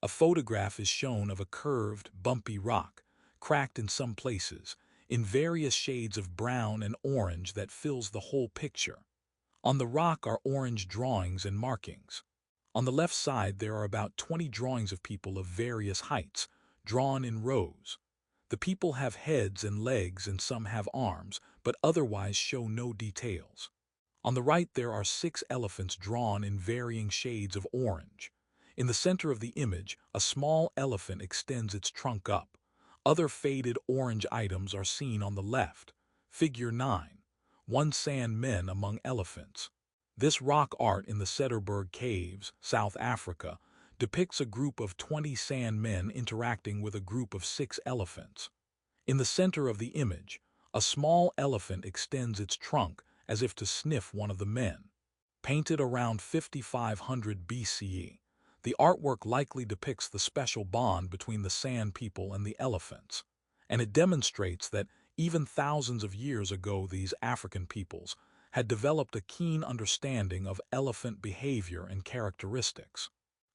A photograph is shown of a curved, bumpy rock, cracked in some places, in various shades of brown and orange that fills the whole picture. On the rock are orange drawings and markings. On the left side there are about 20 drawings of people of various heights, drawn in rows. The people have heads and legs and some have arms, but otherwise show no details. On the right there are 6 elephants drawn in varying shades of orange. In the center of the image, a small elephant extends its trunk up. Other faded orange items are seen on the left. Figure 9. 1 Sand Men Among Elephants. This rock art in the Cederberg Caves, South Africa, depicts a group of 20 sand men interacting with a group of 6 elephants. In the center of the image, a small elephant extends its trunk as if to sniff one of the men. Painted around 5500 BCE, the artwork likely depicts the special bond between the sand people and the elephants, and it demonstrates that even thousands of years ago these African peoples had developed a keen understanding of elephant behavior and characteristics.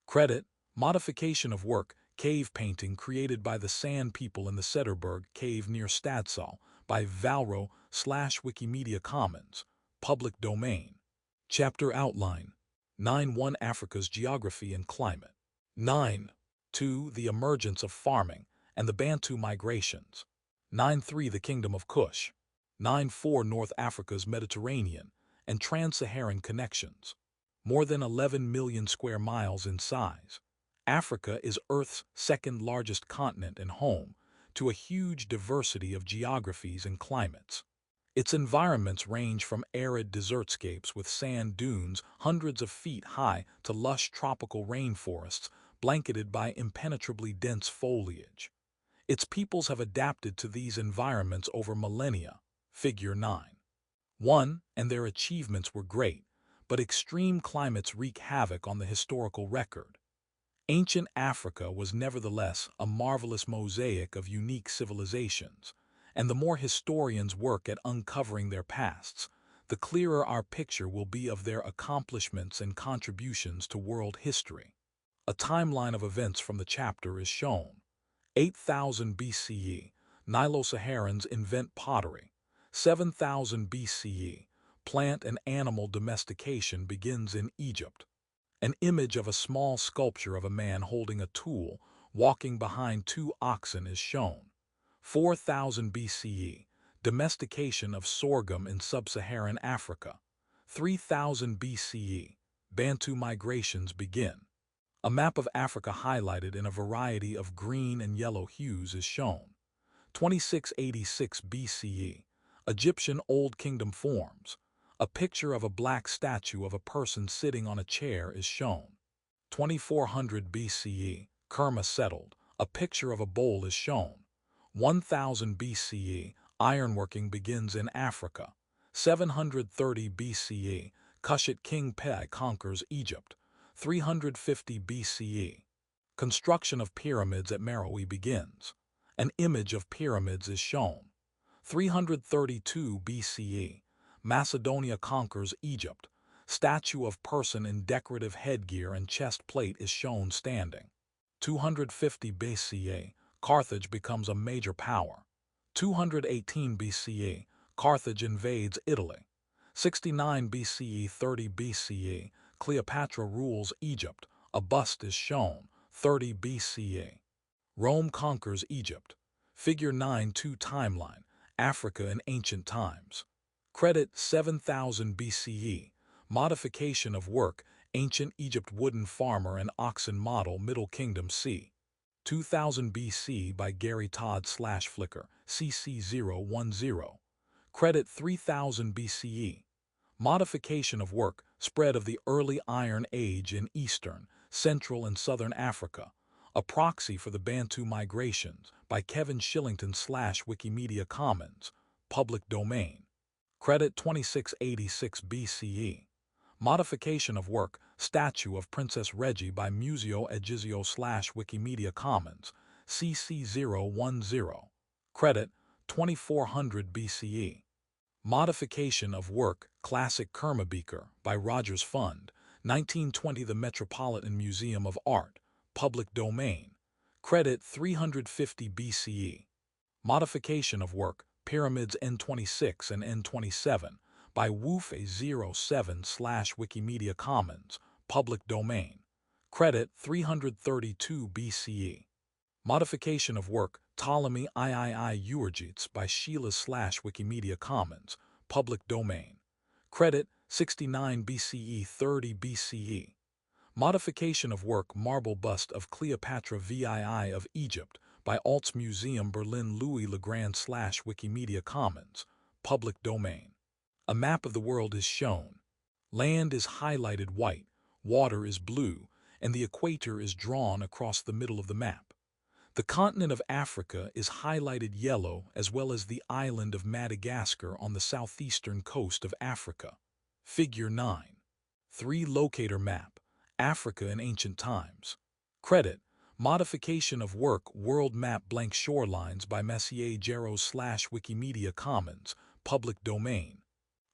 Credit, modification of work, cave painting created by the Sand people in the Cederberg Cave near Stadsel by Valro/Wikimedia Commons, public domain. Chapter outline. 9.1 Africa's geography and climate. 9.2 The emergence of farming and the Bantu migrations. 9.3 The Kingdom of Kush. 9.4 North Africa's Mediterranean and Trans-Saharan connections. More than 11 million square miles in size. Africa is Earth's second largest continent and home to a huge diversity of geographies and climates. Its environments range from arid desertscapes with sand dunes hundreds of feet high to lush tropical rainforests blanketed by impenetrably dense foliage. Its peoples have adapted to these environments over millennia. Figure 9. 1. And their achievements were great, but extreme climates wreak havoc on the historical record. Ancient Africa was nevertheless a marvelous mosaic of unique civilizations, and the more historians work at uncovering their pasts, the clearer our picture will be of their accomplishments and contributions to world history. A timeline of events from the chapter is shown. 8000 BCE, Nilo-Saharans invent pottery. 7000 BCE, plant and animal domestication begins in Egypt. An image of a small sculpture of a man holding a tool, walking behind 2 oxen is shown. 4000 BCE, domestication of sorghum in sub-Saharan Africa. 3000 BCE, Bantu migrations begin. A map of Africa highlighted in a variety of green and yellow hues is shown. 2686 BCE, Egyptian Old Kingdom forms. A picture of a black statue of a person sitting on a chair is shown. 2400 BCE, Kerma settled. A picture of a bowl is shown. 1000 BCE, ironworking begins in Africa. 730 BCE, Kushite King Pe conquers Egypt. 350 BCE, construction of pyramids at Meroe begins. An image of pyramids is shown. 332 BCE, Macedonia conquers Egypt. Statue of person in decorative headgear and chest plate is shown standing. 250 BCE, Carthage becomes a major power. 218 BCE, Carthage invades Italy. 69 BCE, 30 BCE, Cleopatra rules Egypt. A bust is shown. 30 BCE, Rome conquers Egypt. Figure 9.2 Timeline, Africa in ancient times. Credit 7000 BCE, modification of work, ancient Egypt wooden farmer and oxen model Middle Kingdom c. 2000 BC by Gary Todd/Flickr, CC010. Credit 3000 BCE, modification of work, spread of the early Iron Age in Eastern, Central and Southern Africa, a proxy for the Bantu migrations by Kevin Shillington/Wikimedia Commons, public domain. Credit 2686 BCE, modification of work, statue of Princess Reggie by Museo Egizio/Wikimedia Commons, CC010. Credit 2400 BCE. Modification of work, classic Kerma beaker by Rogers Fund, 1920 The Metropolitan Museum of Art, public domain. Credit 350 BCE. Modification of work, Pyramids N26 and N27, by Woof07/Wikimedia Commons, public domain. Credit 332 BCE. Modification of work, Ptolemy III Euergetes by Sheila/Wikimedia Commons, public domain. Credit 69 BCE 30 BCE. Modification of work, Marble Bust of Cleopatra VII of Egypt by Alts Museum Berlin Louis Legrand/Wikimedia Commons, public domain. A map of the world is shown. Land is highlighted white, water is blue, and the equator is drawn across the middle of the map. The continent of Africa is highlighted yellow, as well as the island of Madagascar on the southeastern coast of Africa. Figure 9. 3. Locator map, Africa in ancient times. Credit, modification of work, World Map blank shorelines by Messier Gerows/Wikimedia Commons, public domain.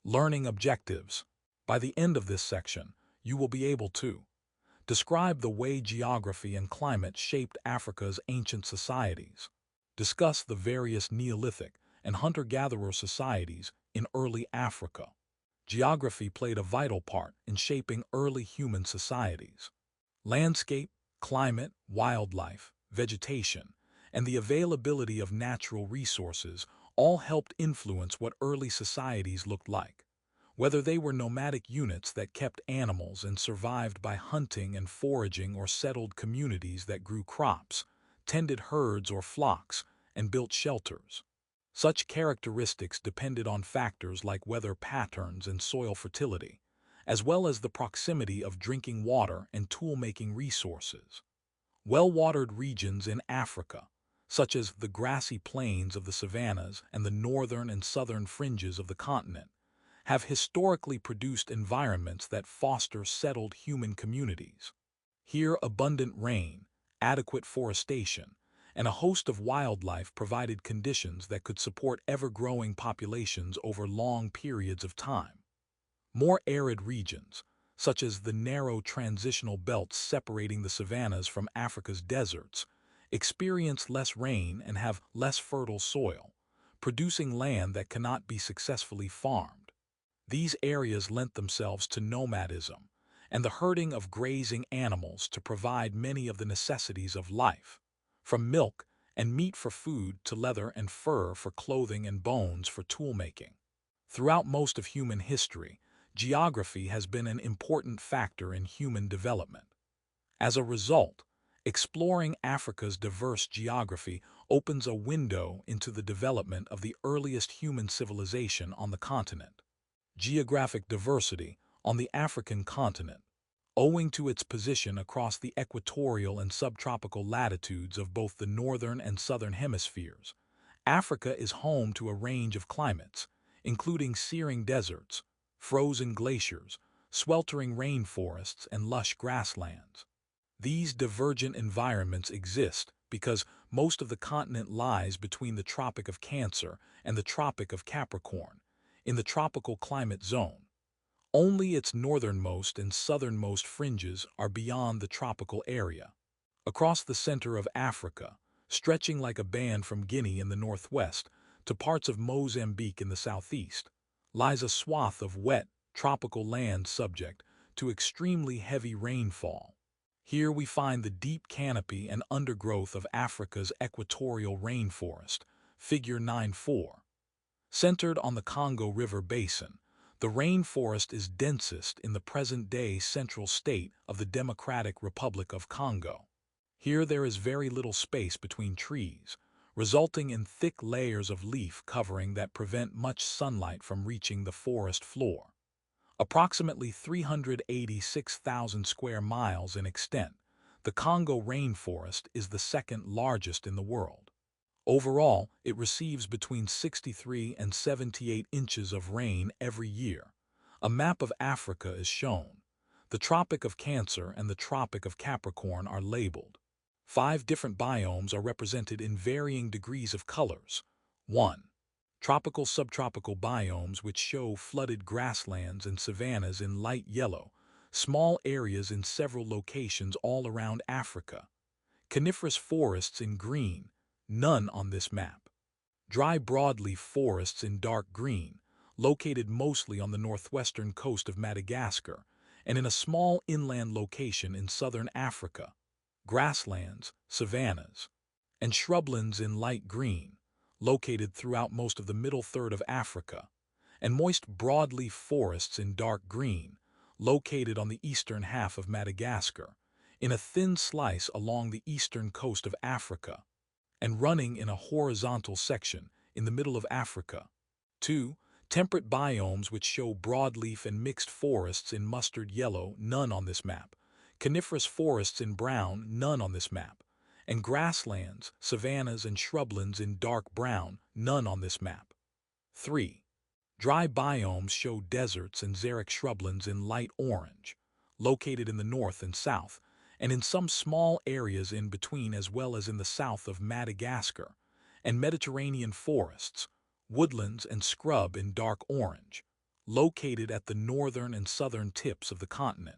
Learning objectives. By the end of this section, you will be able to describe the way geography and climate shaped Africa's ancient societies. Discuss the various Neolithic and hunter-gatherer societies in early Africa. Geography played a vital part in shaping early human societies. Landscape, climate, wildlife, vegetation, and the availability of natural resources all helped influence what early societies looked like. Whether they were nomadic units that kept animals and survived by hunting and foraging, or settled communities that grew crops, tended herds or flocks, and built shelters. Such characteristics depended on factors like weather patterns and soil fertility, as well as the proximity of drinking water and tool-making resources. Well-watered regions in Africa, such as the grassy plains of the savannas and the northern and southern fringes of the continent, have historically produced environments that foster settled human communities. Here, abundant rain, adequate forestation, and a host of wildlife provided conditions that could support ever-growing populations over long periods of time. More arid regions, such as the narrow transitional belts separating the savannas from Africa's deserts, experience less rain and have less fertile soil, producing land that cannot be successfully farmed. These areas lent themselves to nomadism and the herding of grazing animals to provide many of the necessities of life, from milk and meat for food to leather and fur for clothing and bones for tool-making. Throughout most of human history, geography has been an important factor in human development. As a result, exploring Africa's diverse geography opens a window into the development of the earliest human civilization on the continent. Geographic diversity on the African continent. Owing to its position across the equatorial and subtropical latitudes of both the northern and southern hemispheres, Africa is home to a range of climates, including searing deserts, frozen glaciers, sweltering rainforests, and lush grasslands. These divergent environments exist because most of the continent lies between the Tropic of Cancer and the Tropic of Capricorn, in the tropical climate zone. Only its northernmost and southernmost fringes are beyond the tropical area. Across the center of Africa, stretching like a band from Guinea in the northwest to parts of Mozambique in the southeast, lies a swath of wet, tropical land subject to extremely heavy rainfall. Here we find the deep canopy and undergrowth of Africa's equatorial rainforest, figure 9.4. Centered on the Congo River basin, the rainforest is densest in the present-day central state of the Democratic Republic of Congo. Here there is very little space between trees, resulting in thick layers of leaf covering that prevent much sunlight from reaching the forest floor. Approximately 386,000 square miles in extent, the Congo rainforest is the second largest in the world. Overall, it receives between 63 and 78 inches of rain every year. A map of Africa is shown. The Tropic of Cancer and the Tropic of Capricorn are labeled. 5 different biomes are represented in varying degrees of colors. 1. Tropical subtropical biomes, which show flooded grasslands and savannas in light yellow, small areas in several locations all around Africa. Coniferous forests in green, none on this map. Dry broadleaf forests in dark green, located mostly on the northwestern coast of Madagascar and in a small inland location in southern Africa. Grasslands, savannas, and shrublands in light green, located throughout most of the middle third of Africa, and moist broadleaf forests in dark green, located on the eastern half of Madagascar, in a thin slice along the eastern coast of Africa, and running in a horizontal section in the middle of Africa. 2. Temperate biomes which show broadleaf and mixed forests in mustard yellow, none on this map. Coniferous forests in brown, none on this map. And grasslands, savannas, and shrublands in dark brown, none on this map. 3. Dry biomes show deserts and xeric shrublands in light orange, located in the north and south, and in some small areas in between as well as in the south of Madagascar, and Mediterranean forests, woodlands, and scrub in dark orange, located at the northern and southern tips of the continent.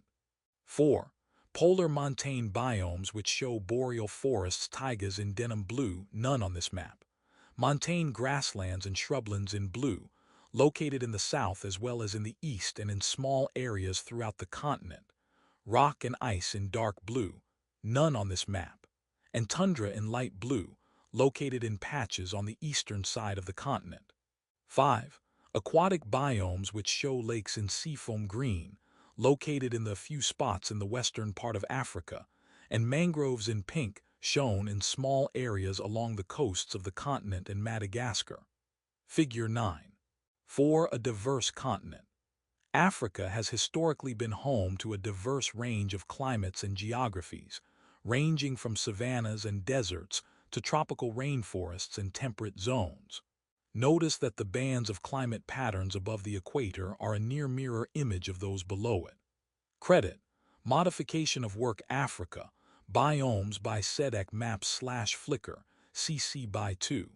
4. Polar montane biomes which show boreal forests taigas in denim blue, none on this map. Montane grasslands and shrublands in blue, located in the south as well as in the east and in small areas throughout the continent. Rock and ice in dark blue, none on this map. And tundra in light blue, located in patches on the eastern side of the continent. 5. Aquatic biomes which show lakes in seafoam green, located in the few spots in the western part of Africa, and mangroves in pink, shown in small areas along the coasts of the continent and Madagascar. Figure 9. 4. A diverse continent. Africa has historically been home to a diverse range of climates and geographies, ranging from savannas and deserts to tropical rainforests and temperate zones. Notice that the bands of climate patterns above the equator are a near mirror image of those below it. Credit: Modification of Work Africa, Biomes by SEDEC Maps/Flickr, CC by 2.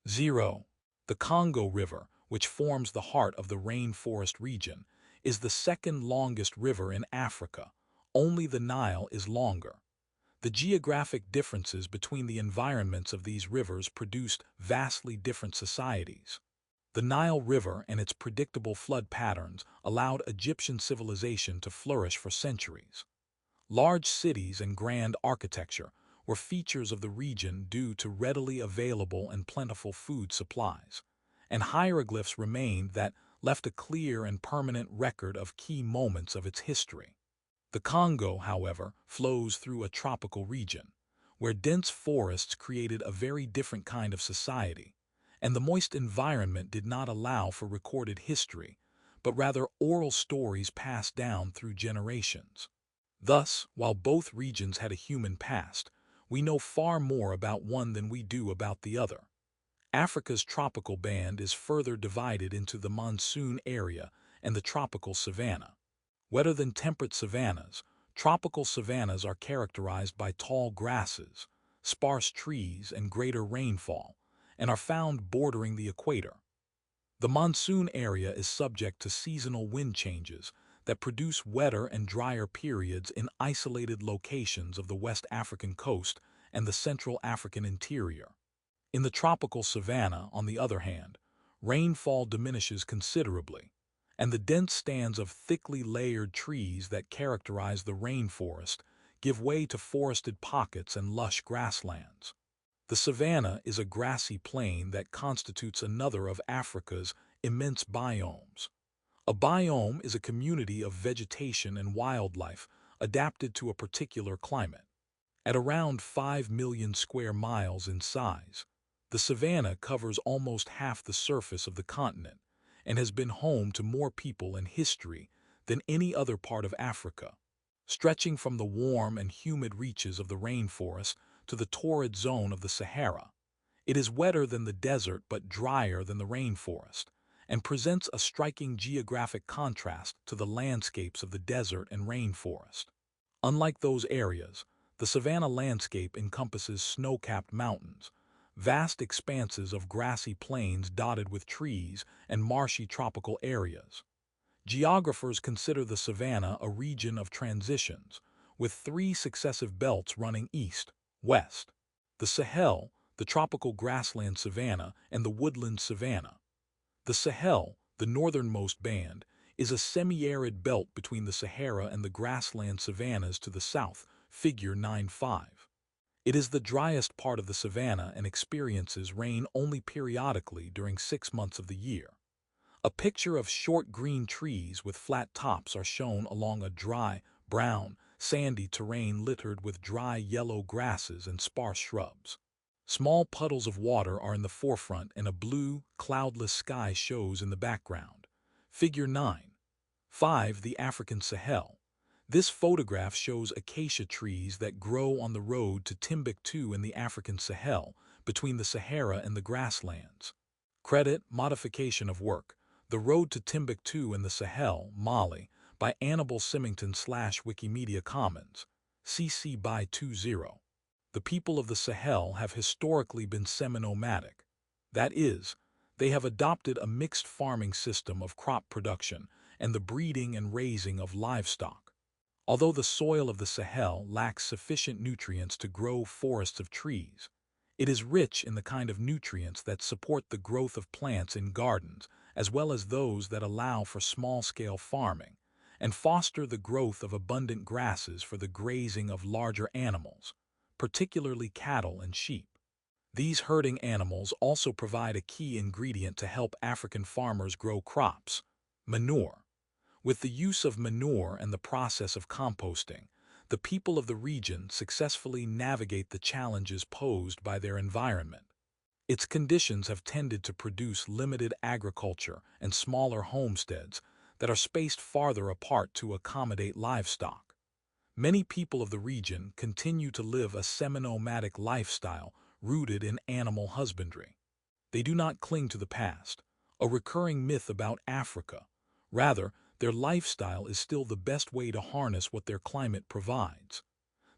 0. The Congo River, which forms the heart of the rainforest region, is the second longest river in Africa. Only the Nile is longer. The geographic differences between the environments of these rivers produced vastly different societies. The Nile River and its predictable flood patterns allowed Egyptian civilization to flourish for centuries. Large cities and grand architecture were features of the region due to readily available and plentiful food supplies, and hieroglyphs remained that left a clear and permanent record of key moments of its history. The Congo, however, flows through a tropical region, where dense forests created a very different kind of society, and the moist environment did not allow for recorded history, but rather oral stories passed down through generations. Thus, while both regions had a human past, we know far more about one than we do about the other. Africa's tropical band is further divided into the monsoon area and the tropical savanna. Wetter than temperate savannas, tropical savannas are characterized by tall grasses, sparse trees, and greater rainfall, and are found bordering the equator. The monsoon area is subject to seasonal wind changes that produce wetter and drier periods in isolated locations of the West African coast and the Central African interior. In the tropical savanna, on the other hand, rainfall diminishes considerably, and the dense stands of thickly layered trees that characterize the rainforest give way to forested pockets and lush grasslands. The savanna is a grassy plain that constitutes another of Africa's immense biomes. A biome is a community of vegetation and wildlife adapted to a particular climate. At around 5 million square miles in size, the savanna covers almost half the surface of the continent and has been home to more people and history than any other part of Africa. Stretching from the warm and humid reaches of the rainforest to the torrid zone of the Sahara, it is wetter than the desert but drier than the rainforest, and presents a striking geographic contrast to the landscapes of the desert and rainforest. Unlike those areas, the savanna landscape encompasses snow-capped mountains, vast expanses of grassy plains dotted with trees, and marshy tropical areas. Geographers consider the savanna a region of transitions, with three successive belts running east, west. The Sahel, the tropical grassland savanna, and the woodland savanna. The Sahel, the northernmost band, is a semi-arid belt between the Sahara and the grassland savannas to the south, figure 9.5. It is the driest part of the savanna and experiences rain only periodically during 6 months of the year. A picture of short green trees with flat tops are shown along a dry, brown, sandy terrain littered with dry yellow grasses and sparse shrubs. Small puddles of water are in the forefront and a blue, cloudless sky shows in the background. Figure 9.5. The African Sahel. This photograph shows acacia trees that grow on the road to Timbuktu in the African Sahel, between the Sahara and the grasslands. Credit, modification of work. The Road to Timbuktu in the Sahel, Mali, by Annabel Symington / Wikimedia Commons, CC by 20. The people of the Sahel have historically been semi-nomadic. That is, they have adopted a mixed farming system of crop production and the breeding and raising of livestock. Although the soil of the Sahel lacks sufficient nutrients to grow forests of trees, it is rich in the kind of nutrients that support the growth of plants in gardens, as well as those that allow for small-scale farming, and foster the growth of abundant grasses for the grazing of larger animals, particularly cattle and sheep. These herding animals also provide a key ingredient to help African farmers grow crops: manure. With the use of manure and the process of composting, the people of the region successfully navigate the challenges posed by their environment. Its conditions have tended to produce limited agriculture and smaller homesteads that are spaced farther apart to accommodate livestock. Many people of the region continue to live a semi-nomadic lifestyle rooted in animal husbandry. They do not cling to the past, a recurring myth about Africa. Rather, their lifestyle is still the best way to harness what their climate provides.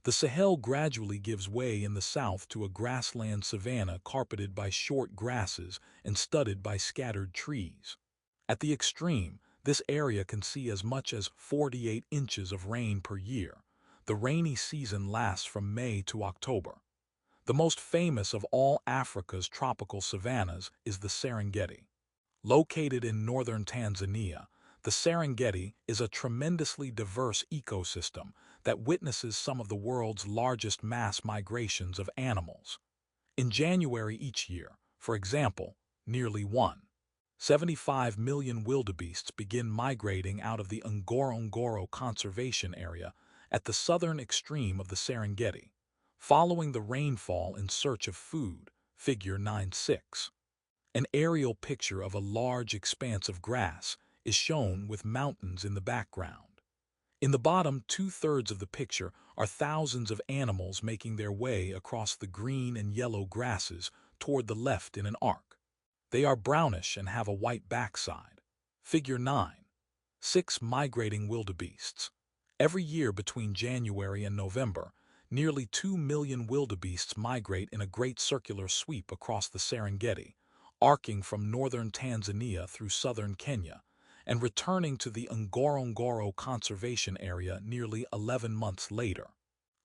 The Sahel gradually gives way in the south to a grassland savanna carpeted by short grasses and studded by scattered trees. At the extreme, this area can see as much as 48 inches of rain per year. The rainy season lasts from May to October. The most famous of all Africa's tropical savannas is the Serengeti. Located in northern Tanzania, the Serengeti is a tremendously diverse ecosystem that witnesses some of the world's largest mass migrations of animals. In January each year, for example, nearly 1.75 million wildebeests begin migrating out of the Ngorongoro Conservation Area at the southern extreme of the Serengeti, following the rainfall in search of food, figure 9.6. An aerial picture of a large expanse of grass is shown with mountains in the background. In the bottom two-thirds of the picture are thousands of animals making their way across the green and yellow grasses toward the left in an arc. They are brownish and have a white backside. Figure 9.6. Migrating wildebeests. Every year between January and November, nearly 2 million wildebeests migrate in a great circular sweep across the Serengeti, arcing from northern Tanzania through southern Kenya, and returning to the Ngorongoro Conservation Area nearly 11 months later.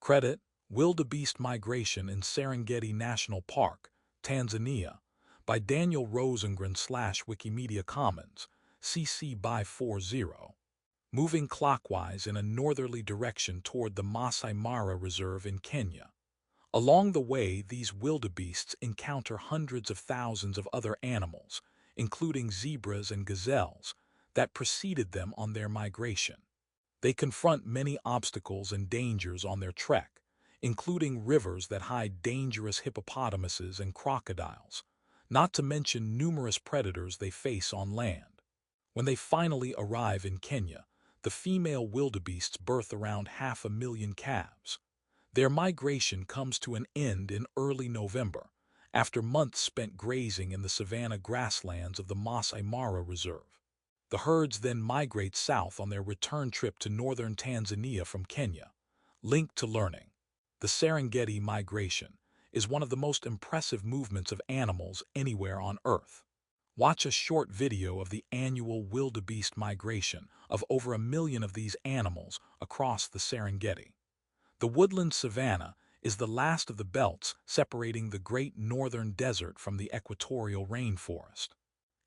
Credit, Wildebeest Migration in Serengeti National Park, Tanzania, by Daniel Rosengren / Wikimedia Commons, CC by 40. Moving clockwise in a northerly direction toward the Masai Mara Reserve in Kenya. Along the way, these wildebeests encounter hundreds of thousands of other animals, including zebras and gazelles, that preceded them on their migration. They confront many obstacles and dangers on their trek, including rivers that hide dangerous hippopotamuses and crocodiles, not to mention numerous predators they face on land. When they finally arrive in Kenya, the female wildebeests birth around 500,000 calves. Their migration comes to an end in early November, after months spent grazing in the savanna grasslands of the Masai Mara Reserve. The herds then migrate south on their return trip to northern Tanzania from Kenya. Link to learning. The Serengeti migration is one of the most impressive movements of animals anywhere on Earth. Watch a short video of the annual wildebeest migration of over 1 million of these animals across the Serengeti. The woodland savanna is the last of the belts separating the Great Northern Desert from the equatorial rainforest.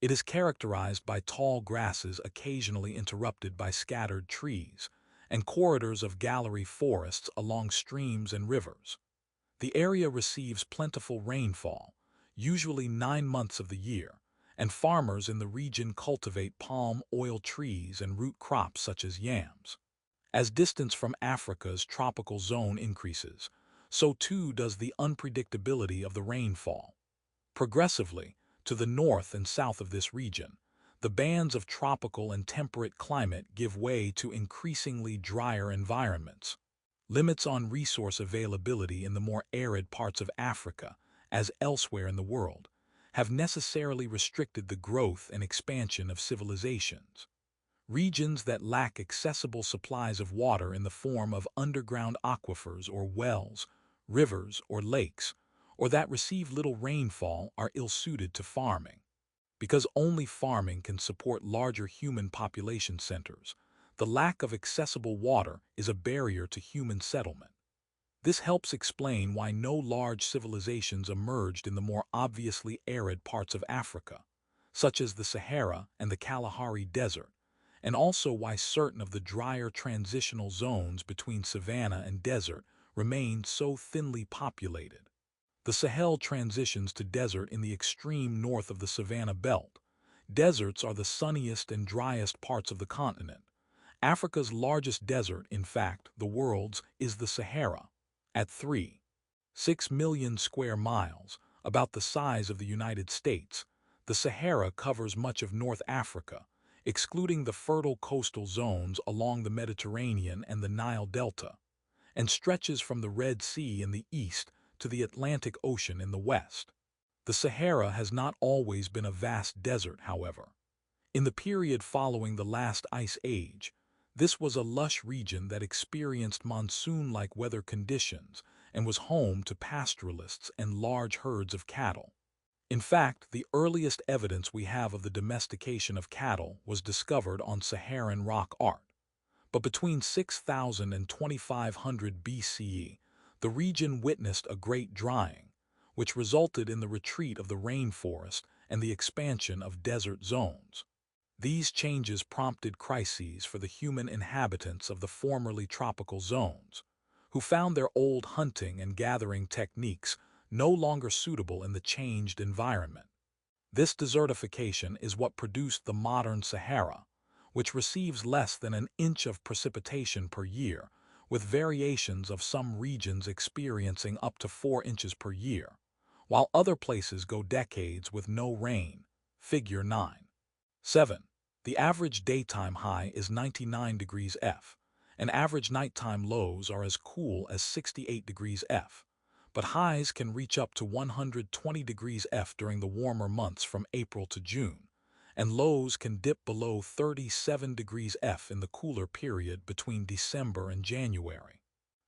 It is characterized by tall grasses occasionally interrupted by scattered trees, and corridors of gallery forests along streams and rivers. The area receives plentiful rainfall, usually 9 months of the year, and farmers in the region cultivate palm oil trees and root crops such as yams. As distance from Africa's tropical zone increases, so too does the unpredictability of the rainfall. Progressively, to the north and south of this region, the bands of tropical and temperate climate give way to increasingly drier environments. Limits on resource availability in the more arid parts of Africa, as elsewhere in the world, have necessarily restricted the growth and expansion of civilizations. Regions that lack accessible supplies of water in the form of underground aquifers or wells, rivers or lakes, or that receive little rainfall are ill-suited to farming. Because only farming can support larger human population centers, the lack of accessible water is a barrier to human settlement. This helps explain why no large civilizations emerged in the more obviously arid parts of Africa, such as the Sahara and the Kalahari Desert, and also why certain of the drier transitional zones between savanna and desert remain so thinly populated. The Sahel transitions to desert in the extreme north of the savanna belt. Deserts are the sunniest and driest parts of the continent. Africa's largest desert, in fact, the world's, is the Sahara. At 3.6 million square miles, about the size of the United States, the Sahara covers much of North Africa, excluding the fertile coastal zones along the Mediterranean and the Nile Delta, and stretches from the Red Sea in the east to the Atlantic Ocean in the west. The Sahara has not always been a vast desert, however. In the period following the last ice age, this was a lush region that experienced monsoon-like weather conditions and was home to pastoralists and large herds of cattle. In fact, the earliest evidence we have of the domestication of cattle was discovered on Saharan rock art. But between 6000 and 2500 BCE, the region witnessed a great drying, which resulted in the retreat of the rainforest and the expansion of desert zones. These changes prompted crises for the human inhabitants of the formerly tropical zones, who found their old hunting and gathering techniques no longer suitable in the changed environment. This desertification is what produced the modern Sahara, which receives less than an inch of precipitation per year, with variations of some regions experiencing up to 4 inches per year, while other places go decades with no rain. Figure 9.7. The average daytime high is 99 degrees F, and average nighttime lows are as cool as 68 degrees F, but highs can reach up to 120 degrees F during the warmer months from April to June, and lows can dip below 37 degrees F in the cooler period between December and January.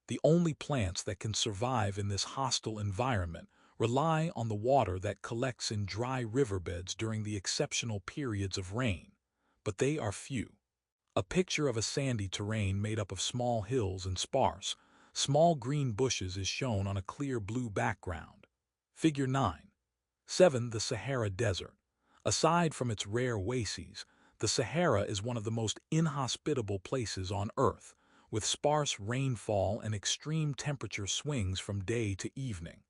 The only plants that can survive in this hostile environment rely on the water that collects in dry riverbeds during the exceptional periods of rain, but they are few. A picture of a sandy terrain made up of small hills and sparse, small green bushes is shown on a clear blue background. Figure 9.7. The Sahara Desert. Aside from its rare oases, the Sahara is one of the most inhospitable places on Earth, with sparse rainfall and extreme temperature swings from day to evening.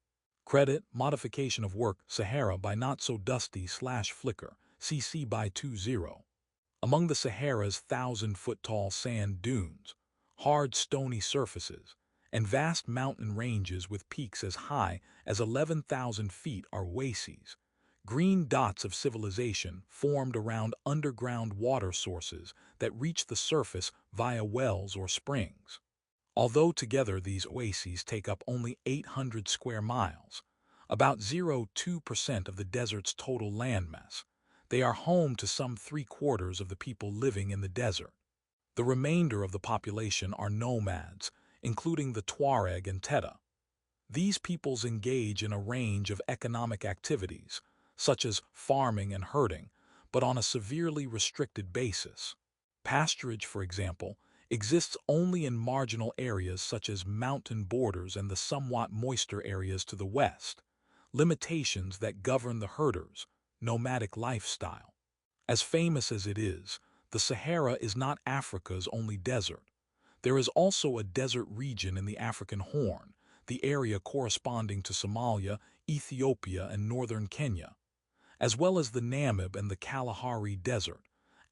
Credit, modification of work, Sahara by Not So Dusty/Flickr, CC by 20. Among the Sahara's 1,000-foot-tall sand dunes, hard stony surfaces, and vast mountain ranges with peaks as high as 11,000 feet are oases, green dots of civilization formed around underground water sources that reach the surface via wells or springs. Although together these oases take up only 800 square miles, about 0.2% of the desert's total landmass, they are home to some 3/4 of the people living in the desert. The remainder of the population are nomads, including the Tuareg and Teta. These peoples engage in a range of economic activities, such as farming and herding, but on a severely restricted basis. Pasturage, for example, exists only in marginal areas such as mountain borders and the somewhat moister areas to the west, limitations that govern the herders' nomadic lifestyle. As famous as it is, the Sahara is not Africa's only desert. There is also a desert region in the African Horn, the area corresponding to Somalia, Ethiopia, and northern Kenya, as well as the Namib and the Kalahari Desert,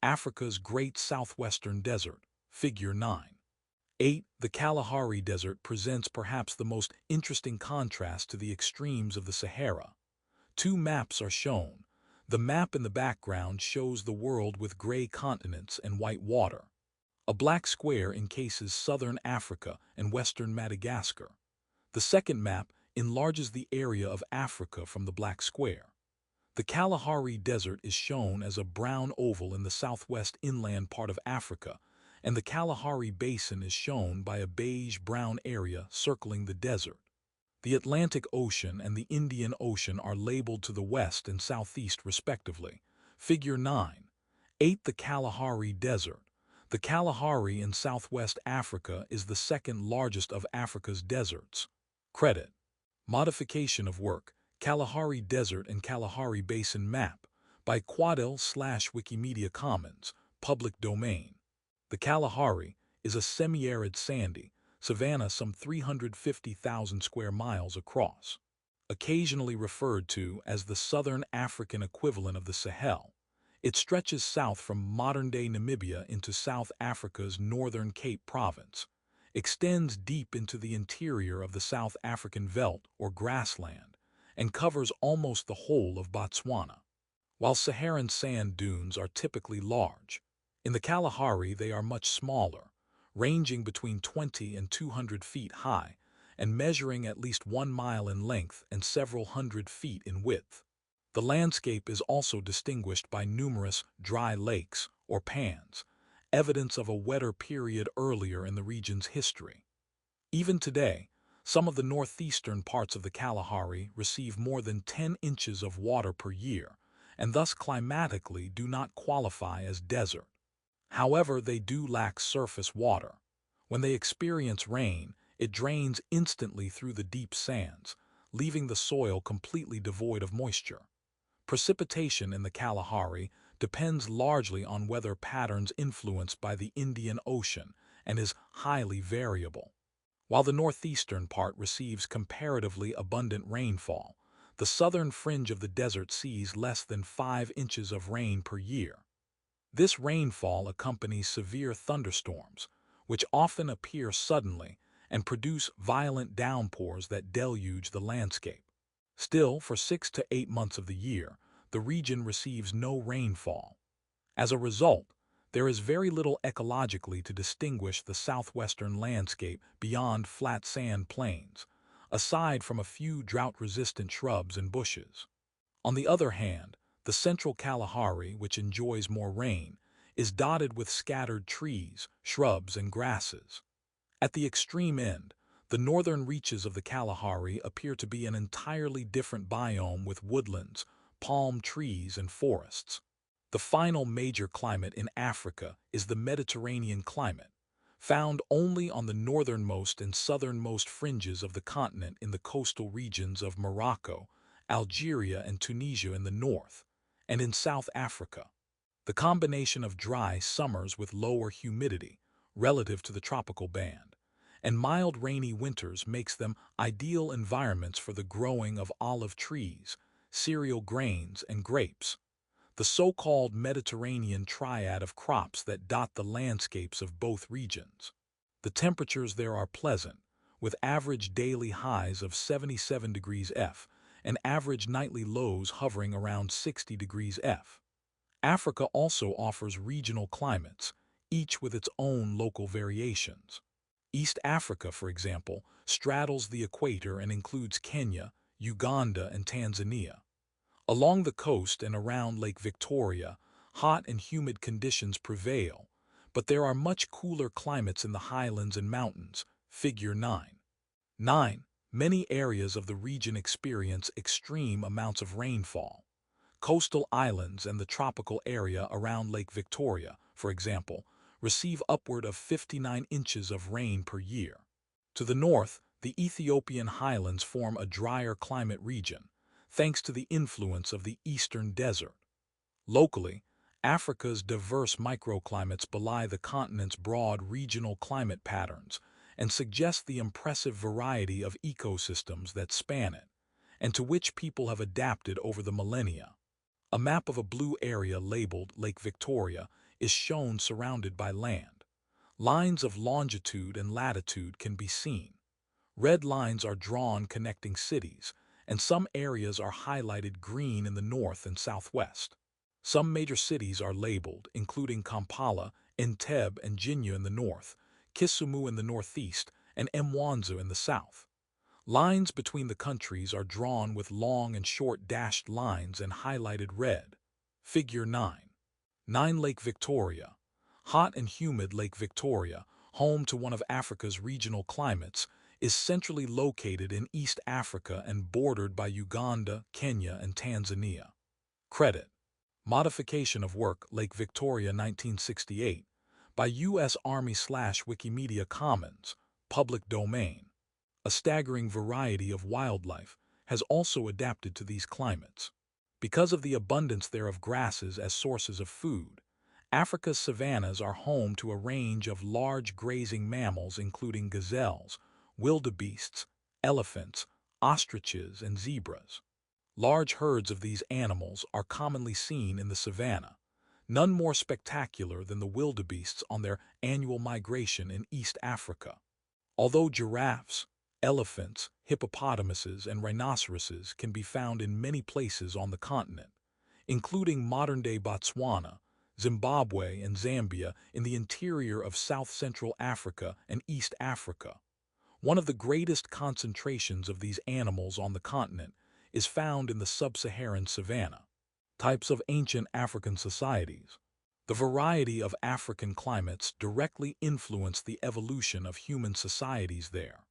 Africa's great southwestern desert, Figure 9. 8. The Kalahari Desert presents perhaps the most interesting contrast to the extremes of the Sahara. Two maps are shown. The map in the background shows the world with gray continents and white water. A black square encases southern Africa and western Madagascar. The second map enlarges the area of Africa from the black square. The Kalahari Desert is shown as a brown oval in the southwest inland part of Africa, and the Kalahari Basin is shown by a beige-brown area circling the desert. The Atlantic Ocean and the Indian Ocean are labeled to the west and southeast respectively. Figure 9. 8. The Kalahari Desert. The Kalahari in southwest Africa is the second largest of Africa's deserts. Credit. Modification of work, Kalahari Desert and Kalahari Basin Map, by Quadel/Wikimedia Commons, public domain. The Kalahari is a semi-arid sandy savanna some 350,000 square miles across. Occasionally referred to as the southern African equivalent of the Sahel, it stretches south from modern-day Namibia into South Africa's northern Cape Province, extends deep into the interior of the South African veldt or grassland, and covers almost the whole of Botswana. While Saharan sand dunes are typically large, in the Kalahari they are much smaller, ranging between 20 and 200 feet high and measuring at least 1 mile in length and several hundred feet in width. The landscape is also distinguished by numerous dry lakes or pans, evidence of a wetter period earlier in the region's history. Even today, some of the northeastern parts of the Kalahari receive more than 10 inches of water per year, and thus climatically do not qualify as desert. However, they do lack surface water. When they experience rain, it drains instantly through the deep sands, leaving the soil completely devoid of moisture. Precipitation in the Kalahari depends largely on weather patterns influenced by the Indian Ocean and is highly variable. While the northeastern part receives comparatively abundant rainfall, the southern fringe of the desert sees less than 5 inches of rain per year. This rainfall accompanies severe thunderstorms, which often appear suddenly and produce violent downpours that deluge the landscape. Still, for 6 to 8 months of the year, the region receives no rainfall. As a result, there is very little ecologically to distinguish the southwestern landscape beyond flat sand plains, aside from a few drought-resistant shrubs and bushes. On the other hand, the central Kalahari, which enjoys more rain, is dotted with scattered trees, shrubs, and grasses. At the extreme end, the northern reaches of the Kalahari appear to be an entirely different biome with woodlands, palm trees, and forests. The final major climate in Africa is the Mediterranean climate, found only on the northernmost and southernmost fringes of the continent in the coastal regions of Morocco, Algeria, and Tunisia in the north, and in South Africa. The combination of dry summers with lower humidity, relative to the tropical band, and mild rainy winters makes them ideal environments for the growing of olive trees, cereal grains, and grapes, the so-called Mediterranean triad of crops that dot the landscapes of both regions. The temperatures there are pleasant, with average daily highs of 77 degrees F and average nightly lows hovering around 60 degrees F. Africa also offers regional climates, each with its own local variations. East Africa, for example, straddles the equator and includes Kenya, Uganda, and Tanzania. Along the coast and around Lake Victoria, hot and humid conditions prevail, but there are much cooler climates in the highlands and mountains. Figure 9. 9. Many areas of the region experience extreme amounts of rainfall. Coastal islands and the tropical area around Lake Victoria, for example, receive upward of 59 inches of rain per year. To the north, the Ethiopian highlands form a drier climate region, thanks to the influence of the eastern desert. Locally, Africa's diverse microclimates belie the continent's broad regional climate patterns and suggest the impressive variety of ecosystems that span it, and to which people have adapted over the millennia. A map of a blue area labeled Lake Victoria is shown surrounded by land. Lines of longitude and latitude can be seen. Red lines are drawn connecting cities, and some areas are highlighted green in the north and southwest. Some major cities are labeled, including Kampala, Entebbe, and Jinja in the north, Kisumu in the northeast, and Mwanza in the south. Lines between the countries are drawn with long and short dashed lines and highlighted red. Figure 9. 9 Lake Victoria. Hot and humid Lake Victoria, home to one of Africa's regional climates, is centrally located in East Africa and bordered by Uganda, Kenya, and Tanzania. Credit: Modification of work Lake Victoria 1968 by U.S. Army/Wikimedia Commons, public domain. A staggering variety of wildlife has also adapted to these climates. Because of the abundance there of grasses as sources of food, Africa's savannas are home to a range of large grazing mammals including gazelles, wildebeests, elephants, ostriches, and zebras. Large herds of these animals are commonly seen in the savanna, none more spectacular than the wildebeests on their annual migration in East Africa. Although giraffes, elephants, hippopotamuses, and rhinoceroses can be found in many places on the continent, including modern-day Botswana, Zimbabwe, and Zambia in the interior of South-Central Africa and East Africa. One of the greatest concentrations of these animals on the continent is found in the sub-Saharan savanna. Types of ancient African societies. The variety of African climates directly influenced the evolution of human societies there.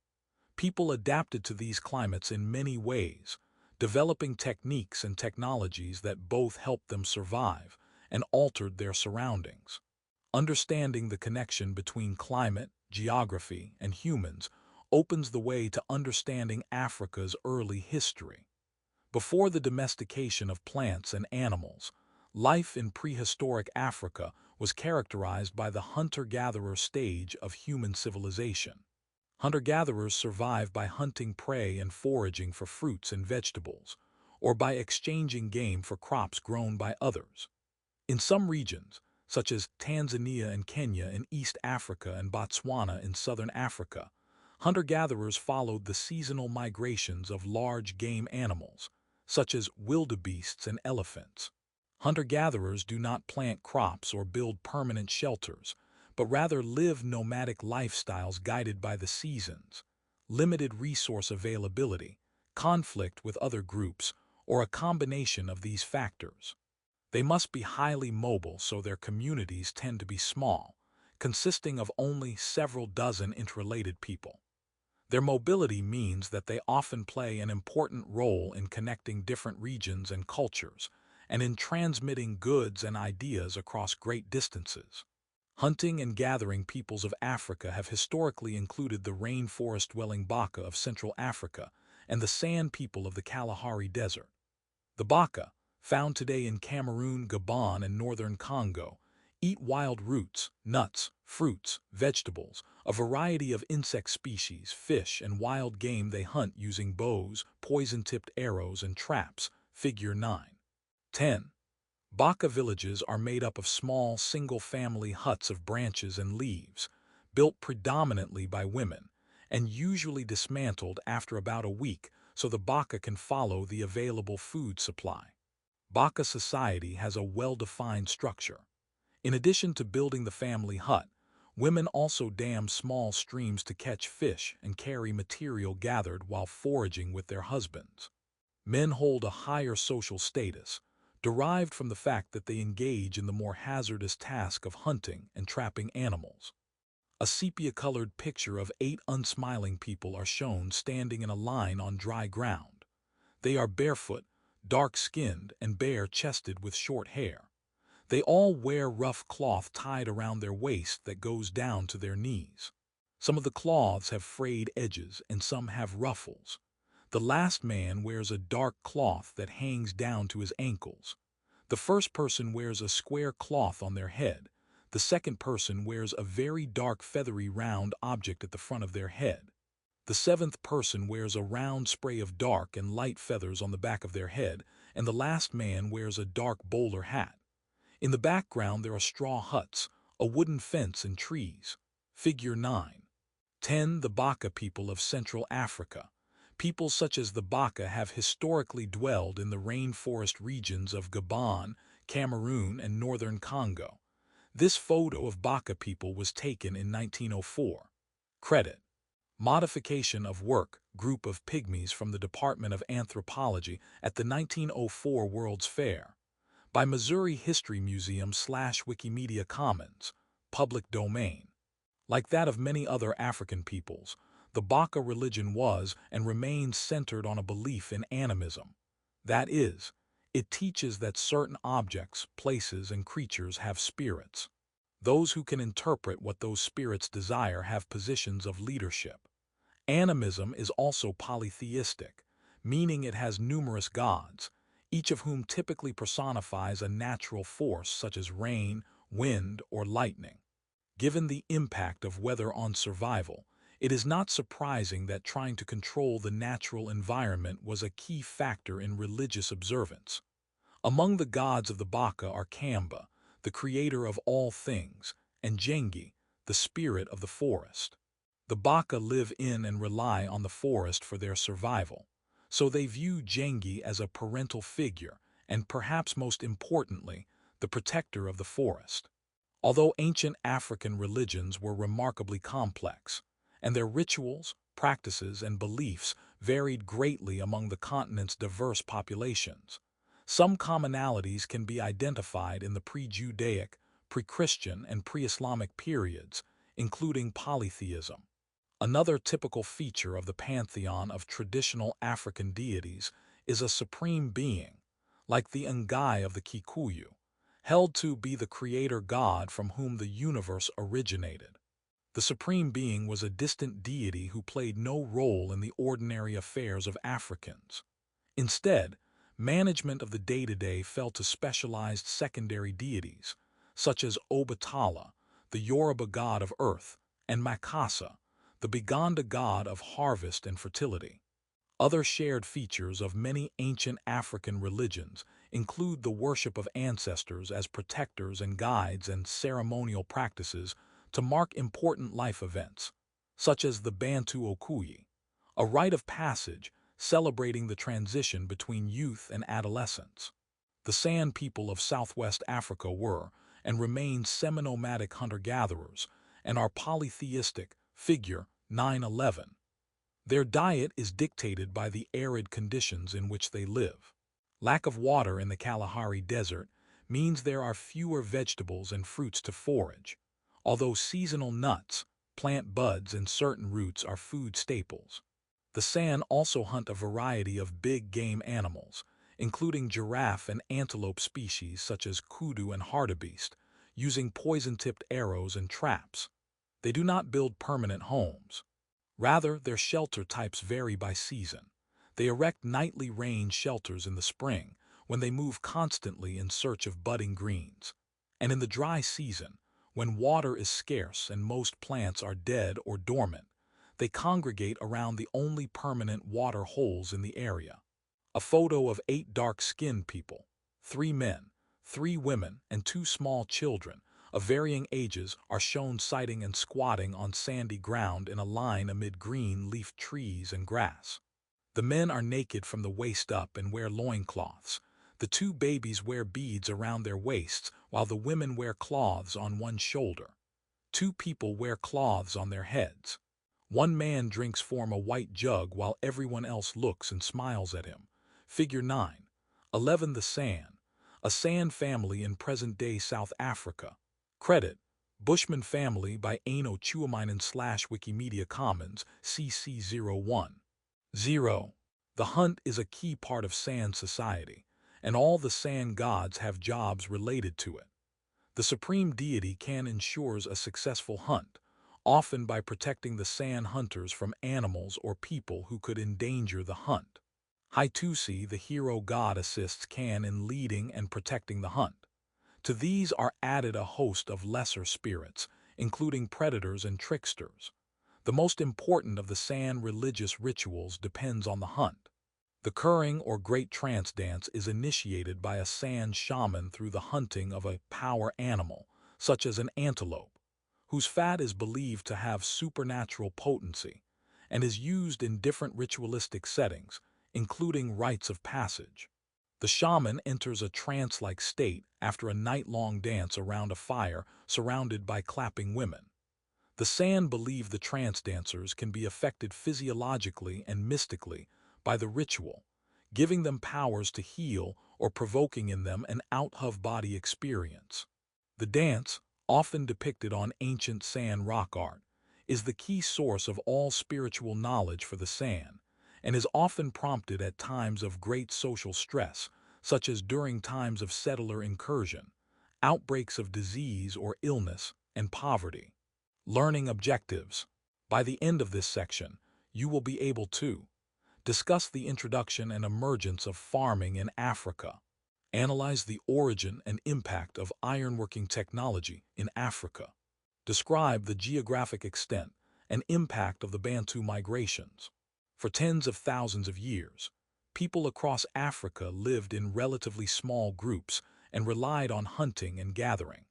People adapted to these climates in many ways, developing techniques and technologies that both helped them survive and altered their surroundings. Understanding the connection between climate, geography, and humans opens the way to understanding Africa's early history. Before the domestication of plants and animals, life in prehistoric Africa was characterized by the hunter-gatherer stage of human civilization. Hunter-gatherers survived by hunting prey and foraging for fruits and vegetables, or by exchanging game for crops grown by others. In some regions, such as Tanzania and Kenya in East Africa and Botswana in southern Africa, hunter-gatherers followed the seasonal migrations of large game animals, such as wildebeests and elephants. Hunter-gatherers do not plant crops or build permanent shelters, but rather live nomadic lifestyles guided by the seasons, limited resource availability, conflict with other groups, or a combination of these factors. They must be highly mobile, so their communities tend to be small, consisting of only several dozen interrelated people. Their mobility means that they often play an important role in connecting different regions and cultures, and in transmitting goods and ideas across great distances. Hunting and gathering peoples of Africa have historically included the rainforest-dwelling Baka of Central Africa and the sand people of the Kalahari Desert. The Baka, found today in Cameroon, Gabon, and northern Congo, eat wild roots, nuts, fruits, vegetables, a variety of insect species, fish, and wild game. They hunt using bows, poison-tipped arrows, and traps. Figure 9. 10. Baka villages are made up of small, single-family huts of branches and leaves, built predominantly by women, and usually dismantled after about a week so the Baka can follow the available food supply. Baka society has a well-defined structure. In addition to building the family hut, women also dam small streams to catch fish and carry material gathered while foraging with their husbands. Men hold a higher social status, derived from the fact that they engage in the more hazardous task of hunting and trapping animals. A sepia-colored picture of 8 unsmiling people are shown standing in a line on dry ground. They are barefoot, dark-skinned and bare-chested with short hair. They all wear rough cloth tied around their waist that goes down to their knees. Some of the cloths have frayed edges and some have ruffles. The last man wears a dark cloth that hangs down to his ankles. The first person wears a square cloth on their head. The second person wears a very dark feathery round object at the front of their head. The seventh person wears a round spray of dark and light feathers on the back of their head, and the last man wears a dark bowler hat. In the background there are straw huts, a wooden fence and trees. Figure 9. 10. The Baka people of Central Africa. People such as the Baka have historically dwelled in the rainforest regions of Gabon, Cameroon, and northern Congo. This photo of Baka people was taken in 1904. Credit: Modification of work, group of pygmies from the Department of Anthropology at the 1904 World's Fair. By Missouri History Museum / Wikimedia Commons. Public domain. Like that of many other African peoples, the Baka religion was and remains centered on a belief in animism. That is, it teaches that certain objects, places, and creatures have spirits. Those who can interpret what those spirits desire have positions of leadership. Animism is also polytheistic, meaning it has numerous gods, each of whom typically personifies a natural force such as rain, wind, or lightning. Given the impact of weather on survival, it is not surprising that trying to control the natural environment was a key factor in religious observance. Among the gods of the Baka are Kamba, the creator of all things, and Jengi, the spirit of the forest. The Baka live in and rely on the forest for their survival, so they view Jengi as a parental figure and, perhaps most importantly, the protector of the forest. Although ancient African religions were remarkably complex, and their rituals, practices, and beliefs varied greatly among the continent's diverse populations, some commonalities can be identified in the pre-Judaic, pre-Christian, and pre-Islamic periods, including polytheism. Another typical feature of the pantheon of traditional African deities is a supreme being, like the Ngai of the Kikuyu, held to be the creator god from whom the universe originated. The supreme being was a distant deity who played no role in the ordinary affairs of Africans. Instead, management of the day-to-day fell to specialized secondary deities, such as Obatala, the Yoruba god of earth, and Makasa, the Baganda god of harvest and fertility. Other shared features of many ancient African religions include the worship of ancestors as protectors and guides and ceremonial practices to mark important life events, such as the Bantu Okuyi, a rite of passage celebrating the transition between youth and adolescence. The San people of Southwest Africa were and remain semi-nomadic hunter-gatherers and are polytheistic. Figure 911. Their diet is dictated by the arid conditions in which they live. Lack of water in the Kalahari Desert means there are fewer vegetables and fruits to forage, although seasonal nuts, plant buds, and certain roots are food staples. The San also hunt a variety of big game animals, including giraffe and antelope species such as kudu and hartebeest, using poison-tipped arrows and traps. They do not build permanent homes. Rather, their shelter types vary by season. They erect nightly rain shelters in the spring, when they move constantly in search of budding greens. And in the dry season, when water is scarce and most plants are dead or dormant, they congregate around the only permanent water holes in the area. A photo of 8 dark-skinned people, 3 men, 3 women, and 2 small children, of varying ages are shown sitting and squatting on sandy ground in a line amid green-leafed trees and grass. The men are naked from the waist up and wear loincloths. The 2 babies wear beads around their waists, while the women wear cloths on one shoulder. 2 people wear cloths on their heads. 1 man drinks from a white jug while everyone else looks and smiles at him. Figure 9. 11. The San, a San family in present-day South Africa. Credit: Bushman Family by Aino Chuamainen / Wikimedia Commons, CC 01. 0. The hunt is a key part of sand society, and all the sand gods have jobs related to it. The supreme deity can ensures a successful hunt, often by protecting the sand hunters from animals or people who could endanger the hunt. Haitusi, the hero god, assists Can in leading and protecting the hunt. To these are added a host of lesser spirits, including predators and tricksters. The most important of the sand religious rituals depends on the hunt. The Kuring or Great Trance Dance is initiated by a sand shaman through the hunting of a power animal, such as an antelope, whose fat is believed to have supernatural potency, and is used in different ritualistic settings, including rites of passage. The shaman enters a trance-like state after a night-long dance around a fire surrounded by clapping women. The San believe the trance dancers can be affected physiologically and mystically by the ritual, giving them powers to heal or provoking in them an out-of-body experience. The dance, often depicted on ancient San rock art, is the key source of all spiritual knowledge for the San, and is often prompted at times of great social stress, such as during times of settler incursion, outbreaks of disease or illness, and poverty. Learning objectives. By the end of this section, you will be able to discuss the introduction and emergence of farming in Africa, analyze the origin and impact of ironworking technology in Africa, describe the geographic extent and impact of the Bantu migrations. For tens of thousands of years, people across Africa lived in relatively small groups and relied on hunting and gathering.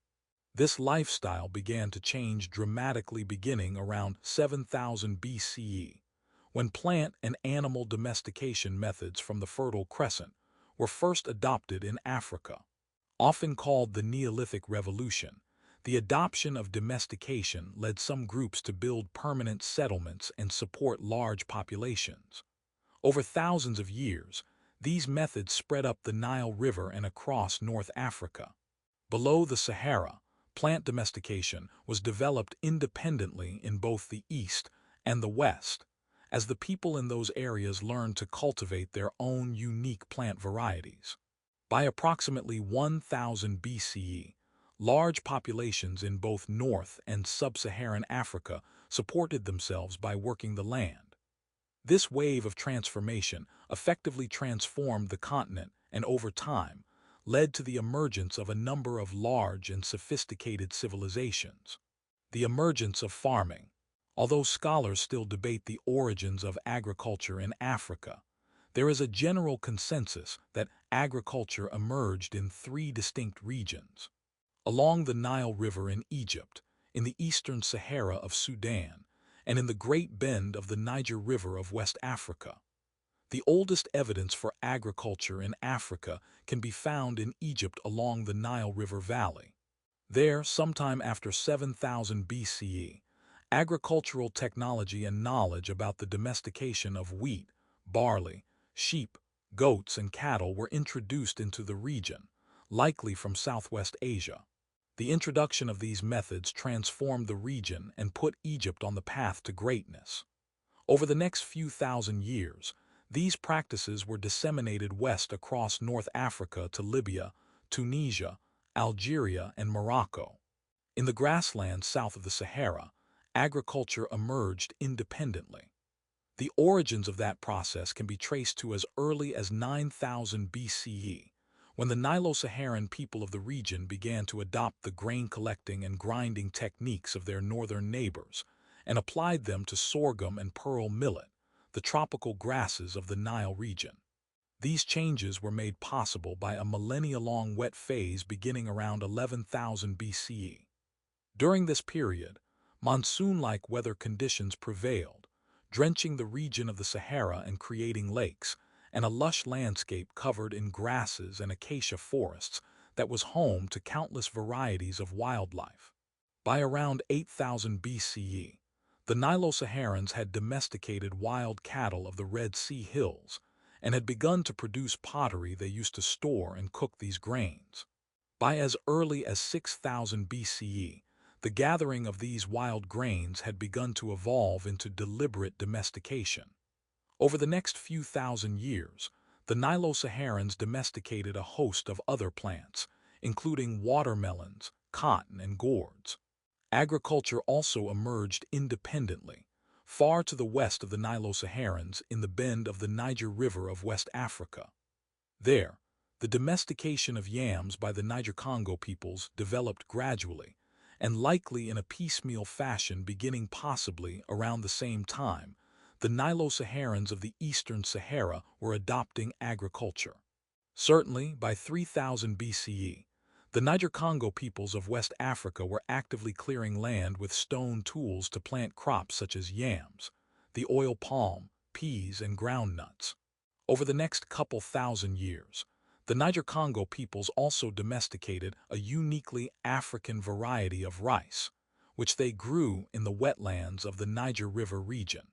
This lifestyle began to change dramatically beginning around 7000 BCE, when plant and animal domestication methods from the Fertile Crescent were first adopted in Africa. Often called the Neolithic Revolution, the adoption of domestication led some groups to build permanent settlements and support large populations. Over thousands of years, these methods spread up the Nile River and across North Africa. Below the Sahara, plant domestication was developed independently in both the East and the West, as the people in those areas learned to cultivate their own unique plant varieties. By approximately 1000 BCE, large populations in both North and Sub-Saharan Africa supported themselves by working the land. This wave of transformation effectively transformed the continent and, over time, led to the emergence of a number of large and sophisticated civilizations. The emergence of farming. Although scholars still debate the origins of agriculture in Africa, there is a general consensus that agriculture emerged in three distinct regions: along the Nile River in Egypt, in the eastern Sahara of Sudan, and in the Great Bend of the Niger River of West Africa. The oldest evidence for agriculture in Africa can be found in Egypt along the Nile River Valley. There, sometime after 7000 BCE, agricultural technology and knowledge about the domestication of wheat, barley, sheep, goats, and cattle were introduced into the region, likely from Southwest Asia. The introduction of these methods transformed the region and put Egypt on the path to greatness. Over the next few thousand years, these practices were disseminated west across North Africa to Libya, Tunisia, Algeria, and Morocco. In the grasslands south of the Sahara, agriculture emerged independently. The origins of that process can be traced to as early as 9000 BCE, when the Nilo-Saharan people of the region began to adopt the grain-collecting and grinding techniques of their northern neighbors and applied them to sorghum and pearl millet, the tropical grasses of the Nile region. These changes were made possible by a millennia-long wet phase beginning around 11,000 BCE. During this period, monsoon-like weather conditions prevailed, drenching the region of the Sahara and creating lakes, and a lush landscape covered in grasses and acacia forests that was home to countless varieties of wildlife. By around 8000 BCE, the Nilo-Saharans had domesticated wild cattle of the Red Sea hills and had begun to produce pottery they used to store and cook these grains. By as early as 6000 BCE, the gathering of these wild grains had begun to evolve into deliberate domestication. Over the next few thousand years, the Nilo-Saharans domesticated a host of other plants, including watermelons, cotton, and gourds. Agriculture also emerged independently, far to the west of the Nilo-Saharans in the bend of the Niger River of West Africa. There, the domestication of yams by the Niger-Congo peoples developed gradually, and likely in a piecemeal fashion beginning possibly around the same time. The Nilo-Saharans of the Eastern Sahara were adopting agriculture. Certainly, by 3000 BCE, the Niger-Congo peoples of West Africa were actively clearing land with stone tools to plant crops such as yams, the oil palm, peas, and groundnuts. Over the next couple thousand years, the Niger-Congo peoples also domesticated a uniquely African variety of rice, which they grew in the wetlands of the Niger River region.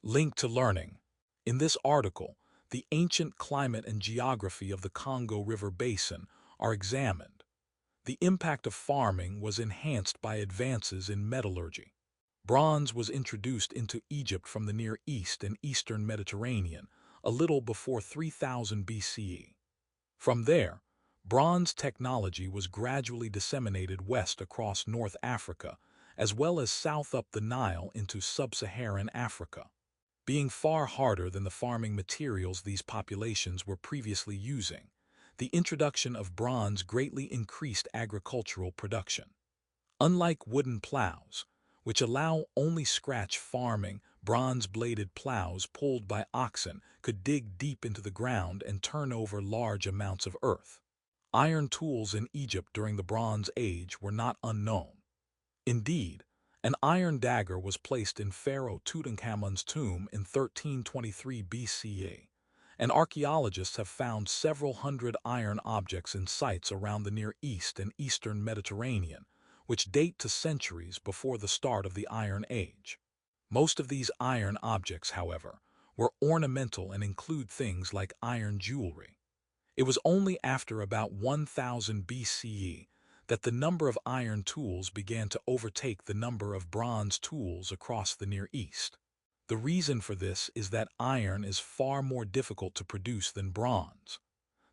Link to learning. In this article, the ancient climate and geography of the Congo River Basin are examined. The impact of farming was enhanced by advances in metallurgy. Bronze was introduced into Egypt from the Near East and Eastern Mediterranean a little before 3000 BCE. From there, bronze technology was gradually disseminated west across North Africa, as well as south up the Nile into sub-Saharan Africa. Being far harder than the farming materials these populations were previously using, the introduction of bronze greatly increased agricultural production. Unlike wooden plows, which allow only scratch farming, bronze-bladed plows pulled by oxen could dig deep into the ground and turn over large amounts of earth. Iron tools in Egypt during the Bronze Age were not unknown. Indeed, an iron dagger was placed in Pharaoh Tutankhamun's tomb in 1323 BCE, and archaeologists have found several hundred iron objects in sites around the Near East and Eastern Mediterranean, which date to centuries before the start of the Iron Age. Most of these iron objects, however, were ornamental and include things like iron jewelry. It was only after about 1000 BCE that the number of iron tools began to overtake the number of bronze tools across the Near East. The reason for this is that iron is far more difficult to produce than bronze.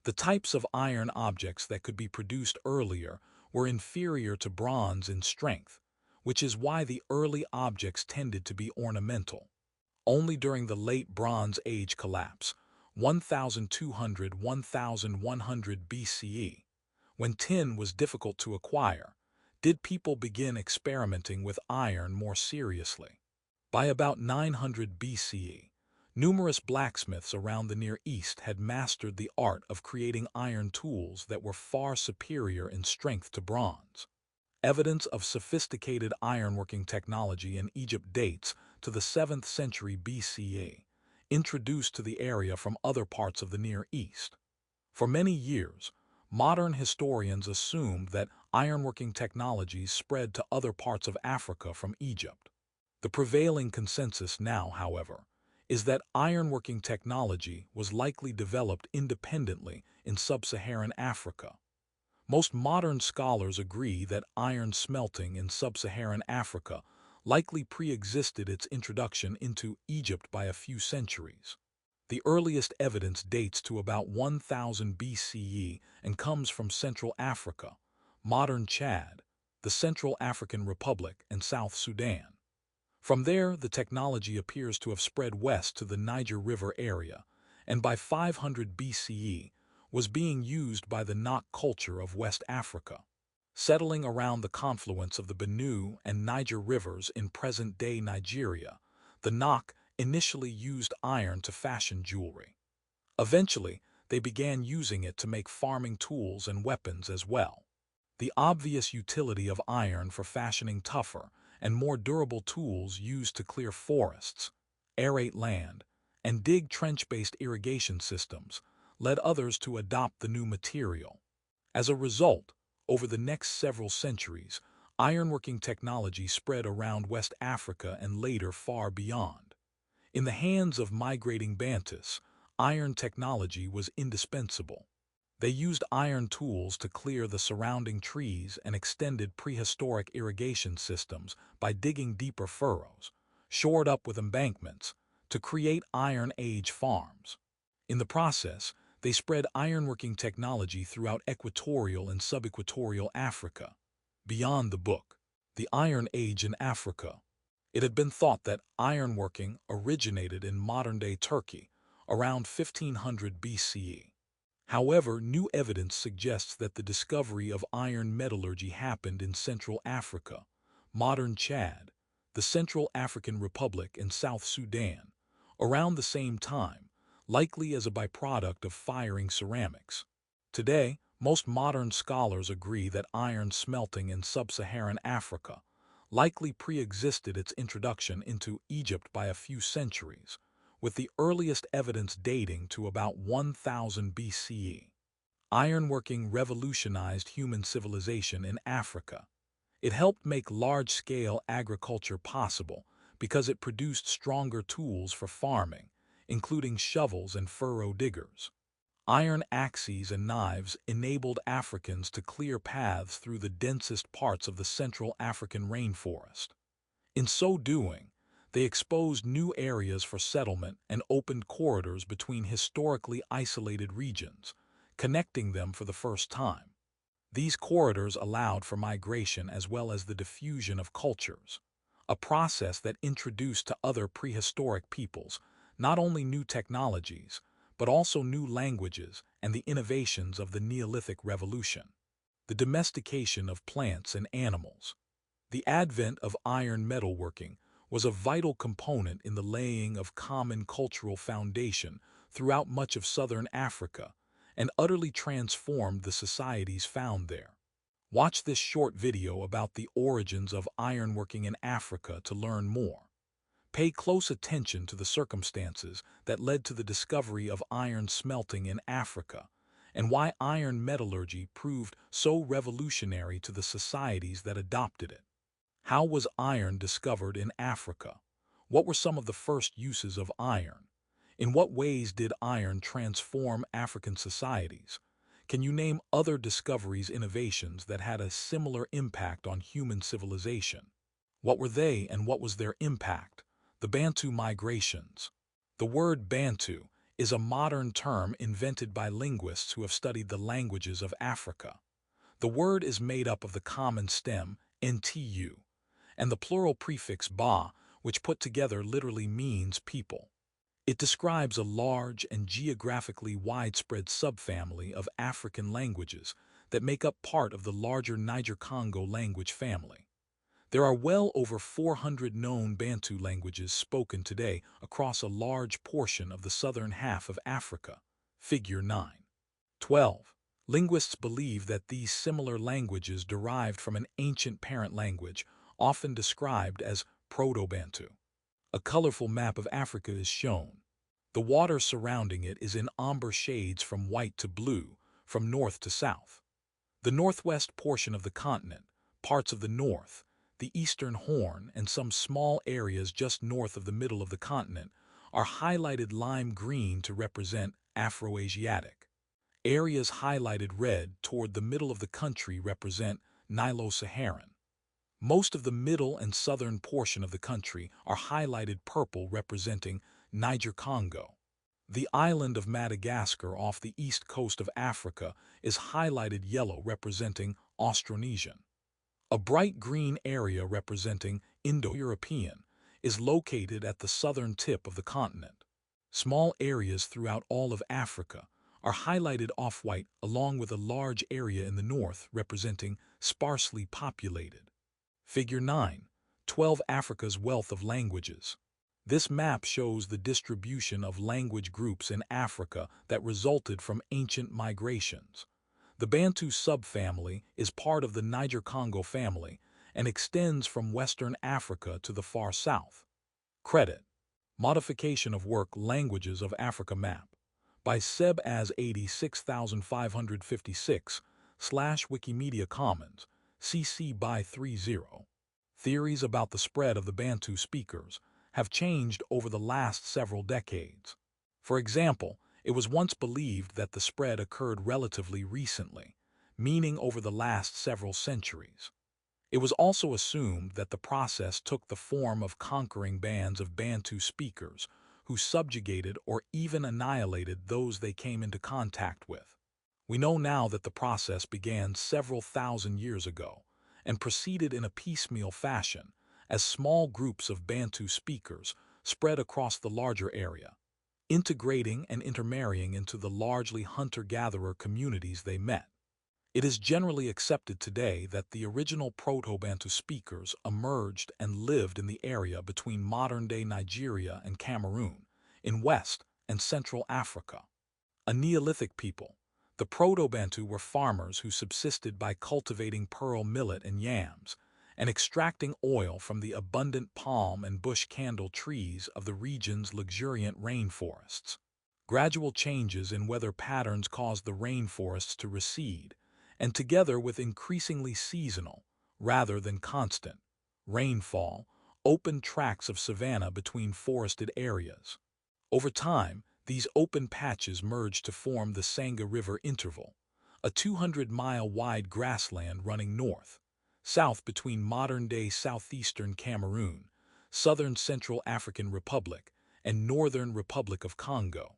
The types of iron objects that could be produced earlier were inferior to bronze in strength, which is why the early objects tended to be ornamental. Only during the late Bronze Age collapse, 1200–1100 BCE, when tin was difficult to acquire, did people begin experimenting with iron more seriously. By about 900 BCE, numerous blacksmiths around the Near East had mastered the art of creating iron tools that were far superior in strength to bronze. Evidence of sophisticated ironworking technology in Egypt dates to the 7th century BCE, introduced to the area from other parts of the Near East. For many years, modern historians assumed that ironworking technologies spread to other parts of Africa from Egypt. The prevailing consensus now, however, is that ironworking technology was likely developed independently in sub-Saharan Africa. Most modern scholars agree that iron smelting in sub-Saharan Africa likely pre-existed its introduction into Egypt by a few centuries. The earliest evidence dates to about 1000 BCE and comes from Central Africa, modern Chad, the Central African Republic, and South Sudan. From there, the technology appears to have spread west to the Niger River area, and by 500 BCE was being used by the Nok culture of West Africa. Settling around the confluence of the Benue and Niger rivers in present-day Nigeria, the Nok initially used iron to fashion jewelry. Eventually, they began using it to make farming tools and weapons as well. The obvious utility of iron for fashioning tougher and more durable tools used to clear forests, aerate land, and dig trench-based irrigation systems led others to adopt the new material. As a result, over the next several centuries, ironworking technology spread around West Africa and later far beyond. In the hands of migrating Bantus, iron technology was indispensable. They used iron tools to clear the surrounding trees and extended prehistoric irrigation systems by digging deeper furrows, shored up with embankments, to create Iron Age farms. In the process, they spread ironworking technology throughout equatorial and subequatorial Africa. Beyond the book, the Iron Age in Africa. It had been thought that ironworking originated in modern-day Turkey, around 1500 BCE. However, new evidence suggests that the discovery of iron metallurgy happened in Central Africa, modern Chad, the Central African Republic, and South Sudan, around the same time, likely as a byproduct of firing ceramics. Today, most modern scholars agree that iron smelting in sub-Saharan Africa likely pre-existed its introduction into Egypt by a few centuries, with the earliest evidence dating to about 1000 BCE. Ironworking revolutionized human civilization in Africa. It helped make large-scale agriculture possible because it produced stronger tools for farming, including shovels and furrow diggers. Iron axes and knives enabled Africans to clear paths through the densest parts of the Central African rainforest. In so doing, they exposed new areas for settlement and opened corridors between historically isolated regions, connecting them for the first time. These corridors allowed for migration as well as the diffusion of cultures, a process that introduced to other prehistoric peoples not only new technologies, but also new languages and the innovations of the Neolithic Revolution. The domestication of plants and animals. The advent of iron metalworking was a vital component in the laying of common cultural foundation throughout much of southern Africa and utterly transformed the societies found there. Watch this short video about the origins of ironworking in Africa to learn more. Pay close attention to the circumstances that led to the discovery of iron smelting in Africa and why iron metallurgy proved so revolutionary to the societies that adopted it. How was iron discovered in Africa? What were some of the first uses of iron? In what ways did iron transform African societies? Can you name other discoveries, innovations that had a similar impact on human civilization? What were they and what was their impact? The Bantu migrations. The word Bantu is a modern term invented by linguists who have studied the languages of Africa. The word is made up of the common stem, ntu, and the plural prefix ba, which put together literally means people. It describes a large and geographically widespread subfamily of African languages that make up part of the larger Niger-Congo language family. There are well over 400 known Bantu languages spoken today across a large portion of the southern half of Africa. Figure 9. 12. Linguists believe that these similar languages derived from an ancient parent language, often described as Proto-Bantu. A colorful map of Africa is shown. The water surrounding it is in amber shades from white to blue, from north to south. The northwest portion of the continent, parts of the north, the eastern horn, and some small areas just north of the middle of the continent are highlighted lime green to represent Afroasiatic. Areas highlighted red toward the middle of the country represent Nilo-Saharan. Most of the middle and southern portion of the country are highlighted purple representing Niger-Congo. The island of Madagascar off the east coast of Africa is highlighted yellow representing Austronesian. A bright green area representing Indo-European is located at the southern tip of the continent. Small areas throughout all of Africa are highlighted off-white along with a large area in the north representing sparsely populated. Figure 9. 12. Africa's wealth of languages. This map shows the distribution of language groups in Africa that resulted from ancient migrations. The Bantu subfamily is part of the Niger-Congo family and extends from Western Africa to the far south. Credit. Modification of work Languages of Africa Map by Seb as 86556 /Wikimedia Commons, CC by 30. Theories about the spread of the Bantu speakers have changed over the last several decades. For example, it was once believed that the spread occurred relatively recently, meaning over the last several centuries. It was also assumed that the process took the form of conquering bands of Bantu speakers who subjugated or even annihilated those they came into contact with. We know now that the process began several thousand years ago and proceeded in a piecemeal fashion as small groups of Bantu speakers spread across the larger area, integrating and intermarrying into the largely hunter-gatherer communities they met. It is generally accepted today that the original Proto-Bantu speakers emerged and lived in the area between modern-day Nigeria and Cameroon, in West and Central Africa. A Neolithic people, the Proto-Bantu were farmers who subsisted by cultivating pearl millet and yams, and extracting oil from the abundant palm and bush candle trees of the region's luxuriant rainforests. Gradual changes in weather patterns caused the rainforests to recede, and together with increasingly seasonal, rather than constant, rainfall, opened tracts of savanna between forested areas. Over time, these open patches merged to form the Sangha River Interval, a 200-mile-wide grassland running south between modern-day southeastern Cameroon, southern Central African Republic, and northern Republic of Congo.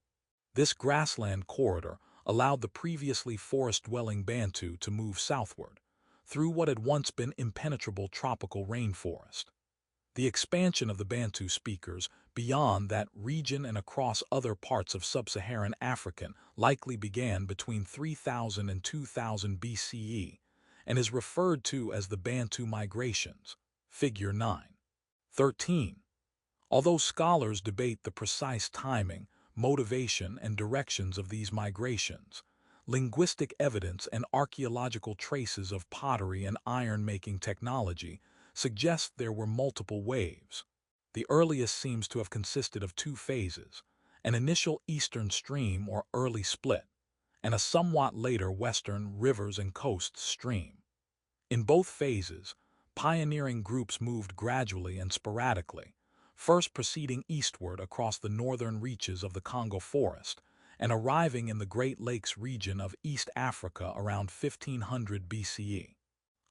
This grassland corridor allowed the previously forest-dwelling Bantu to move southward, through what had once been impenetrable tropical rainforest. The expansion of the Bantu speakers beyond that region and across other parts of sub-Saharan Africa likely began between 3000 and 2000 BCE and is referred to as the Bantu migrations, figure 9.13. Although scholars debate the precise timing, motivation, and directions of these migrations, linguistic evidence and archaeological traces of pottery and iron-making technology suggest there were multiple waves. The earliest seems to have consisted of two phases, an initial eastern stream or early split, and a somewhat later western rivers and coasts stream. In both phases, pioneering groups moved gradually and sporadically, first proceeding eastward across the northern reaches of the Congo forest and arriving in the Great Lakes region of East Africa around 1500 BCE.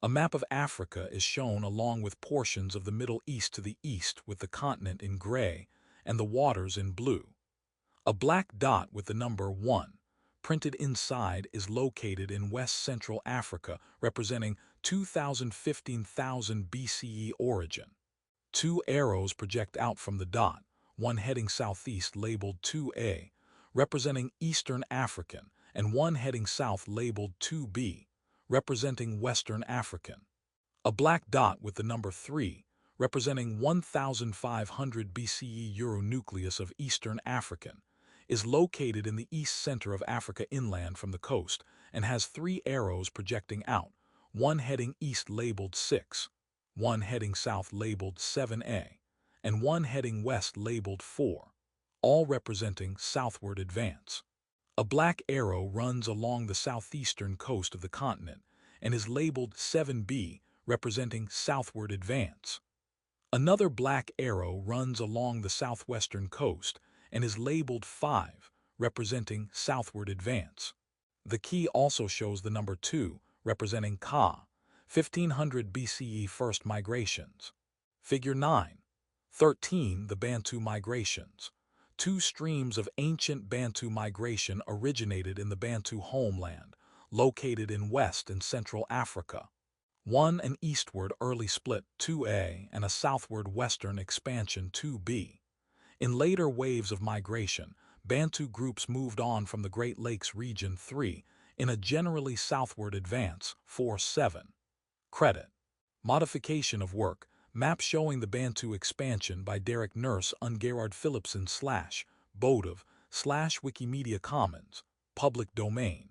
A map of Africa is shown along with portions of the Middle East to the east with the continent in gray and the waters in blue. A black dot with the number 1 printed inside is located in West Central Africa, representing 2000-15,000 BCE origin. Two arrows project out from the dot, one heading southeast labeled 2A, representing Eastern African, and one heading south labeled 2B, representing Western African. A black dot with the number 3, representing 1500 BCE Euronucleus of Eastern African, is located in the east center of Africa inland from the coast and has 3 arrows projecting out, one heading east labeled 6, one heading south labeled 7A, and one heading west labeled 4, all representing southward advance. A black arrow runs along the southeastern coast of the continent and is labeled 7B, representing southward advance. Another black arrow runs along the southwestern coast and is labeled 5, representing southward advance. The key also shows the number 2, representing Ka, 1500 BCE first migrations. Figure 9.13. The Bantu migrations. 2 streams of ancient Bantu migration originated in the Bantu homeland, located in West and Central Africa. One an eastward early split 2A and a southward western expansion 2B. In later waves of migration, Bantu groups moved on from the Great Lakes region 3 in a generally southward advance 4-7. Credit. Modification of work. Map showing the Bantu expansion by Derek Nurse on Gerard Philipson /Bodov /Wikimedia Commons. Public domain.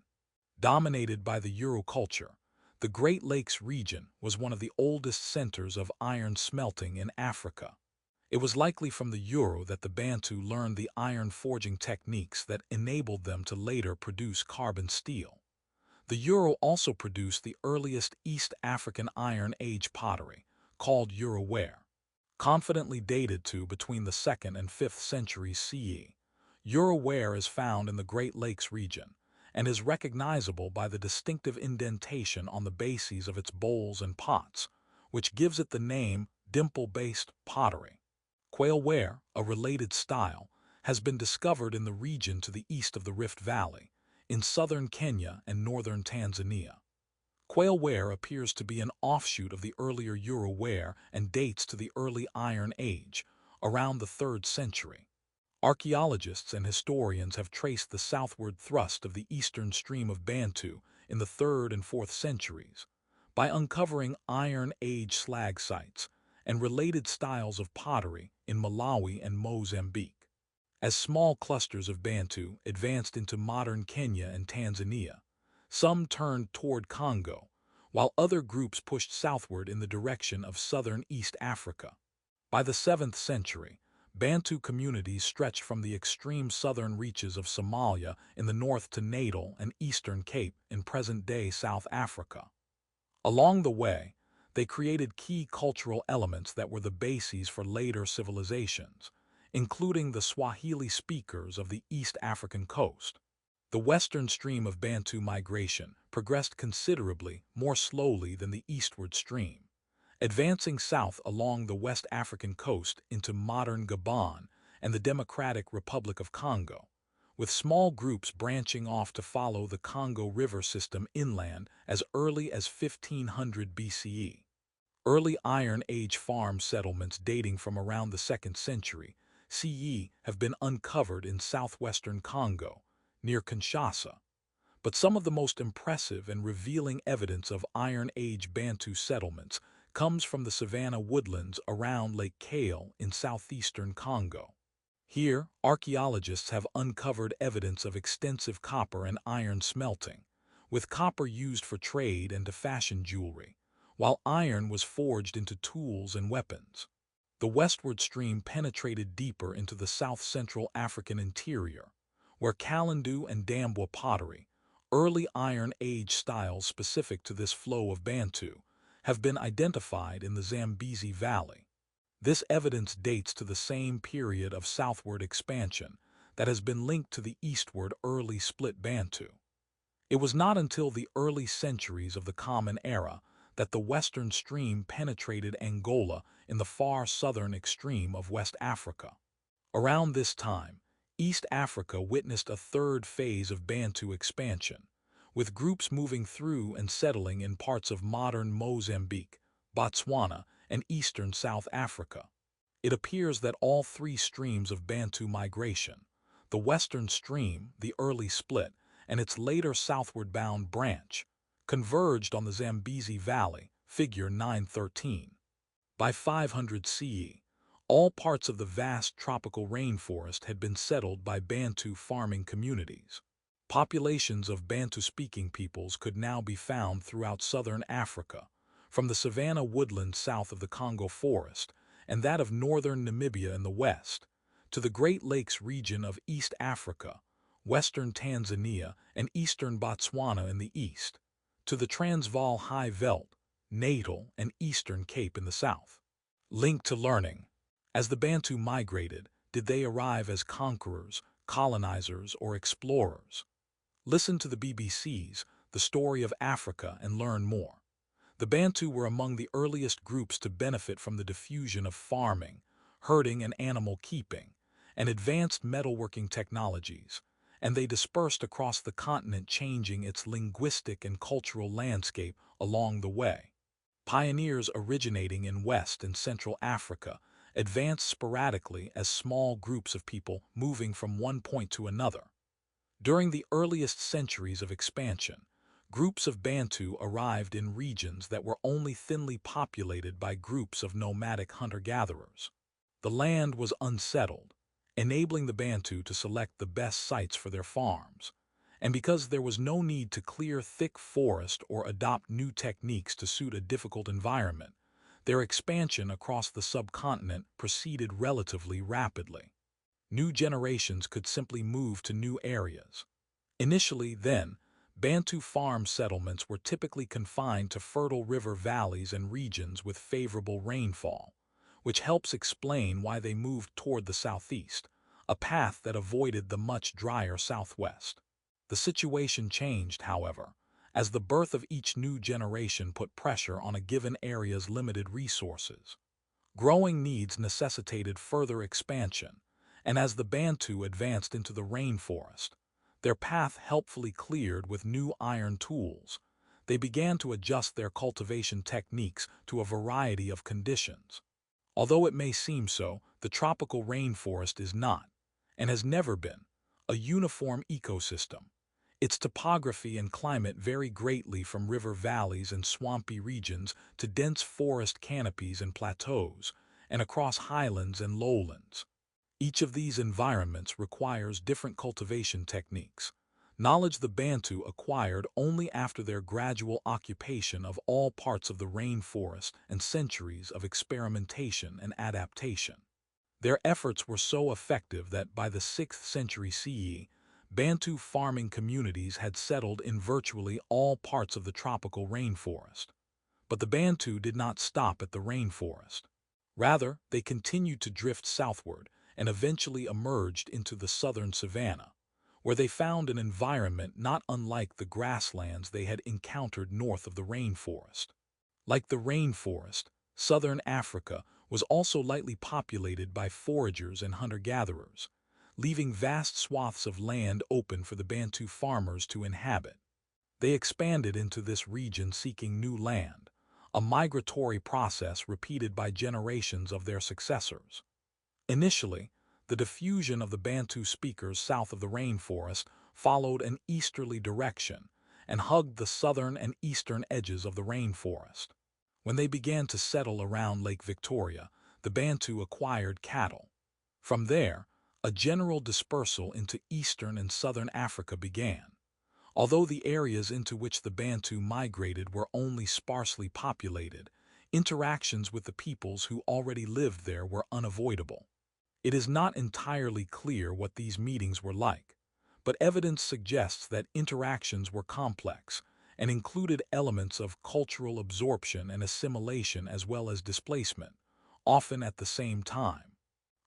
Dominated by the Euro culture, the Great Lakes region was one of the oldest centers of iron smelting in Africa. It was likely from the Euro that the Bantu learned the iron forging techniques that enabled them to later produce carbon steel. The Euro also produced the earliest East African Iron Age pottery, called Euroware. Confidently dated to between the 2nd and 5th centuries CE, Euroware is found in the Great Lakes region and is recognizable by the distinctive indentation on the bases of its bowls and pots, which gives it the name dimple-based pottery. Quailware, a related style, has been discovered in the region to the east of the Rift Valley, in southern Kenya and northern Tanzania. Quail ware appears to be an offshoot of the earlier Euro ware and dates to the early Iron Age, around the 3rd century. Archaeologists and historians have traced the southward thrust of the eastern stream of Bantu in the 3rd and 4th centuries by uncovering Iron Age slag sites and related styles of pottery in Malawi and Mozambique. As small clusters of Bantu advanced into modern Kenya and Tanzania, some turned toward Congo, while other groups pushed southward in the direction of southern East Africa. By the 7th century, Bantu communities stretched from the extreme southern reaches of Somalia in the north to Natal and Eastern Cape in present-day South Africa. Along the way, they created key cultural elements that were the bases for later civilizations, including the Swahili speakers of the East African coast. The western stream of Bantu migration progressed considerably more slowly than the eastward stream, advancing south along the West African coast into modern Gabon and the Democratic Republic of Congo, with small groups branching off to follow the Congo River system inland as early as 1500 BCE. Early Iron Age farm settlements dating from around the 2nd century CE have been uncovered in southwestern Congo, near Kinshasa. But some of the most impressive and revealing evidence of Iron Age Bantu settlements comes from the savanna woodlands around Lake Kale in southeastern Congo. Here, archaeologists have uncovered evidence of extensive copper and iron smelting, with copper used for trade and to fashion jewelry, while iron was forged into tools and weapons. The westward stream penetrated deeper into the south-central African interior, where Kalandu and Dambwa pottery, early Iron Age styles specific to this flow of Bantu, have been identified in the Zambezi Valley. This evidence dates to the same period of southward expansion that has been linked to the eastward early split Bantu. It was not until the early centuries of the Common Era that the western stream penetrated Angola in the far southern extreme of West Africa. Around this time, East Africa witnessed a third phase of Bantu expansion, with groups moving through and settling in parts of modern Mozambique, Botswana, and eastern South Africa. It appears that all three streams of Bantu migration, the western stream, the early split, and its later southward-bound branch, converged on the Zambezi Valley, figure 913. By 500 CE, all parts of the vast tropical rainforest had been settled by Bantu farming communities. Populations of Bantu-speaking peoples could now be found throughout southern Africa, from the savanna woodland south of the Congo forest and that of northern Namibia in the west, to the Great Lakes region of East Africa, western Tanzania, and eastern Botswana in the east, to the Transvaal High Veld, Natal, and Eastern Cape in the south. Linked to learning. As the Bantu migrated, did they arrive as conquerors, colonizers, or explorers? Listen to the BBC's The Story of Africa and learn more. The Bantu were among the earliest groups to benefit from the diffusion of farming, herding and animal keeping, and advanced metalworking technologies, and they dispersed across the continent, changing its linguistic and cultural landscape along the way. Pioneers originating in West and Central Africa advanced sporadically as small groups of people moving from one point to another. During the earliest centuries of expansion, groups of Bantu arrived in regions that were only thinly populated by groups of nomadic hunter-gatherers. The land was unsettled, enabling the Bantu to select the best sites for their farms, and because there was no need to clear thick forest or adopt new techniques to suit a difficult environment, their expansion across the subcontinent proceeded relatively rapidly. New generations could simply move to new areas. Initially, then, Bantu farm settlements were typically confined to fertile river valleys and regions with favorable rainfall, which helps explain why they moved toward the southeast, a path that avoided the much drier southwest. The situation changed, however, as the birth of each new generation put pressure on a given area's limited resources. Growing needs necessitated further expansion, and as the Bantu advanced into the rainforest, their path helpfully cleared with new iron tools, they began to adjust their cultivation techniques to a variety of conditions. Although it may seem so, the tropical rainforest is not, and has never been, a uniform ecosystem. Its topography and climate vary greatly from river valleys and swampy regions to dense forest canopies and plateaus, and across highlands and lowlands. Each of these environments requires different cultivation techniques, knowledge the Bantu acquired only after their gradual occupation of all parts of the rainforest and centuries of experimentation and adaptation. Their efforts were so effective that by the 6th century CE, Bantu farming communities had settled in virtually all parts of the tropical rainforest. But the Bantu did not stop at the rainforest. Rather, they continued to drift southward and eventually emerged into the southern savanna, where they found an environment not unlike the grasslands they had encountered north of the rainforest. Like the rainforest, southern Africa was also lightly populated by foragers and hunter-gatherers, leaving vast swaths of land open for the Bantu farmers to inhabit. They expanded into this region seeking new land, a migratory process repeated by generations of their successors. Initially, the diffusion of the Bantu speakers south of the rainforest followed an easterly direction and hugged the southern and eastern edges of the rainforest. When they began to settle around Lake Victoria, the Bantu acquired cattle. From there, a general dispersal into eastern and southern Africa began. Although the areas into which the Bantu migrated were only sparsely populated, interactions with the peoples who already lived there were unavoidable. It is not entirely clear what these meetings were like, but evidence suggests that interactions were complex and included elements of cultural absorption and assimilation as well as displacement, often at the same time.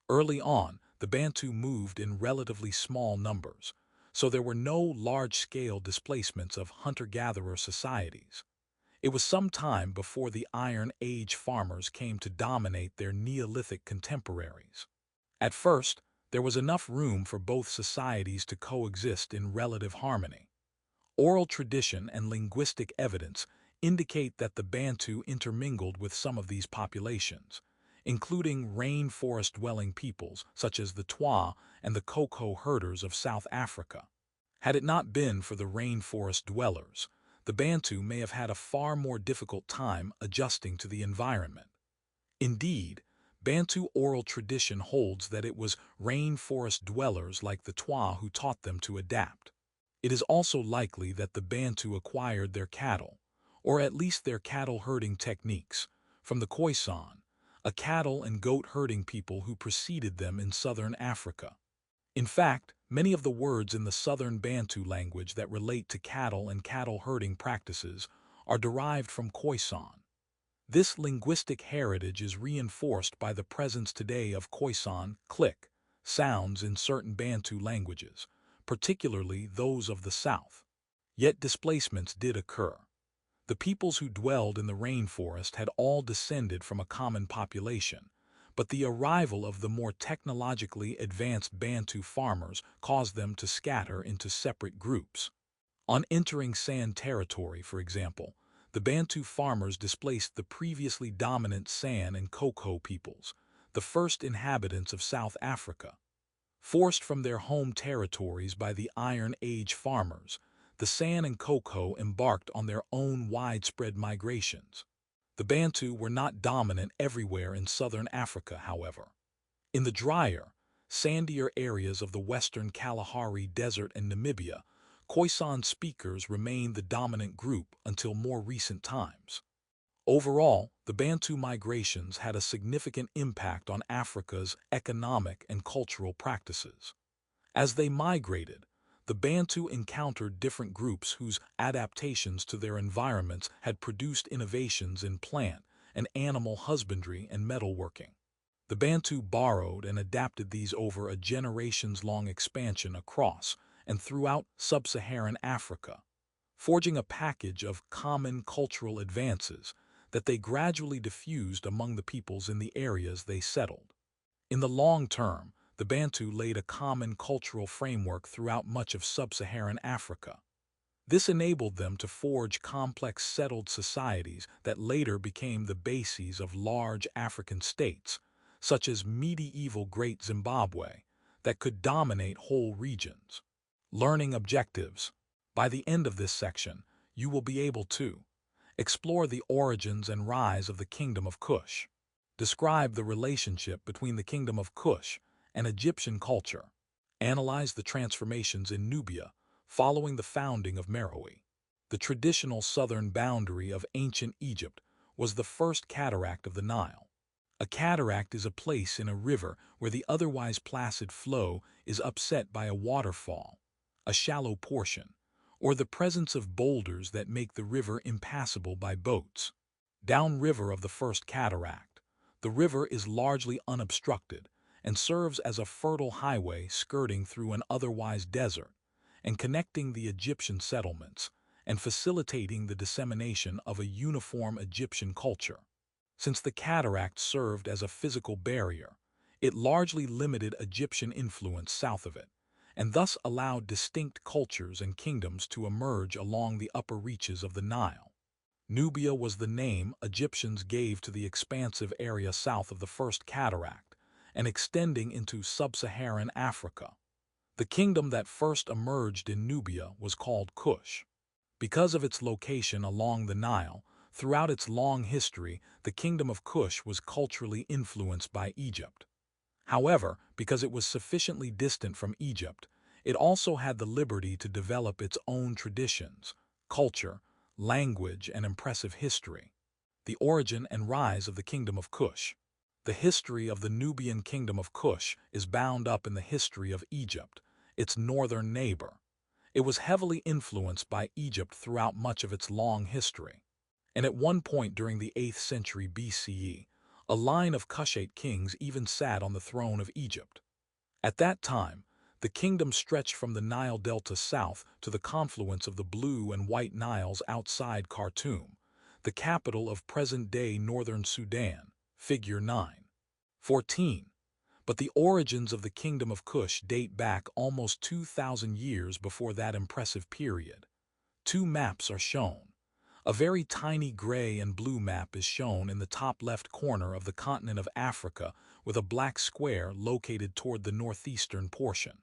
Early on, the Bantu moved in relatively small numbers, so there were no large-scale displacements of hunter-gatherer societies. It was some time before the Iron Age farmers came to dominate their Neolithic contemporaries. At first, there was enough room for both societies to coexist in relative harmony. Oral tradition and linguistic evidence indicate that the Bantu intermingled with some of these populations, including rainforest-dwelling peoples such as the Twa and the cocoa herders of South Africa. Had it not been for the rainforest dwellers, the Bantu may have had a far more difficult time adjusting to the environment. Indeed, Bantu oral tradition holds that it was rainforest dwellers like the Twa who taught them to adapt. It is also likely that the Bantu acquired their cattle, or at least their cattle herding techniques, from the Khoisan, a cattle and goat herding people who preceded them in southern Africa. In fact, many of the words in the southern Bantu language that relate to cattle and cattle herding practices are derived from Khoisan. This linguistic heritage is reinforced by the presence today of Khoisan click sounds in certain Bantu languages, particularly those of the south. Yet displacements did occur. The peoples who dwelled in the rainforest had all descended from a common population, but the arrival of the more technologically advanced Bantu farmers caused them to scatter into separate groups. On entering San territory, for example, the Bantu farmers displaced the previously dominant San and Cocoa peoples, the first inhabitants of South Africa. Forced from their home territories by the Iron Age farmers, the San and Cocoa embarked on their own widespread migrations. The Bantu were not dominant everywhere in southern Africa, however. In the drier, sandier areas of the western Kalahari Desert and Namibia, Khoisan speakers remained the dominant group until more recent times. Overall, the Bantu migrations had a significant impact on Africa's economic and cultural practices. As they migrated, the Bantu encountered different groups whose adaptations to their environments had produced innovations in plant and animal husbandry and metalworking. The Bantu borrowed and adapted these over a generations-long expansion across and throughout sub-Saharan Africa, forging a package of common cultural advances that they gradually diffused among the peoples in the areas they settled. In the long term, the Bantu laid a common cultural framework throughout much of sub-Saharan Africa. This enabled them to forge complex settled societies that later became the bases of large African states, such as medieval Great Zimbabwe, that could dominate whole regions. Learning objectives. By the end of this section, you will be able to explore the origins and rise of the Kingdom of Kush. Describe the relationship between the Kingdom of Kush and Egyptian culture. Analyze the transformations in Nubia following the founding of Meroe. The traditional southern boundary of ancient Egypt was the first cataract of the Nile. A cataract is a place in a river where the otherwise placid flow is upset by a waterfall, a shallow portion, or the presence of boulders that make the river impassable by boats. Downriver of the first cataract, the river is largely unobstructed and serves as a fertile highway skirting through an otherwise desert and connecting the Egyptian settlements and facilitating the dissemination of a uniform Egyptian culture. Since the cataract served as a physical barrier, it largely limited Egyptian influence south of it, and thus allowed distinct cultures and kingdoms to emerge along the upper reaches of the Nile. Nubia was the name Egyptians gave to the expansive area south of the first cataract and extending into sub-Saharan Africa. The kingdom that first emerged in Nubia was called Kush. Because of its location along the Nile, throughout its long history, the kingdom of Kush was culturally influenced by Egypt. However, because it was sufficiently distant from Egypt, it also had the liberty to develop its own traditions, culture, language, and impressive history. The origin and rise of the Kingdom of Kush. The history of the Nubian Kingdom of Kush is bound up in the history of Egypt, its northern neighbor. It was heavily influenced by Egypt throughout much of its long history. And at one point during the 8th century BCE, a line of Kushite kings even sat on the throne of Egypt. At that time, the kingdom stretched from the Nile Delta south to the confluence of the Blue and White Niles outside Khartoum, the capital of present-day northern Sudan, figure 9.14. But the origins of the Kingdom of Kush date back almost 2,000 years before that impressive period. Two maps are shown. A very tiny gray and blue map is shown in the top left corner of the continent of Africa with a black square located toward the northeastern portion.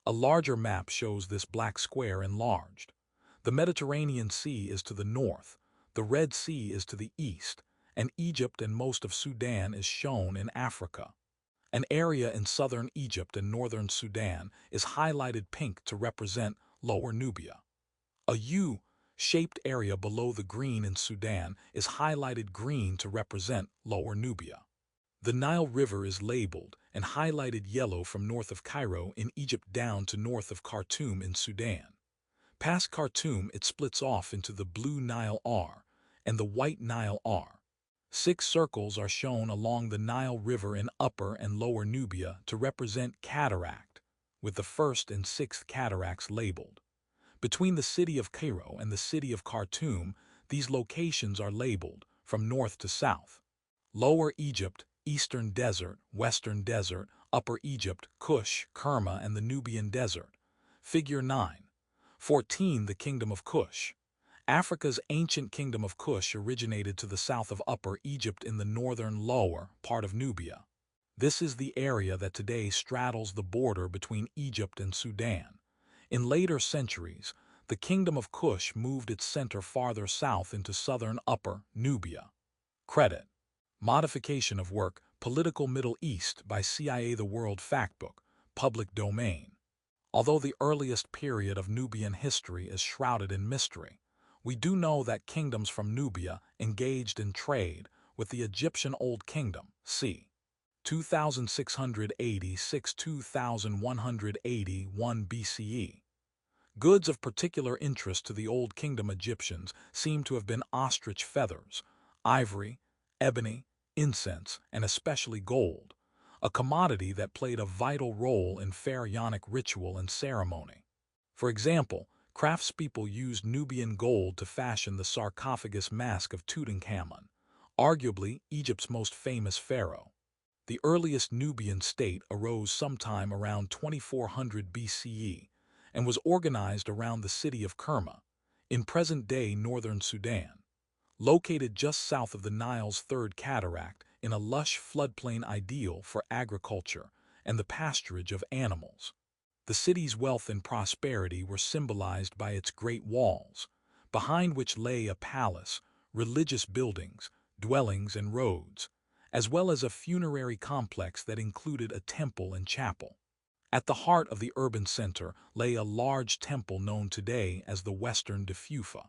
A larger map shows this black square enlarged. The Mediterranean Sea is to the north, the Red Sea is to the east, and Egypt and most of Sudan is shown in Africa. An area in southern Egypt and northern Sudan is highlighted pink to represent Lower Nubia. A U-shaped area below the green in Sudan is highlighted green to represent Lower Nubia. The Nile River is labeled and highlighted yellow from north of Cairo in Egypt down to north of Khartoum in Sudan. Past Khartoum, it splits off into the Blue Nile R and the White Nile R. 6 circles are shown along the Nile River in Upper and Lower Nubia to represent cataract, with the first and sixth cataracts labeled. Between the city of Cairo and the city of Khartoum, these locations are labeled from north to south. Lower Egypt, Eastern Desert, Western Desert, Upper Egypt, Kush, Kerma, and the Nubian Desert. Figure 9.14. The Kingdom of Kush. Africa's ancient Kingdom of Kush originated to the south of Upper Egypt in the northern lower part of Nubia. This is the area that today straddles the border between Egypt and Sudan. In later centuries, the Kingdom of Kush moved its center farther south into southern Upper Nubia. Credit. Modification of work, Political Middle East by CIA. The World Factbook, public domain. Although the earliest period of Nubian history is shrouded in mystery, we do know that kingdoms from Nubia engaged in trade with the Egyptian Old Kingdom, c. 2686–2181 BCE. Goods of particular interest to the Old Kingdom Egyptians seem to have been ostrich feathers, ivory, ebony, incense, and especially gold, a commodity that played a vital role in pharaonic ritual and ceremony. For example, craftspeople used Nubian gold to fashion the sarcophagus mask of Tutankhamun, arguably Egypt's most famous pharaoh. The earliest Nubian state arose sometime around 2400 BCE and was organized around the city of Kerma, in present-day northern Sudan, located just south of the Nile's third cataract in a lush floodplain ideal for agriculture and the pasturage of animals. The city's wealth and prosperity were symbolized by its great walls, behind which lay a palace, religious buildings, dwellings and roads, as well as a funerary complex that included a temple and chapel. At the heart of the urban center lay a large temple known today as the Western Defufa.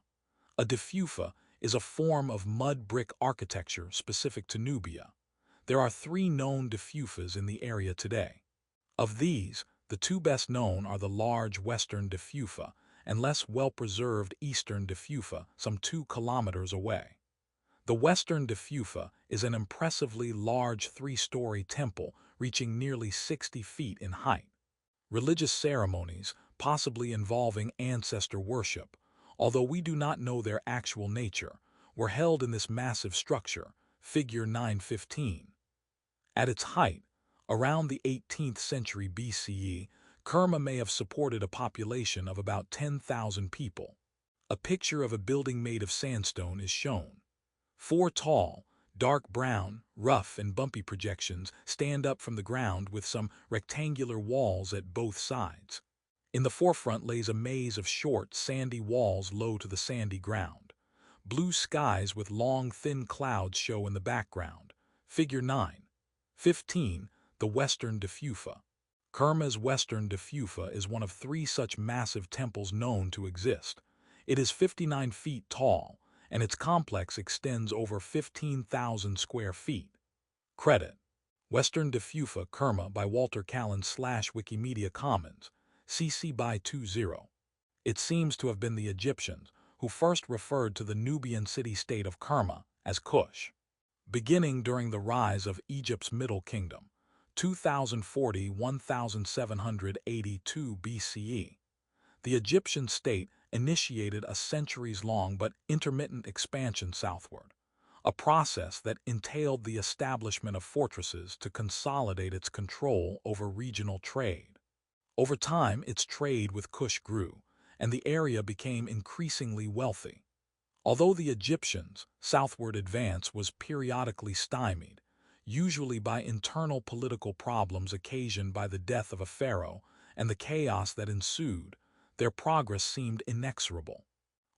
A Defufa is a form of mud brick architecture specific to Nubia. There are 3 known Defufas in the area today. Of these, the 2 best known are the large Western Defufa and less well-preserved Eastern Defufa some 2 kilometers away. The Western Defufa is an impressively large 3-story temple reaching nearly 60 feet in height. Religious ceremonies, possibly involving ancestor worship, although we do not know their actual nature, were held in this massive structure, figure 915. At its height, around the 18th century BCE, Kerma may have supported a population of about 10,000 people. A picture of a building made of sandstone is shown. 4 tall, dark brown, rough and bumpy projections stand up from the ground with some rectangular walls at both sides. In the forefront lays a maze of short, sandy walls low to the sandy ground. Blue skies with long, thin clouds show in the background. Figure 9. 15. The Western Defufa. Kerma's Western Defufa is one of 3 such massive temples known to exist. It is 59 feet tall, and its complex extends over 15,000 square feet. Credit: Western Defufa Kerma by Walter Callan /Wikimedia Commons, CC by 20. It seems to have been the Egyptians who first referred to the Nubian city-state of Kerma as Kush. Beginning during the rise of Egypt's Middle Kingdom, 2040–1782 BCE, the Egyptian state initiated a centuries-long but intermittent expansion southward, a process that entailed the establishment of fortresses to consolidate its control over regional trade. Over time, its trade with Kush grew, and the area became increasingly wealthy. Although the Egyptians' southward advance was periodically stymied, usually by internal political problems occasioned by the death of a pharaoh and the chaos that ensued, their progress seemed inexorable.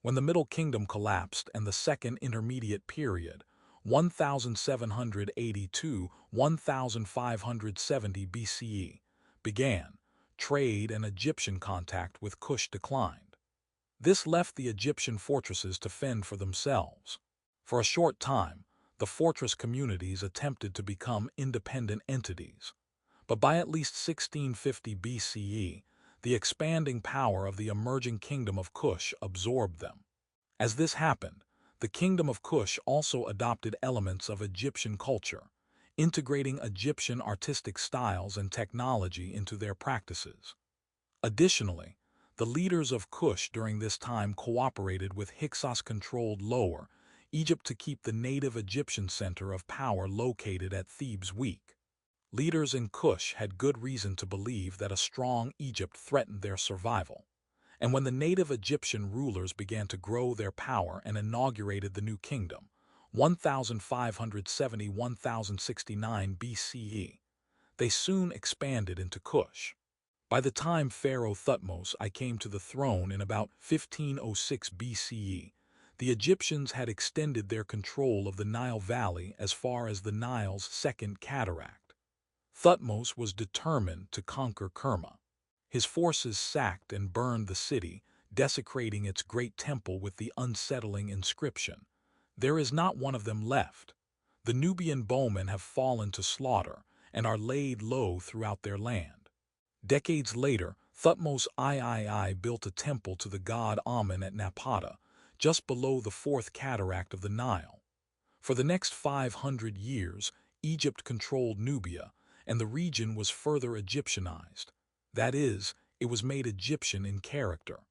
When the Middle Kingdom collapsed and the Second Intermediate Period, 1782–1570 BCE, began, trade and Egyptian contact with Kush declined. This left the Egyptian fortresses to fend for themselves. For a short time, the fortress communities attempted to become independent entities. But by at least 1650 BCE, the expanding power of the emerging kingdom of Kush absorbed them. As this happened, the kingdom of Kush also adopted elements of Egyptian culture, integrating Egyptian artistic styles and technology into their practices. Additionally, the leaders of Kush during this time cooperated with Hyksos-controlled Lower Egypt to keep the native Egyptian center of power located at Thebes weak. Leaders in Kush had good reason to believe that a strong Egypt threatened their survival, and when the native Egyptian rulers began to grow their power and inaugurated the new kingdom, 1570–1069 BCE, they soon expanded into Kush. By the time Pharaoh Thutmose I came to the throne in about 1506 BCE, the Egyptians had extended their control of the Nile Valley as far as the Nile's second cataract. Thutmose was determined to conquer Kerma. His forces sacked and burned the city, desecrating its great temple with the unsettling inscription, "There is not one of them left. The Nubian bowmen have fallen to slaughter and are laid low throughout their land." Decades later, Thutmose III built a temple to the god Amun at Napata, just below the fourth cataract of the Nile. For the next 500 years, Egypt controlled Nubia, and the region was further Egyptianized. That is, it was made Egyptian in character.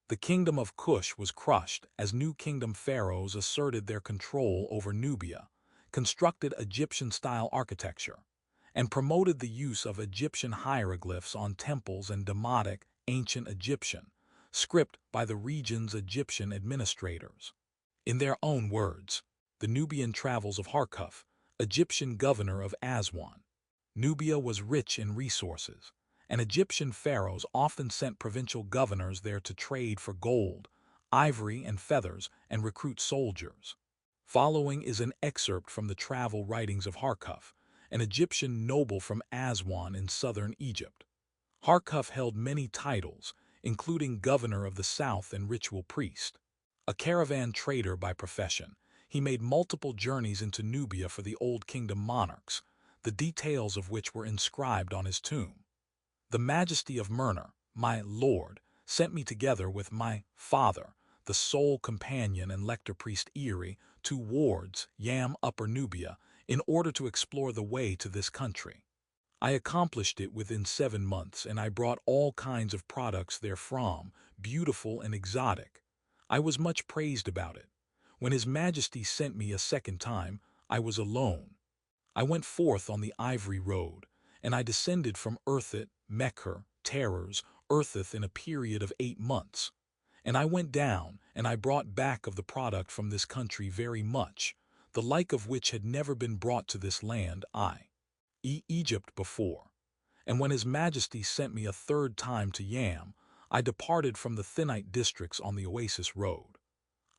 The kingdom of Kush was crushed as new kingdom pharaohs asserted their control over Nubia, constructed Egyptian-style architecture, and promoted the use of Egyptian hieroglyphs on temples and Demotic, ancient Egyptian, script by the region's Egyptian administrators. In their own words, the Nubian Travels of Harkuf, Egyptian governor of Aswan. Nubia was rich in resources, and Egyptian pharaohs often sent provincial governors there to trade for gold, ivory, and feathers and recruit soldiers. Following is an excerpt from the travel writings of Harkuf, an Egyptian noble from Aswan in southern Egypt. Harkuf held many titles, including governor of the south and ritual priest. A caravan trader by profession, he made multiple journeys into Nubia for the Old Kingdom monarchs, the details of which were inscribed on his tomb. The Majesty of Murner, my lord, sent me together with my father, the sole companion and lector-priest Eri, to wards, Yam Upper Nubia, in order to explore the way to this country. I accomplished it within 7 months, and I brought all kinds of products therefrom, beautiful and exotic. I was much praised about it. When His Majesty sent me a second time, I was alone. I went forth on the Ivory Road, and I descended from Earthit, Mekher, Terrors, Earthith in a period of 8 months. And I went down, and I brought back of the product from this country very much, the like of which had never been brought to this land, Egypt before. And when His Majesty sent me a third time to Yam, I departed from the Thinite districts on the Oasis Road.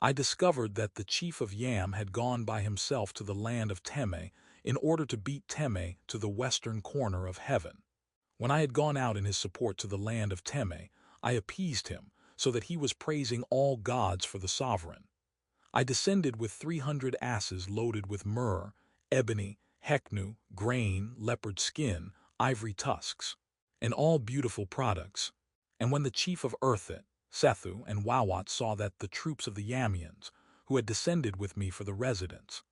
I discovered that the chief of Yam had gone by himself to the land of Teme in order to beat Teme to the western corner of heaven. When I had gone out in his support to the land of Teme, I appeased him, so that he was praising all gods for the sovereign. I descended with 300 asses loaded with myrrh, ebony, heknu, grain, leopard skin, ivory tusks, and all beautiful products. And when the chief of Earthit, Sethu, and Wawat saw that the troops of the Yamians, who had descended with me for the residence,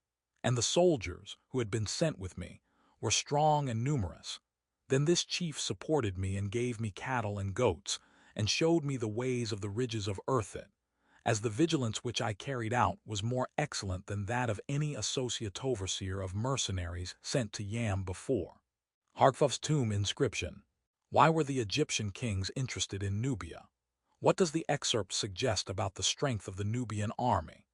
and the soldiers, who had been sent with me, were strong and numerous, then this chief supported me and gave me cattle and goats, and showed me the ways of the ridges of Earthit, as the vigilance which I carried out was more excellent than that of any associate overseer of mercenaries sent to Yam before. Harkuf's tomb inscription. Why were the Egyptian kings interested in Nubia? What does the excerpt suggest about the strength of the Nubian army?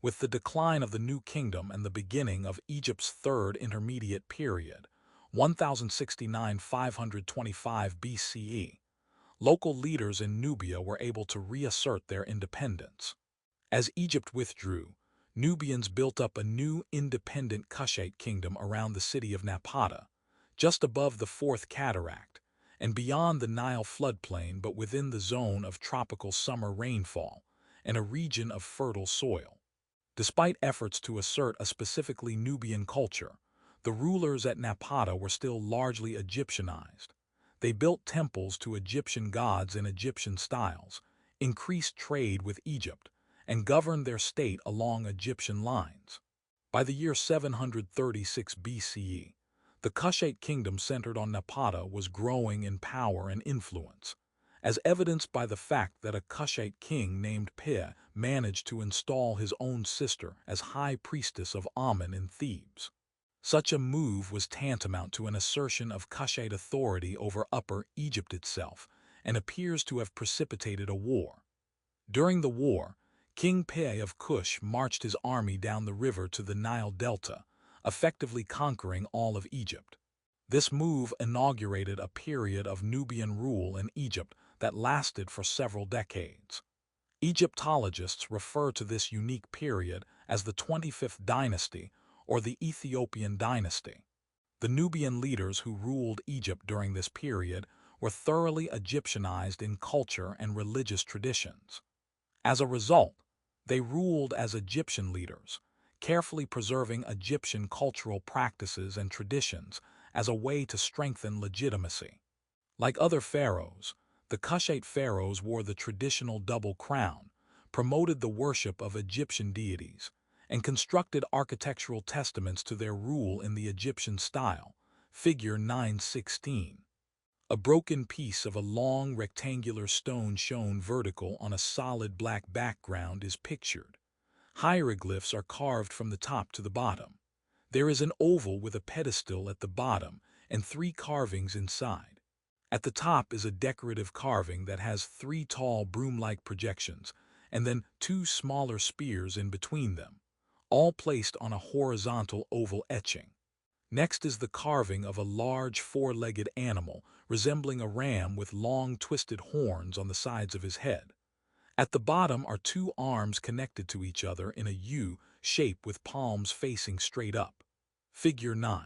With the decline of the New Kingdom and the beginning of Egypt's third intermediate period, 1069–525 BCE, local leaders in Nubia were able to reassert their independence. As Egypt withdrew, Nubians built up a new independent Kushite kingdom around the city of Napata, just above the Fourth Cataract, and beyond the Nile floodplain but within the zone of tropical summer rainfall and a region of fertile soil. Despite efforts to assert a specifically Nubian culture, the rulers at Napata were still largely Egyptianized. They built temples to Egyptian gods in Egyptian styles, increased trade with Egypt, and governed their state along Egyptian lines. By the year 736 BCE, the Kushite kingdom centered on Napata was growing in power and influence, as evidenced by the fact that a Kushite king named Pe managed to install his own sister as high priestess of Amun in Thebes. Such a move was tantamount to an assertion of Kushite authority over Upper Egypt itself, and appears to have precipitated a war. During the war, King Pe of Kush marched his army down the river to the Nile Delta, effectively conquering all of Egypt. This move inaugurated a period of Nubian rule in Egypt that lasted for several decades. Egyptologists refer to this unique period as the 25th dynasty or the Ethiopian dynasty. The Nubian leaders who ruled Egypt during this period were thoroughly Egyptianized in culture and religious traditions. As a result, they ruled as Egyptian leaders, carefully preserving Egyptian cultural practices and traditions as a way to strengthen legitimacy. Like other pharaohs, the Kushite pharaohs wore the traditional double crown, promoted the worship of Egyptian deities, and constructed architectural testaments to their rule in the Egyptian style, figure 916. A broken piece of a long rectangular stone shown vertical on a solid black background is pictured. Hieroglyphs are carved from the top to the bottom. There is an oval with a pedestal at the bottom, and 3 carvings inside. At the top is a decorative carving that has 3 tall broom-like projections, and then 2 smaller spears in between them, all placed on a horizontal oval etching. Next is the carving of a large 4-legged animal resembling a ram with long twisted horns on the sides of his head. At the bottom are 2 arms connected to each other in a U shape with palms facing straight up. Figure 9.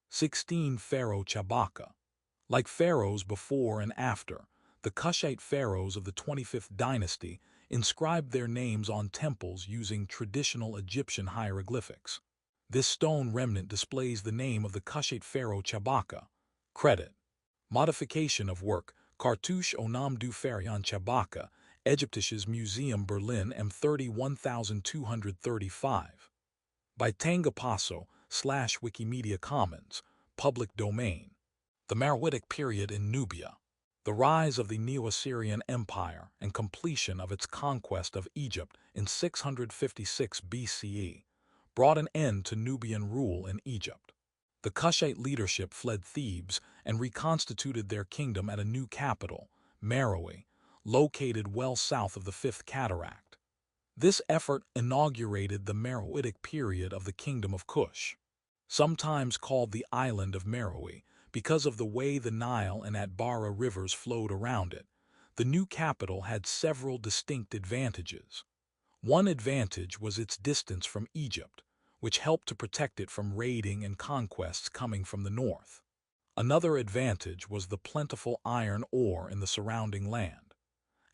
16 Pharaoh Chabaka. Like pharaohs before and after, the Kushite pharaohs of the 25th dynasty inscribed their names on temples using traditional Egyptian hieroglyphics. This stone remnant displays the name of the Kushite pharaoh Chabaka. Credit. Modification of work, Cartouche au nom du pharaon Chabaka, Egyptisches Museum Berlin M30 1235. By Tangapasso, /Wikimedia Commons, public domain. The Meroitic period in Nubia. The rise of the Neo-Assyrian Empire and completion of its conquest of Egypt in 656 BCE brought an end to Nubian rule in Egypt. The Kushite leadership fled Thebes and reconstituted their kingdom at a new capital, Meroe, located well south of the Fifth Cataract. This effort inaugurated the Meroitic period of the Kingdom of Kush, sometimes called the island of Meroe because of the way the Nile and Atbara rivers flowed around it. The new capital had several distinct advantages. One advantage was its distance from Egypt, which helped to protect it from raiding and conquests coming from the north. Another advantage was the plentiful iron ore in the surrounding land.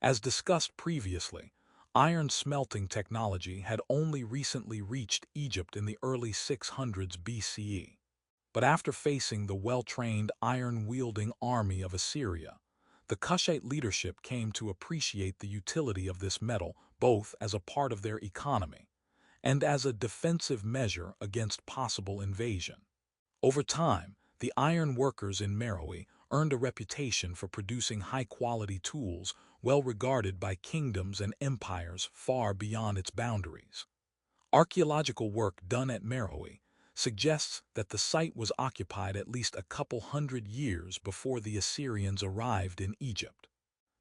As discussed previously, iron smelting technology had only recently reached Egypt in the early 600s BCE. But after facing the well-trained iron-wielding army of Assyria, the Kushite leadership came to appreciate the utility of this metal both as a part of their economy and as a defensive measure against possible invasion. Over time, the iron workers in Meroe earned a reputation for producing high-quality tools well regarded by kingdoms and empires far beyond its boundaries. Archaeological work done at Meroe suggests that the site was occupied at least a couple hundred years before the Assyrians arrived in Egypt.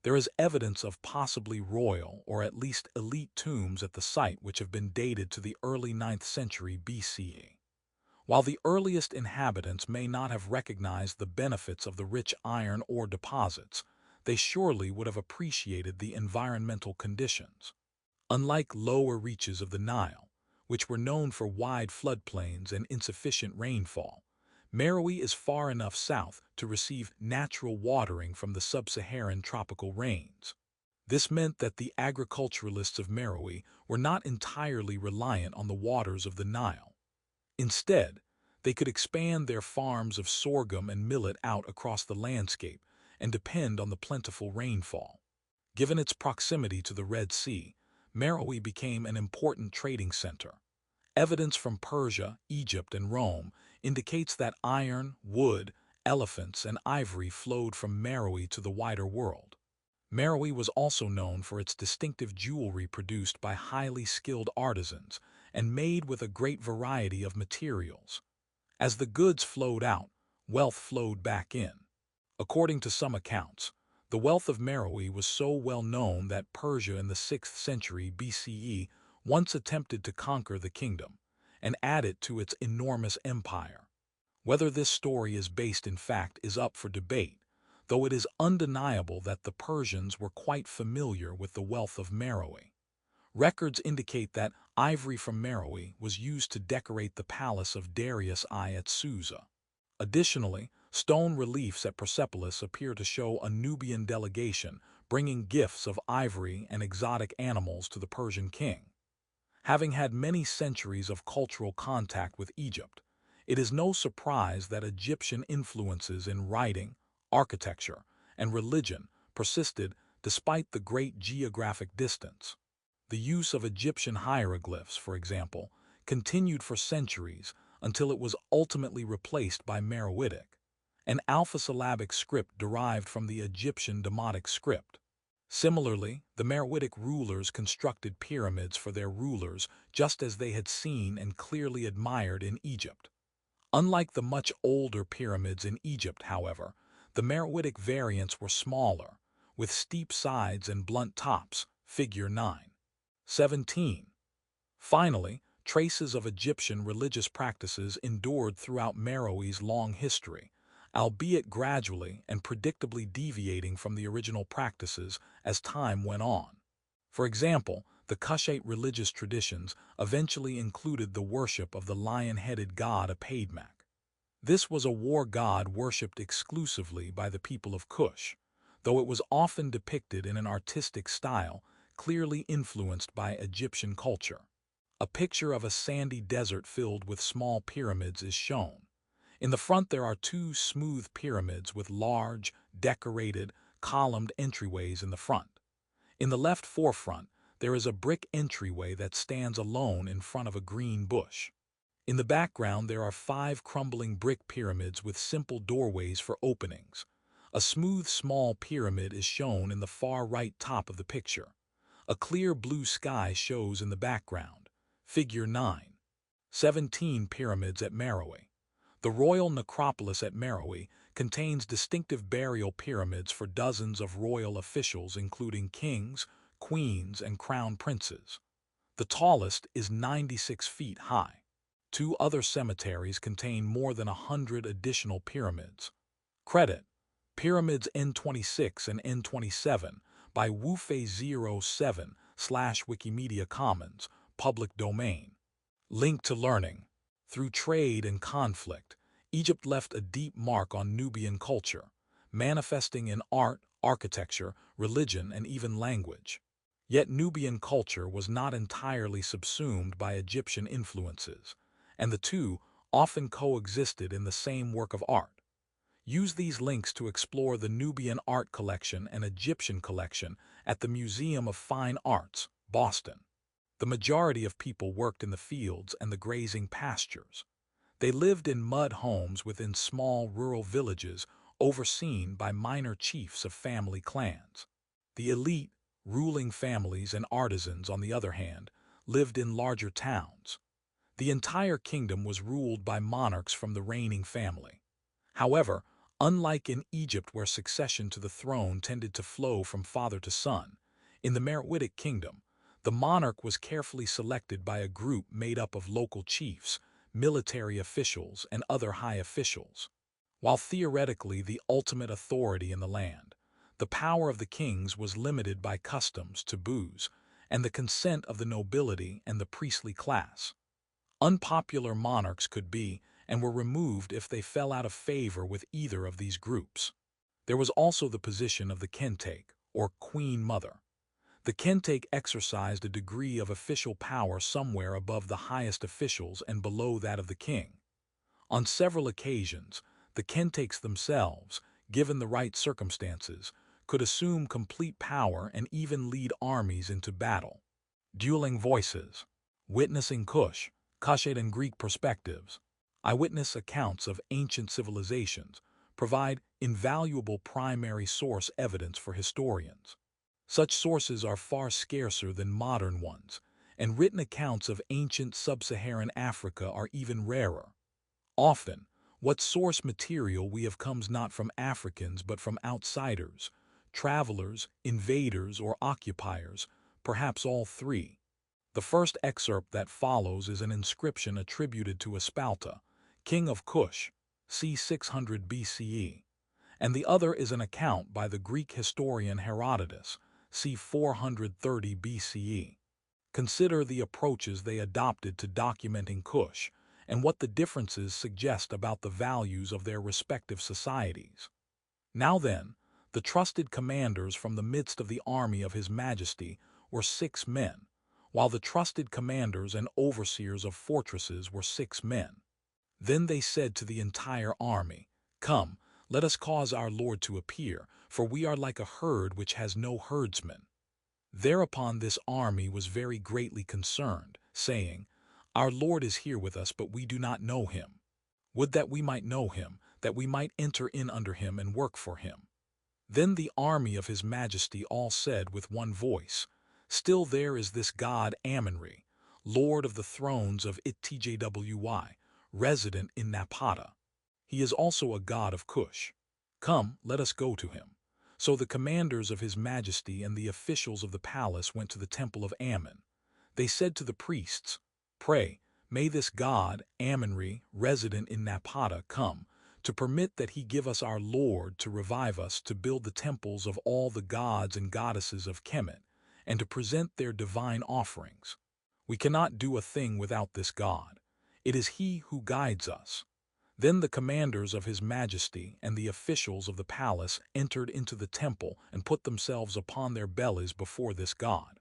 There is evidence of possibly royal or at least elite tombs at the site which have been dated to the early 9th century BCE. While the earliest inhabitants may not have recognized the benefits of the rich iron ore deposits, they surely would have appreciated the environmental conditions. Unlike lower reaches of the Nile, which were known for wide floodplains and insufficient rainfall, Meroe is far enough south to receive natural watering from the sub-Saharan tropical rains. This meant that the agriculturalists of Meroe were not entirely reliant on the waters of the Nile. Instead, they could expand their farms of sorghum and millet out across the landscape and depend on the plentiful rainfall. Given its proximity to the Red Sea, Meroe became an important trading center. Evidence from Persia, Egypt, and Rome indicates that iron, wood, elephants, and ivory flowed from Meroe to the wider world. Meroe was also known for its distinctive jewelry produced by highly skilled artisans and made with a great variety of materials. As the goods flowed out, wealth flowed back in. According to some accounts, the wealth of Meroe was so well known that Persia in the 6th century BCE once attempted to conquer the kingdom and add it to its enormous empire. Whether this story is based in fact is up for debate, though it is undeniable that the Persians were quite familiar with the wealth of Meroe. Records indicate that ivory from Meroe was used to decorate the palace of Darius I at Susa. Additionally, stone reliefs at Persepolis appear to show a Nubian delegation bringing gifts of ivory and exotic animals to the Persian king. Having had many centuries of cultural contact with Egypt, it is no surprise that Egyptian influences in writing, architecture, and religion persisted despite the great geographic distance. The use of Egyptian hieroglyphs, for example, continued for centuries until it was ultimately replaced by Meroitic, an alphasyllabic script derived from the Egyptian Demotic script. Similarly, the Meroitic rulers constructed pyramids for their rulers just as they had seen and clearly admired in Egypt. Unlike the much older pyramids in Egypt, however, the Meroitic variants were smaller, with steep sides and blunt tops, figure 9. 17. Finally, traces of Egyptian religious practices endured throughout Meroe's long history, albeit gradually and predictably deviating from the original practices as time went on. For example, the Kushite religious traditions eventually included the worship of the lion-headed god Apadmak. This was a war god worshipped exclusively by the people of Kush, though it was often depicted in an artistic style clearly influenced by Egyptian culture. A picture of a sandy desert filled with small pyramids is shown. In the front there are two smooth pyramids with large, decorated, columned entryways in the front. In the left forefront, there is a brick entryway that stands alone in front of a green bush. In the background there are 5 crumbling brick pyramids with simple doorways for openings. A smooth small pyramid is shown in the far right top of the picture. A clear blue sky shows in the background. Figure 9. 17 Pyramids at Meroe. The royal necropolis at Meroe contains distinctive burial pyramids for dozens of royal officials including kings, queens, and crown princes. The tallest is 96 feet high. 2 other cemeteries contain more than 100 additional pyramids. Credit: Pyramids N26 and N27 by Wufei07/Wikimedia Commons, public domain. Link to learning. Through trade and conflict, Egypt left a deep mark on Nubian culture, manifesting in art, architecture, religion, and even language. Yet Nubian culture was not entirely subsumed by Egyptian influences, and the two often coexisted in the same work of art. Use these links to explore the Nubian art collection and Egyptian collection at the Museum of Fine Arts, Boston. The majority of people worked in the fields and the grazing pastures. They lived in mud homes within small rural villages overseen by minor chiefs of family clans. The elite, ruling families and artisans, on the other hand, lived in larger towns. The entire kingdom was ruled by monarchs from the reigning family. However, unlike in Egypt where succession to the throne tended to flow from father to son, in the Meroitic kingdom, the monarch was carefully selected by a group made up of local chiefs, military officials, and other high officials. While theoretically the ultimate authority in the land, the power of the kings was limited by customs, taboos, and the consent of the nobility and the priestly class. Unpopular monarchs could be and were removed if they fell out of favor with either of these groups. There was also the position of the Kentake, or Queen Mother. The Kentake exercised a degree of official power somewhere above the highest officials and below that of the king. On several occasions, the Kentakes themselves, given the right circumstances, could assume complete power and even lead armies into battle. Dueling voices. Witnessing Kush, Kushite and Greek perspectives. Eyewitness accounts of ancient civilizations provide invaluable primary source evidence for historians. Such sources are far scarcer than modern ones, and written accounts of ancient sub-Saharan Africa are even rarer. Often, what source material we have comes not from Africans but from outsiders, travelers, invaders, or occupiers, perhaps all three. The first excerpt that follows is an inscription attributed to Aspalta, king of Kush, c. 600 BCE, and the other is an account by the Greek historian Herodotus, c. 430 BCE. Consider the approaches they adopted to documenting Kush and what the differences suggest about the values of their respective societies. Now then, the trusted commanders from the midst of the army of His Majesty were 6 men, while the trusted commanders and overseers of fortresses were 6 men. Then they said to the entire army, "Come, let us cause our Lord to appear, for we are like a herd which has no herdsman." Thereupon this army was very greatly concerned, saying, "Our Lord is here with us, but we do not know him. Would that we might know him, that we might enter in under him and work for him." Then the army of His Majesty all said with one voice, "Still there is this God Amun-Re, Lord of the thrones of Itjwy, resident in Napata. He is also a god of Kush. Come, let us go to him." So the commanders of his majesty and the officials of the palace went to the temple of Ammon. They said to the priests, "Pray, may this god, Ammon-Re, resident in Napata, come, to permit that he give us our Lord to revive us to build the temples of all the gods and goddesses of Kemet, and to present their divine offerings. We cannot do a thing without this God. It is he who guides us." Then the commanders of his majesty and the officials of the palace entered into the temple and put themselves upon their bellies before this god.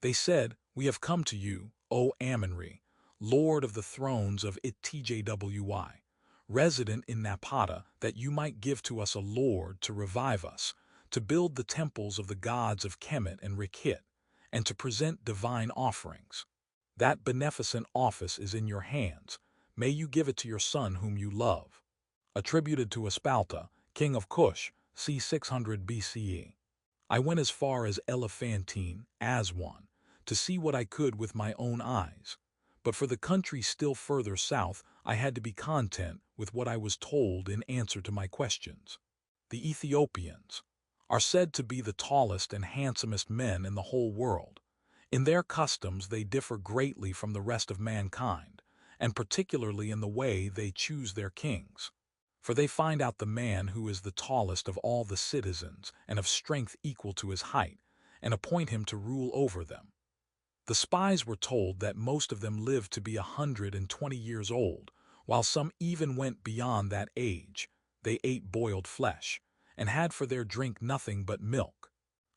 They said, "We have come to you, O Ammon-Re, Lord of the thrones of It-Tjwy, resident in Napata, that you might give to us a Lord to revive us, to build the temples of the gods of Kemet and Rikit, and to present divine offerings. That beneficent office is in your hands. May you give it to your son whom you love." Attributed to Aspalta, king of Kush, c. 600 BCE. I went as far as Elephantine, Aswan, to see what I could with my own eyes. But for the country still further south, I had to be content with what I was told in answer to my questions. The Ethiopians are said to be the tallest and handsomest men in the whole world. In their customs they differ greatly from the rest of mankind, and particularly in the way they choose their kings. For they find out the man who is the tallest of all the citizens and of strength equal to his height, and appoint him to rule over them. The spies were told that most of them lived to be 120 years old, while some even went beyond that age. They ate boiled flesh, and had for their drink nothing but milk.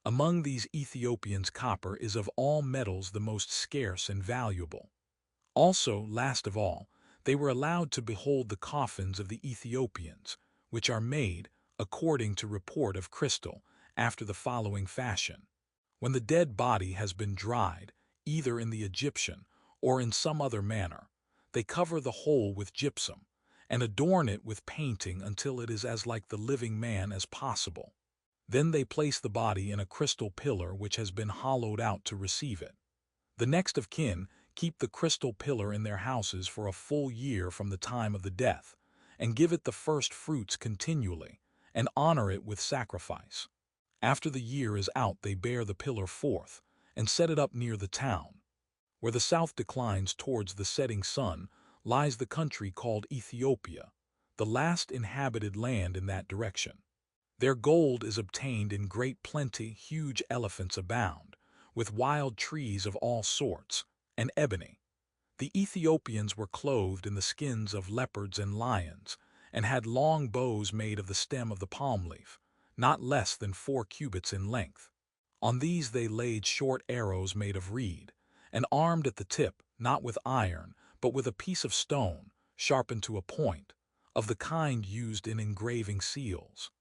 Among these Ethiopians copper is of all metals the most scarce and valuable. Also, last of all, they were allowed to behold the coffins of the Ethiopians, which are made, according to report of crystal, after the following fashion. When the dead body has been dried, either in the Egyptian or in some other manner, they cover the whole with gypsum, and adorn it with painting until it is as like the living man as possible. Then they place the body in a crystal pillar which has been hollowed out to receive it. The next of kin keep the crystal pillar in their houses for a full year from the time of the death, and give it the first fruits continually, and honor it with sacrifice. After the year is out they bear the pillar forth, and set it up near the town. Where the south declines towards the setting sun lies the country called Ethiopia, the last inhabited land in that direction. Their gold is obtained in great plenty, huge elephants abound, with wild trees of all sorts, and ebony. The Ethiopians were clothed in the skins of leopards and lions, and had long bows made of the stem of the palm leaf, not less than 4 cubits in length. On these they laid short arrows made of reed, and armed at the tip, not with iron, but with a piece of stone, sharpened to a point, of the kind used in engraving seals.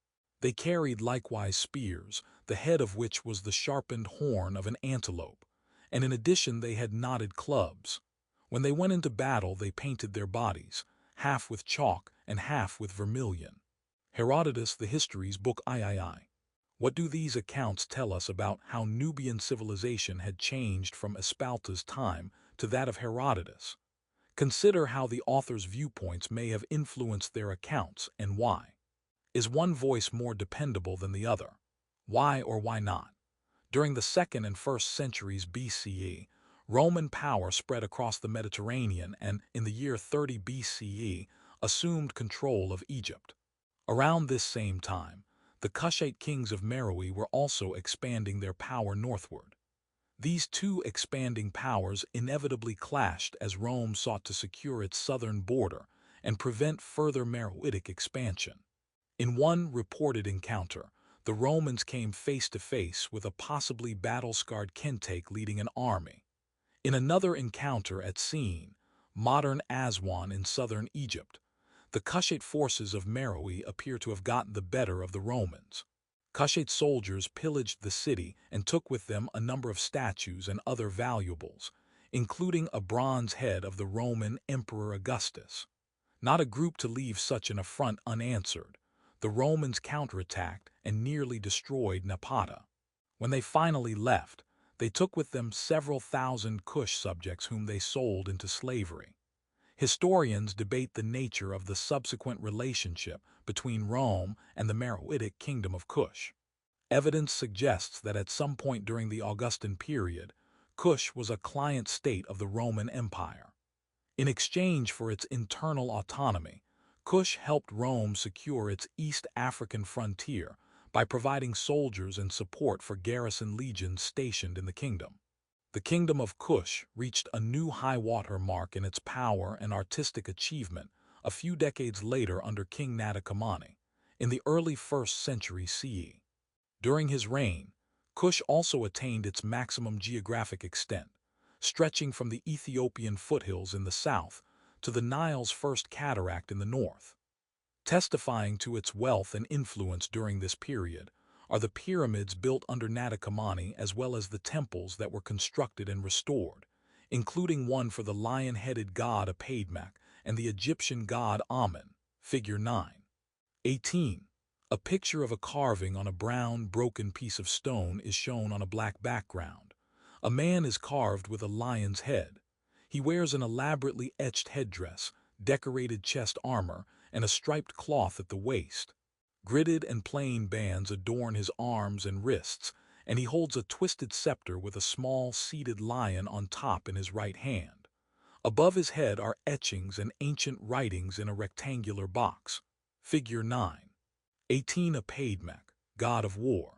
They carried likewise spears, the head of which was the sharpened horn of an antelope, and in addition they had knotted clubs. When they went into battle they painted their bodies, half with chalk and half with vermilion. Herodotus, The Histories, Book III. What do these accounts tell us about how Nubian civilization had changed from Aspalta's time to that of Herodotus? Consider how the author's viewpoints may have influenced their accounts and why. Is one voice more dependable than the other? Why or why not? During the 2nd and 1st centuries BCE, Roman power spread across the Mediterranean and, in the year 30 BCE, assumed control of Egypt. Around this same time, the Kushite kings of Meroe were also expanding their power northward. These two expanding powers inevitably clashed as Rome sought to secure its southern border and prevent further Meroitic expansion. In one reported encounter, the Romans came face to face with a possibly battle-scarred Kentake leading an army. In another encounter at Sin, modern Aswan in southern Egypt, the Kushite forces of Meroe appear to have gotten the better of the Romans. Kushite soldiers pillaged the city and took with them a number of statues and other valuables, including a bronze head of the Roman Emperor Augustus. Not a group to leave such an affront unanswered. The Romans counterattacked and nearly destroyed Napata. When they finally left, they took with them several thousand Kush subjects whom they sold into slavery. Historians debate the nature of the subsequent relationship between Rome and the Meroitic kingdom of Kush. Evidence suggests that at some point during the Augustan period, Kush was a client state of the Roman Empire. In exchange for its internal autonomy, Kush helped Rome secure its East African frontier by providing soldiers and support for garrison legions stationed in the kingdom. The kingdom of Kush reached a new high-water mark in its power and artistic achievement a few decades later under King Natakamani, in the early 1st century CE. During his reign, Kush also attained its maximum geographic extent, stretching from the Ethiopian foothills in the south to the Nile's first cataract in the north. Testifying to its wealth and influence during this period are the pyramids built under Natakamani as well as the temples that were constructed and restored, including one for the lion-headed god Apadmak and the Egyptian god Amun, figure 9. 18. A picture of a carving on a brown, broken piece of stone is shown on a black background. A man is carved with a lion's head. He wears an elaborately etched headdress, decorated chest armor, and a striped cloth at the waist. Gridded and plain bands adorn his arms and wrists, and he holds a twisted scepter with a small, seated lion on top in his right hand. Above his head are etchings and ancient writings in a rectangular box. Figure 9. 18. Apadmak, god of war.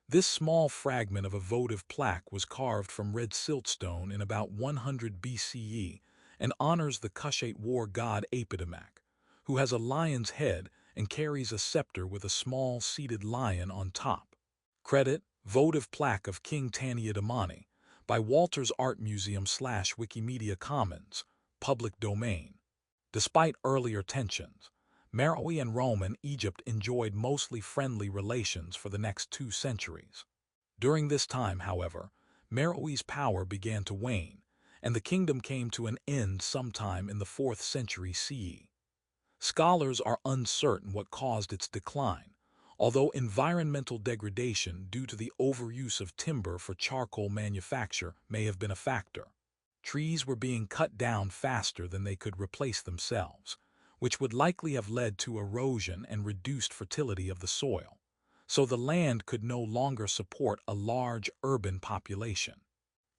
This small fragment of a votive plaque was carved from red siltstone in about 100 BCE and honors the Kushite war god Apadmak, who has a lion's head and carries a scepter with a small seated lion on top. Credit, votive plaque of King Taniadamani, by Walters Art Museum / Wikimedia Commons, public domain. Despite earlier tensions, Meroe and Rome and Egypt enjoyed mostly friendly relations for the next 2 centuries. During this time, however, Meroe's power began to wane, and the kingdom came to an end sometime in the 4th century CE. Scholars are uncertain what caused its decline, although environmental degradation due to the overuse of timber for charcoal manufacture may have been a factor. Trees were being cut down faster than they could replace themselves, which would likely have led to erosion and reduced fertility of the soil, so the land could no longer support a large urban population.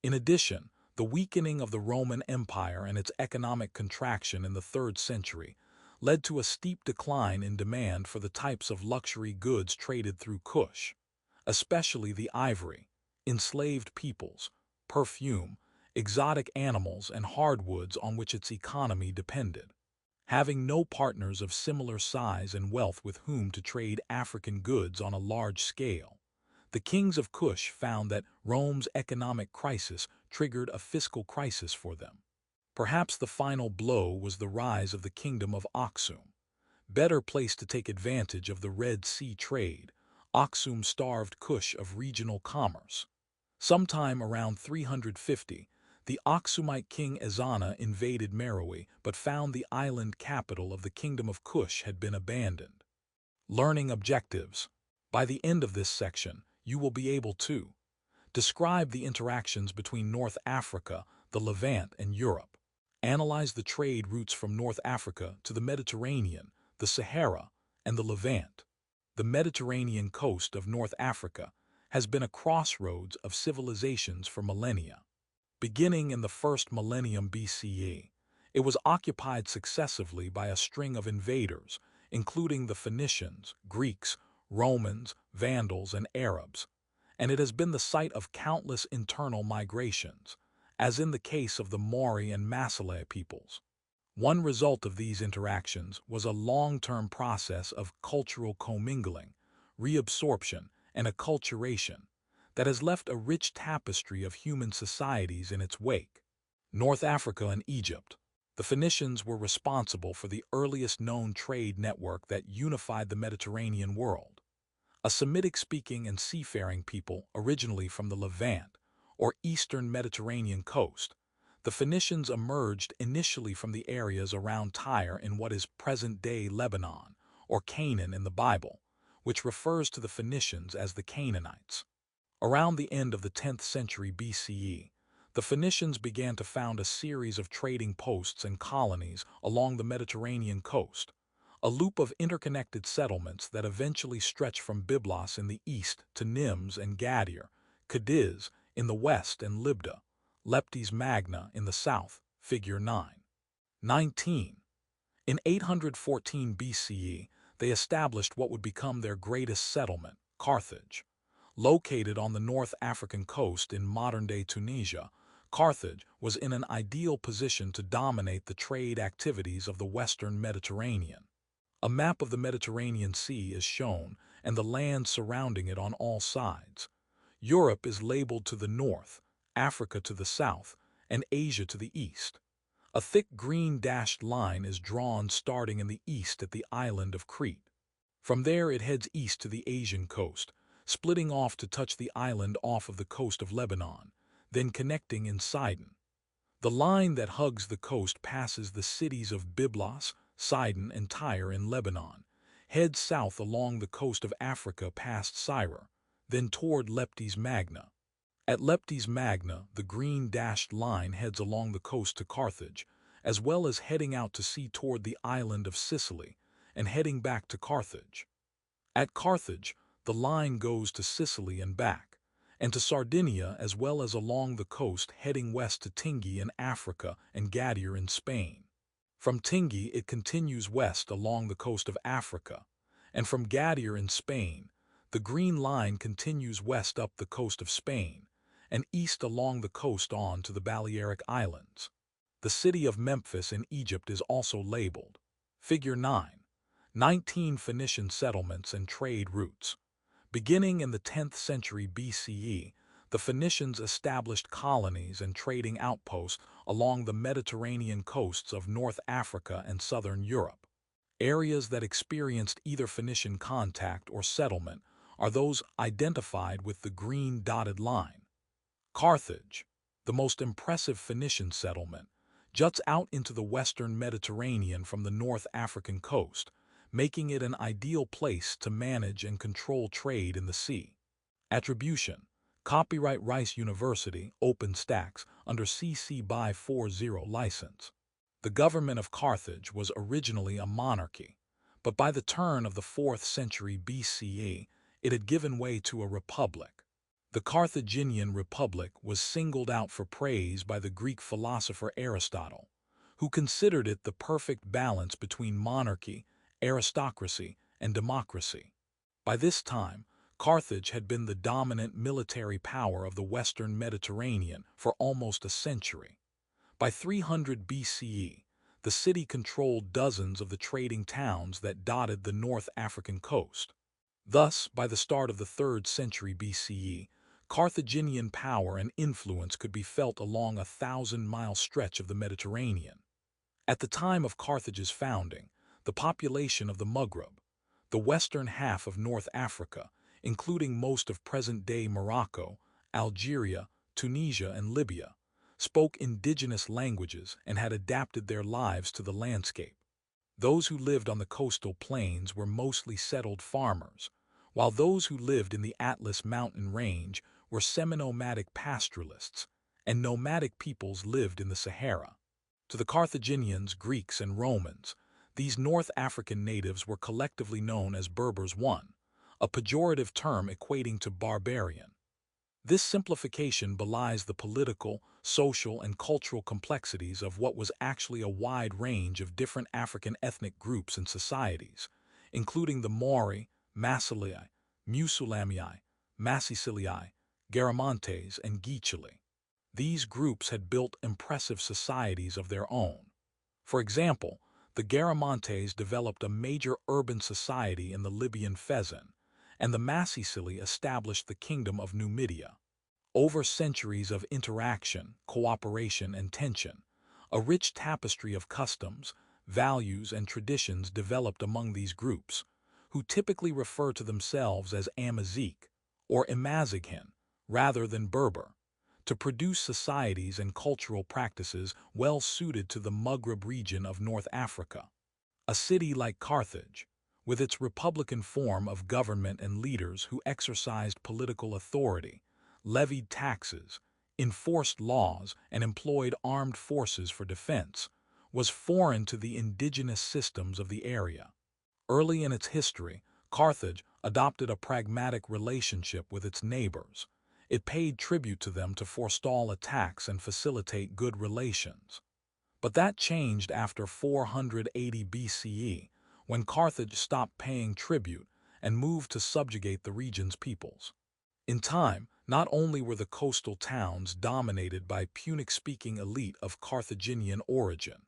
In addition, the weakening of the Roman Empire and its economic contraction in the 3rd century led to a steep decline in demand for the types of luxury goods traded through Kush, especially the ivory, enslaved peoples, perfume, exotic animals, and hardwoods on which its economy depended. Having no partners of similar size and wealth with whom to trade African goods on a large scale, the kings of Kush found that Rome's economic crisis triggered a fiscal crisis for them. Perhaps the final blow was the rise of the kingdom of Aksum. Better placed to take advantage of the Red Sea trade, Aksum starved Kush of regional commerce. Sometime around 350, the Aksumite king Ezana invaded Meroe but found the island capital of the kingdom of Kush had been abandoned. Learning objectives. By the end of this section, you will be able to describe the interactions between North Africa, the Levant, and Europe. Analyze the trade routes from North Africa to the Mediterranean, the Sahara, and the Levant. The Mediterranean coast of North Africa has been a crossroads of civilizations for millennia. Beginning in the 1st millennium BCE, it was occupied successively by a string of invaders, including the Phoenicians, Greeks, Romans, Vandals, and Arabs, and it has been the site of countless internal migrations, as in the case of the Mori and Massaleh peoples. One result of these interactions was a long-term process of cultural commingling, reabsorption, and acculturation that has left a rich tapestry of human societies in its wake. North Africa and Egypt. The Phoenicians were responsible for the earliest known trade network that unified the Mediterranean world. A Semitic-speaking and seafaring people originally from the Levant, or eastern Mediterranean coast, the Phoenicians emerged initially from the areas around Tyre in what is present-day Lebanon, or Canaan in the Bible, which refers to the Phoenicians as the Canaanites. Around the end of the 10th century BCE, The Phoenicians began to found a series of trading posts and colonies along the Mediterranean coast, a loop of interconnected settlements that eventually stretched from Byblos in the east to Nims and Gadir, Cadiz in the west and Libda, Leptis Magna in the south, figure 9. 19. In 814 BCE, they established what would become their greatest settlement, Carthage. Located on the North African coast in modern-day Tunisia, Carthage was in an ideal position to dominate the trade activities of the Western Mediterranean. A map of the Mediterranean Sea is shown, and the land surrounding it on all sides. Europe is labeled to the north, Africa to the south, and Asia to the east. A thick green dashed line is drawn starting in the east at the island of Crete. From there it heads east to the Asian coast, splitting off to touch the island off of the coast of Lebanon, then connecting in Sidon. The line that hugs the coast passes the cities of Byblos, Sidon, and Tyre in Lebanon, heads south along the coast of Africa past Syra, then toward Leptis Magna. At Leptis Magna, the green dashed line heads along the coast to Carthage, as well as heading out to sea toward the island of Sicily and heading back to Carthage. At Carthage, the line goes to Sicily and back, and to Sardinia as well as along the coast heading west to Tingi in Africa and Gadir in Spain. From Tingi it continues west along the coast of Africa, and from Gadir in Spain, the green line continues west up the coast of Spain, and east along the coast on to the Balearic Islands. The city of Memphis in Egypt is also labeled. Figure 9. 19 Phoenician settlements and trade routes. Beginning in the 10th century BCE, the Phoenicians established colonies and trading outposts along the Mediterranean coasts of North Africa and southern Europe. Areas that experienced either Phoenician contact or settlement are those identified with the green dotted line. Carthage, the most impressive Phoenician settlement, juts out into the western Mediterranean from the North African coast, making it an ideal place to manage and control trade in the sea. Attribution: Copyright Rice University, OpenStax, under CC BY 40 license. The government of Carthage was originally a monarchy, but by the turn of the 4th century BCE, it had given way to a republic. The Carthaginian Republic was singled out for praise by the Greek philosopher Aristotle, who considered it the perfect balance between monarchy, aristocracy, and democracy. By this time, Carthage had been the dominant military power of the Western Mediterranean for almost a century. By 300 BCE, the city controlled dozens of the trading towns that dotted the North African coast. Thus, by the start of the 3rd century BCE, Carthaginian power and influence could be felt along a 1,000-mile stretch of the Mediterranean. At the time of Carthage's founding, the population of the Maghreb, the western half of North Africa, including most of present-day Morocco, Algeria, Tunisia, and Libya, spoke indigenous languages and had adapted their lives to the landscape. Those who lived on the coastal plains were mostly settled farmers, while those who lived in the Atlas mountain range were semi-nomadic pastoralists, and nomadic peoples lived in the Sahara. To the Carthaginians, Greeks, and Romans, these North African natives were collectively known as Berbers, a pejorative term equating to barbarian. This simplification belies the political, social, and cultural complexities of what was actually a wide range of different African ethnic groups and societies, including the Maori, Masalii, Musulamii, Massicilii, Garamantes, and Gicili. These groups had built impressive societies of their own. For example, the Garamantes developed a major urban society in the Libyan Fezzan, and the Massicili established the Kingdom of Numidia. Over centuries of interaction, cooperation, and tension, a rich tapestry of customs, values, and traditions developed among these groups, who typically refer to themselves as Amazigh or Amazighin rather than Berber, to produce societies and cultural practices well suited to the Maghreb region of North Africa. A city like Carthage, with its republican form of government and leaders who exercised political authority, levied taxes, enforced laws, and employed armed forces for defense, was foreign to the indigenous systems of the area. Early in its history, Carthage adopted a pragmatic relationship with its neighbors. It paid tribute to them to forestall attacks and facilitate good relations. But that changed after 480 BCE, when Carthage stopped paying tribute and moved to subjugate the region's peoples. In time, not only were the coastal towns dominated by Punic-speaking elite of Carthaginian origin,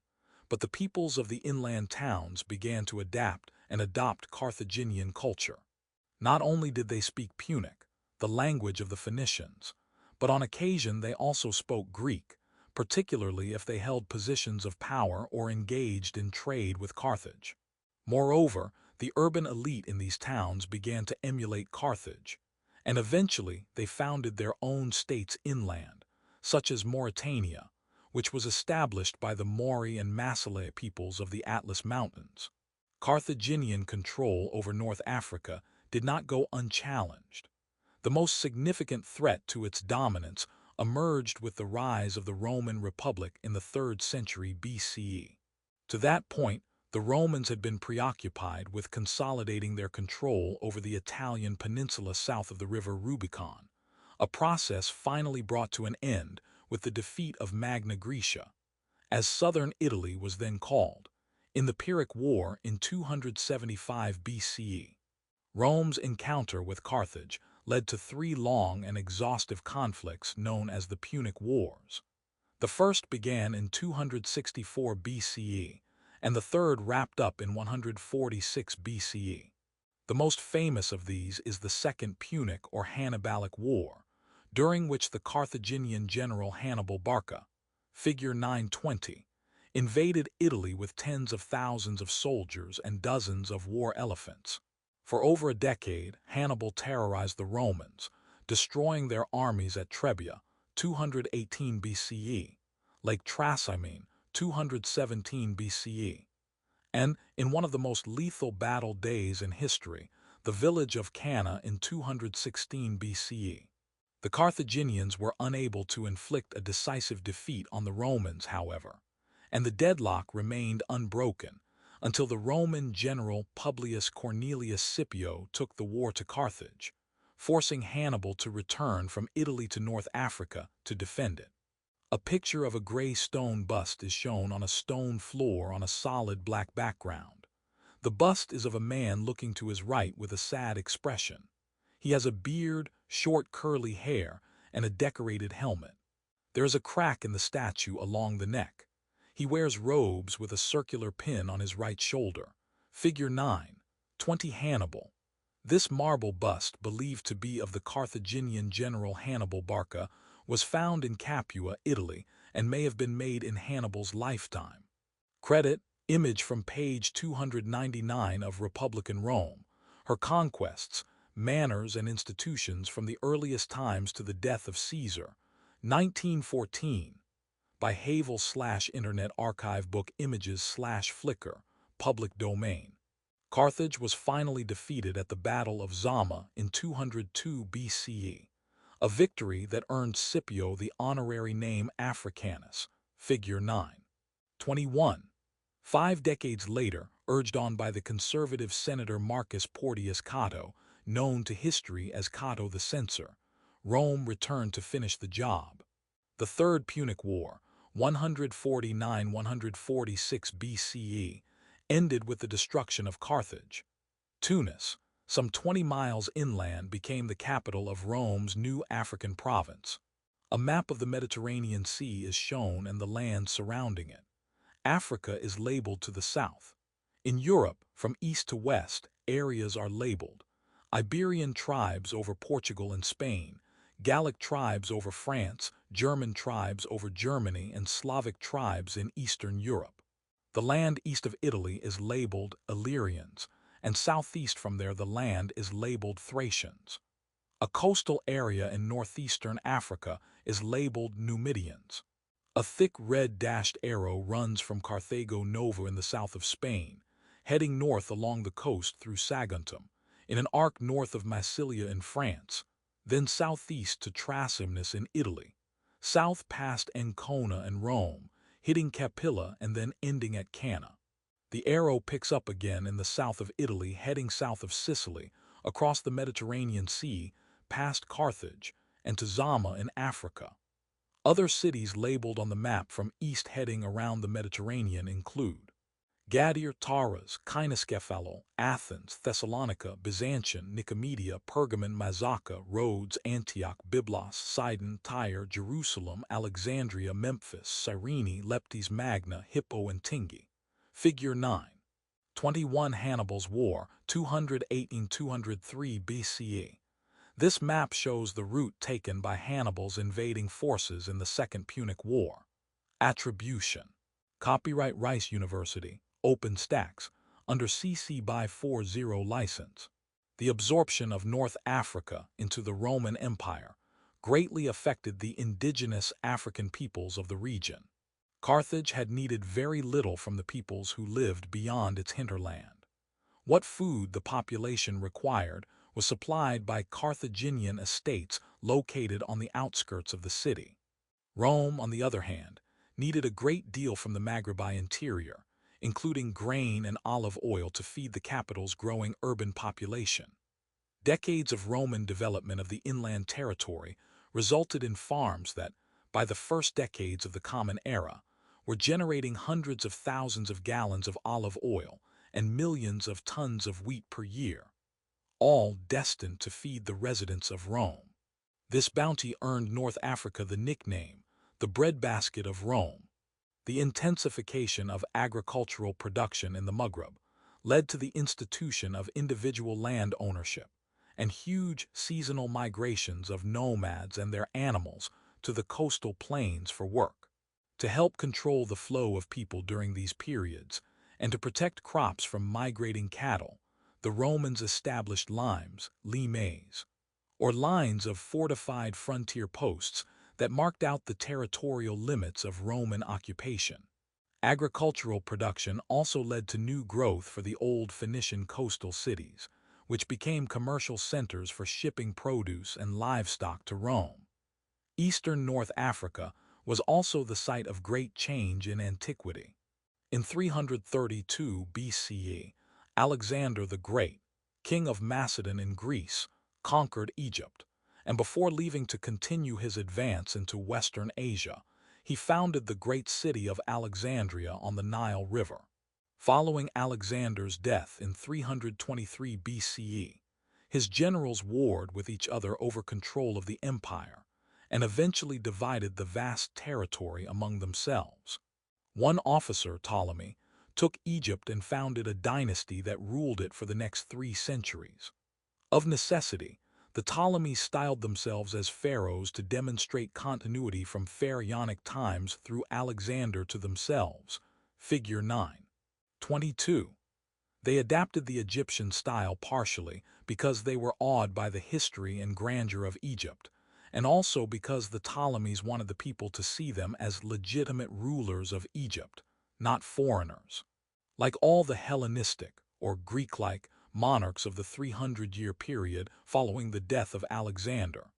but the peoples of the inland towns began to adapt and adopt Carthaginian culture. Not only did they speak Punic, the language of the Phoenicians, but on occasion they also spoke Greek, particularly if they held positions of power or engaged in trade with Carthage. Moreover, the urban elite in these towns began to emulate Carthage, and eventually they founded their own states inland, such as Mauritania, which was established by the Mori and Massaleh peoples of the Atlas Mountains. Carthaginian control over North Africa did not go unchallenged. The most significant threat to its dominance emerged with the rise of the Roman Republic in the 3rd century BCE. To that point, the Romans had been preoccupied with consolidating their control over the Italian peninsula south of the river Rubicon, a process finally brought to an end with the defeat of Magna Graecia, as southern Italy was then called, in the Pyrrhic War in 275 BCE. Rome's encounter with Carthage led to 3 long and exhaustive conflicts known as the Punic Wars. The first began in 264 BCE, and the third wrapped up in 146 BCE. The most famous of these is the Second Punic or Hannibalic War, during which the Carthaginian general Hannibal Barca, figure 920, invaded Italy with tens of thousands of soldiers and dozens of war elephants. For over a decade, Hannibal terrorized the Romans, destroying their armies at Trebia, 218 BCE, Lake Trasimene, 217 BCE, and, in one of the most lethal battle days in history, the village of Cannae in 216 BCE. The Carthaginians were unable to inflict a decisive defeat on the Romans, however, and the deadlock remained unbroken until the Roman general Publius Cornelius Scipio took the war to Carthage, forcing Hannibal to return from Italy to North Africa to defend it. A picture of a gray stone bust is shown on a stone floor on a solid black background. The bust is of a man looking to his right with a sad expression. He has a beard, short curly hair, and a decorated helmet. There is a crack in the statue along the neck. He wears robes with a circular pin on his right shoulder. Figure 9, 20 Hannibal. This marble bust, believed to be of the Carthaginian general Hannibal Barca, was found in Capua, Italy, and may have been made in Hannibal's lifetime. Credit, image from page 299 of Republican Rome, Her Conquests, Manners and Institutions from the Earliest Times to the Death of Caesar, 1914, by Havel/Internet Archive Book Images/Flickr, public domain. Carthage was finally defeated at the Battle of Zama in 202 BCE, a victory that earned Scipio the honorary name Africanus, figure 9. 5 decades later, urged on by the conservative senator Marcus Portius Cato, known to history as Cato the Censor, Rome returned to finish the job. The Third Punic War, 149–146 BCE, ended with the destruction of Carthage. Tunis, some 20 miles inland, became the capital of Rome's new African province. A map of the Mediterranean Sea is shown and the land surrounding it. Africa is labeled to the south. In Europe, from east to west, areas are labeled. Iberian tribes over Portugal and Spain, Gallic tribes over France, German tribes over Germany, and Slavic tribes in Eastern Europe. The land east of Italy is labeled Illyrians, and southeast from there the land is labeled Thracians. A coastal area in northeastern Africa is labeled Numidians. A thick red dashed arrow runs from Carthago Nova in the south of Spain, heading north along the coast through Saguntum, in an arc north of Massilia in France, then southeast to Trasimnus in Italy, south past Ancona and Rome, hitting Capilla and then ending at Cana. The arrow picks up again in the south of Italy, heading south of Sicily, across the Mediterranean Sea, past Carthage, and to Zama in Africa. Other cities labeled on the map from east heading around the Mediterranean include Gadir, Taras, Kynoskephalo, Athens, Thessalonica, Byzantium, Nicomedia, Pergamon, Mazaka, Rhodes, Antioch, Byblos, Sidon, Tyre, Jerusalem, Alexandria, Memphis, Cyrene, Leptis Magna, Hippo, and Tingi. Figure 9. 21 Hannibal's War, 208–203 BCE. This map shows the route taken by Hannibal's invading forces in the Second Punic War. Attribution. Copyright Rice University, OpenStax, under CC by 40 license. The absorption of North Africa into the Roman Empire greatly affected the indigenous African peoples of the region. Carthage had needed very little from the peoples who lived beyond its hinterland. What food the population required was supplied by Carthaginian estates located on the outskirts of the city. Rome, on the other hand, needed a great deal from the Maghrebi interior, including grain and olive oil to feed the capital's growing urban population. Decades of Roman development of the inland territory resulted in farms that, by the first decades of the Common Era, were generating hundreds of thousands of gallons of olive oil and millions of tons of wheat per year, all destined to feed the residents of Rome. This bounty earned North Africa the nickname, the breadbasket of Rome. The intensification of agricultural production in the Maghreb led to the institution of individual land ownership and huge seasonal migrations of nomads and their animals to the coastal plains for work. To help control the flow of people during these periods and to protect crops from migrating cattle, the Romans established limes, or lines of fortified frontier posts that marked out the territorial limits of Roman occupation. Agricultural production also led to new growth for the old Phoenician coastal cities, which became commercial centers for shipping produce and livestock to Rome. Eastern North Africa was also the site of great change in antiquity. In 332 BCE, Alexander the Great, king of Macedon in Greece, conquered Egypt, and before leaving to continue his advance into Western Asia, he founded the great city of Alexandria on the Nile River. Following Alexander's death in 323 BCE, his generals warred with each other over control of the empire, and eventually divided the vast territory among themselves. One officer, Ptolemy, took Egypt and founded a dynasty that ruled it for the next 3 centuries. Of necessity, the Ptolemies styled themselves as pharaohs to demonstrate continuity from pharaonic times through Alexander to themselves. Figure 9. 22. They adapted the Egyptian style partially because they were awed by the history and grandeur of Egypt, and also because the Ptolemies wanted the people to see them as legitimate rulers of Egypt, not foreigners. Like all the Hellenistic, or Greek-like, monarchs of the 300-year period following the death of Alexander,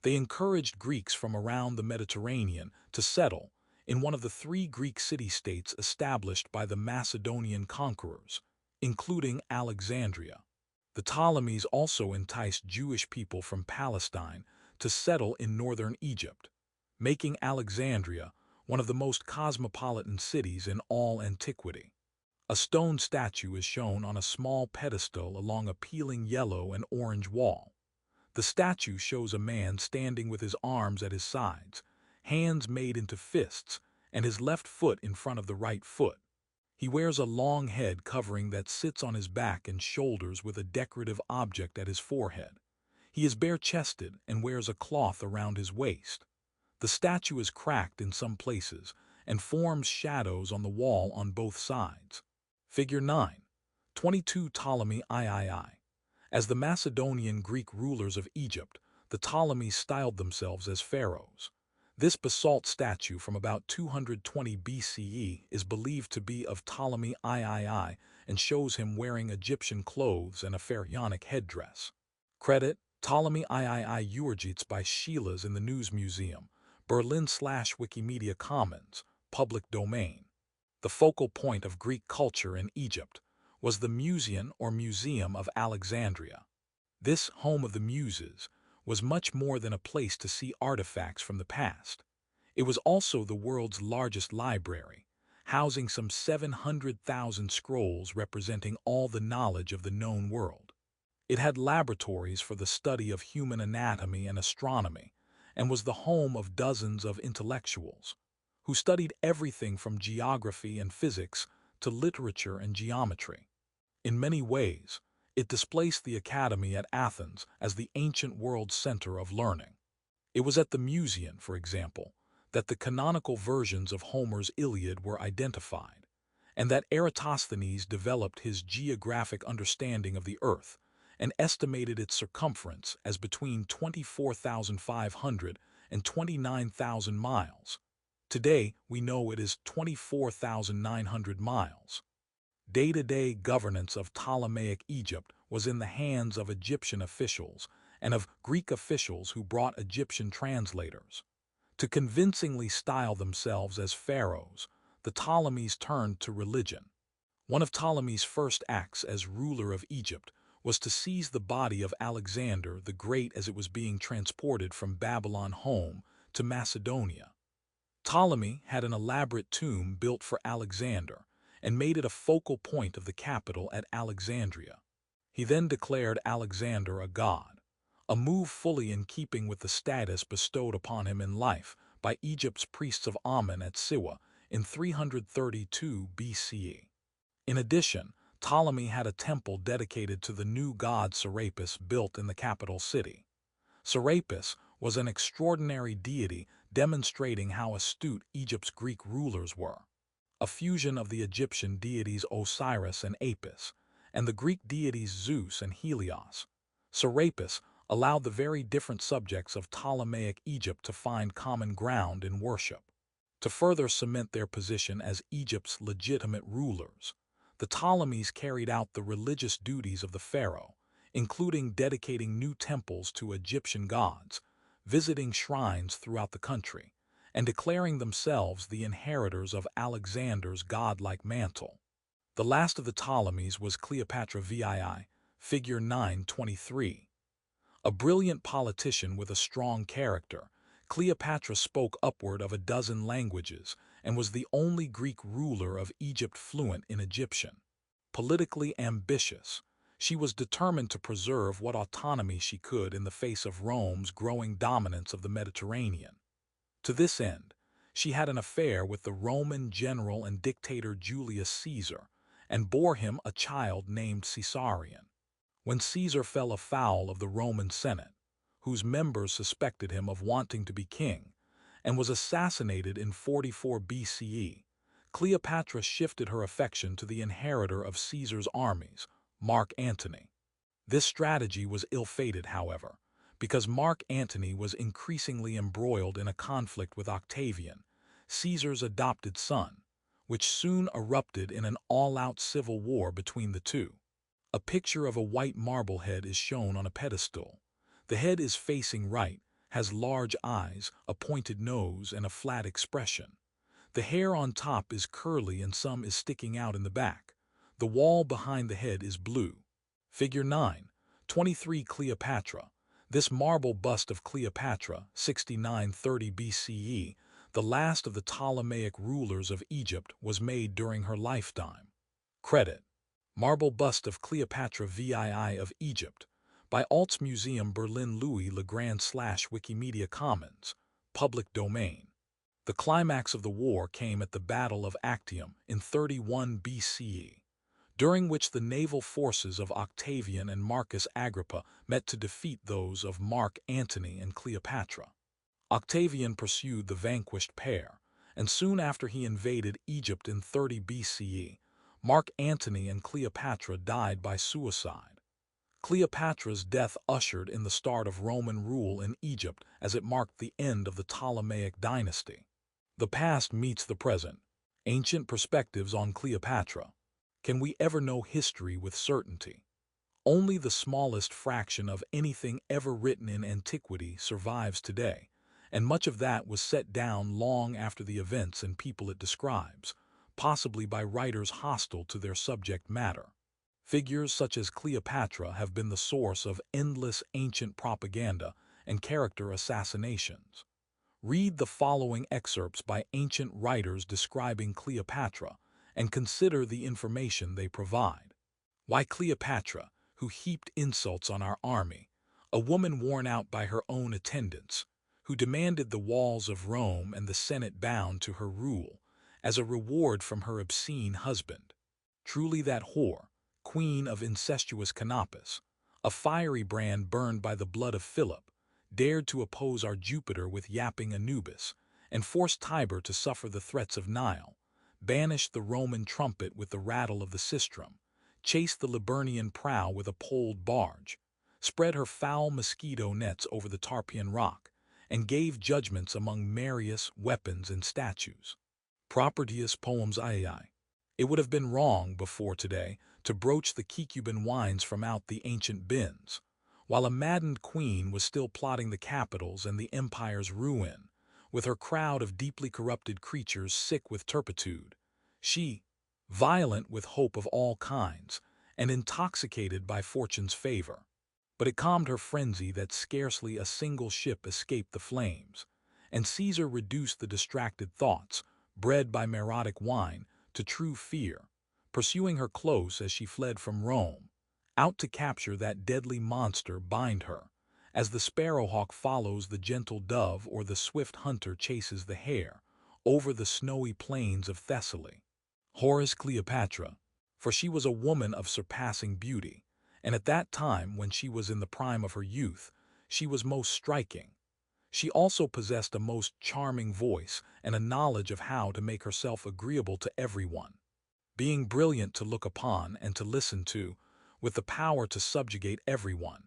they encouraged Greeks from around the Mediterranean to settle in one of the 3 Greek city-states established by the Macedonian conquerors, including Alexandria. The Ptolemies also enticed Jewish people from Palestine to settle in northern Egypt, making Alexandria one of the most cosmopolitan cities in all antiquity. A stone statue is shown on a small pedestal along a peeling yellow and orange wall. The statue shows a man standing with his arms at his sides, hands made into fists, and his left foot in front of the right foot. He wears a long head covering that sits on his back and shoulders with a decorative object at his forehead. He is bare-chested and wears a cloth around his waist. The statue is cracked in some places and forms shadows on the wall on both sides. Figure 9. 22 Ptolemy III. As the Macedonian Greek rulers of Egypt, the Ptolemies styled themselves as pharaohs. This basalt statue from about 220 BCE is believed to be of Ptolemy III and shows him wearing Egyptian clothes and a pharaonic headdress. Credit: Ptolemy III Eurgetes by Sheilas in the News Museum, Berlin/Wikimedia Commons, public domain. The focal point of Greek culture in Egypt was the Museum of Alexandria. This home of the Muses was much more than a place to see artifacts from the past. It was also the world's largest library, housing some 700,000 scrolls representing all the knowledge of the known world. It had laboratories for the study of human anatomy and astronomy, and was the home of dozens of intellectuals who studied everything from geography and physics to literature and geometry. In many ways, it displaced the academy at Athens as the ancient world's center of learning. It was at the Museum, for example, that the canonical versions of Homer's Iliad were identified, and that Eratosthenes developed his geographic understanding of the Earth and estimated its circumference as between 24,500 and 29,000 miles. Today, we know it is 24,900 miles. Day-to-day governance of Ptolemaic Egypt was in the hands of Egyptian officials and of Greek officials who brought Egyptian translators. To convincingly style themselves as pharaohs, the Ptolemies turned to religion. One of Ptolemy's first acts as ruler of Egypt was to seize the body of Alexander the Great as it was being transported from Babylon home to Macedonia. Ptolemy had an elaborate tomb built for Alexander and made it a focal point of the capital at Alexandria. He then declared Alexander a god, a move fully in keeping with the status bestowed upon him in life by Egypt's priests of Amun at Siwa in 332 BCE. In addition, Ptolemy had a temple dedicated to the new god Serapis built in the capital city. Serapis was an extraordinary deity demonstrating how astute Egypt's Greek rulers were. A fusion of the Egyptian deities Osiris and Apis, and the Greek deities Zeus and Helios. Serapis allowed the very different subjects of Ptolemaic Egypt to find common ground in worship. To further cement their position as Egypt's legitimate rulers, the Ptolemies carried out the religious duties of the pharaoh, including dedicating new temples to Egyptian gods, visiting shrines throughout the country, and declaring themselves the inheritors of Alexander's godlike mantle. The last of the Ptolemies was Cleopatra VII, figure 923. A brilliant politician with a strong character, Cleopatra spoke upward of a dozen languages and was the only Greek ruler of Egypt fluent in Egyptian. Politically ambitious, she was determined to preserve what autonomy she could in the face of Rome's growing dominance of the Mediterranean. To this end, she had an affair with the Roman general and dictator Julius Caesar and bore him a child named Caesarion. When Caesar fell afoul of the Roman Senate, whose members suspected him of wanting to be king, and was assassinated in 44 BCE, Cleopatra shifted her affection to the inheritor of Caesar's armies, Mark Antony. This strategy was ill-fated, however, because Mark Antony was increasingly embroiled in a conflict with Octavian, Caesar's adopted son, which soon erupted in an all-out civil war between the two. A picture of a white marble head is shown on a pedestal. The head is facing right, has large eyes, a pointed nose, and a flat expression. The hair on top is curly and some is sticking out in the back. The wall behind the head is blue. Figure 9, 23 Cleopatra. This marble bust of Cleopatra, 6930 BCE, the last of the Ptolemaic rulers of Egypt, was made during her lifetime. Credit: Marble bust of Cleopatra VII of Egypt, by Alts Museum Berlin Louis Legrand/Wikimedia Commons, public domain. The climax of the war came at the Battle of Actium in 31 BCE, during which the naval forces of Octavian and Marcus Agrippa met to defeat those of Mark Antony and Cleopatra. Octavian pursued the vanquished pair, and soon after he invaded Egypt in 30 BCE, Mark Antony and Cleopatra died by suicide. Cleopatra's death ushered in the start of Roman rule in Egypt as it marked the end of the Ptolemaic dynasty. The past meets the present. Ancient perspectives on Cleopatra. Can we ever know history with certainty? Only the smallest fraction of anything ever written in antiquity survives today, and much of that was set down long after the events and people it describes, possibly by writers hostile to their subject matter. Figures such as Cleopatra have been the source of endless ancient propaganda and character assassinations. Read the following excerpts by ancient writers describing Cleopatra and consider the information they provide. Why Cleopatra, who heaped insults on our army, a woman worn out by her own attendants, who demanded the walls of Rome and the Senate bound to her rule, as a reward from her obscene husband. Truly that whore, queen of incestuous Canopus, a fiery brand burned by the blood of Philip, dared to oppose our Jupiter with yapping Anubis, and forced Tiber to suffer the threats of Nile, banished the Roman trumpet with the rattle of the sistrum, chased the Liburnian prow with a poled barge, spread her foul mosquito nets over the Tarpeian rock, and gave judgments among Marius, weapons, and statues. Propertius Poems II. It would have been wrong before today to broach the Kikuban wines from out the ancient bins, while a maddened queen was still plotting the capitals and the empire's ruin, with her crowd of deeply corrupted creatures sick with turpitude. She, violent with hope of all kinds, and intoxicated by fortune's favor. But it calmed her frenzy that scarcely a single ship escaped the flames, and Caesar reduced the distracted thoughts, bred by merotic wine, to true fear, pursuing her close as she fled from Rome, out to capture that deadly monster bind her, as the sparrowhawk follows the gentle dove or the swift hunter chases the hare, over the snowy plains of Thessaly. Horace Cleopatra, for she was a woman of surpassing beauty, and at that time when she was in the prime of her youth, she was most striking. She also possessed a most charming voice and a knowledge of how to make herself agreeable to everyone. Being brilliant to look upon and to listen to, with the power to subjugate everyone,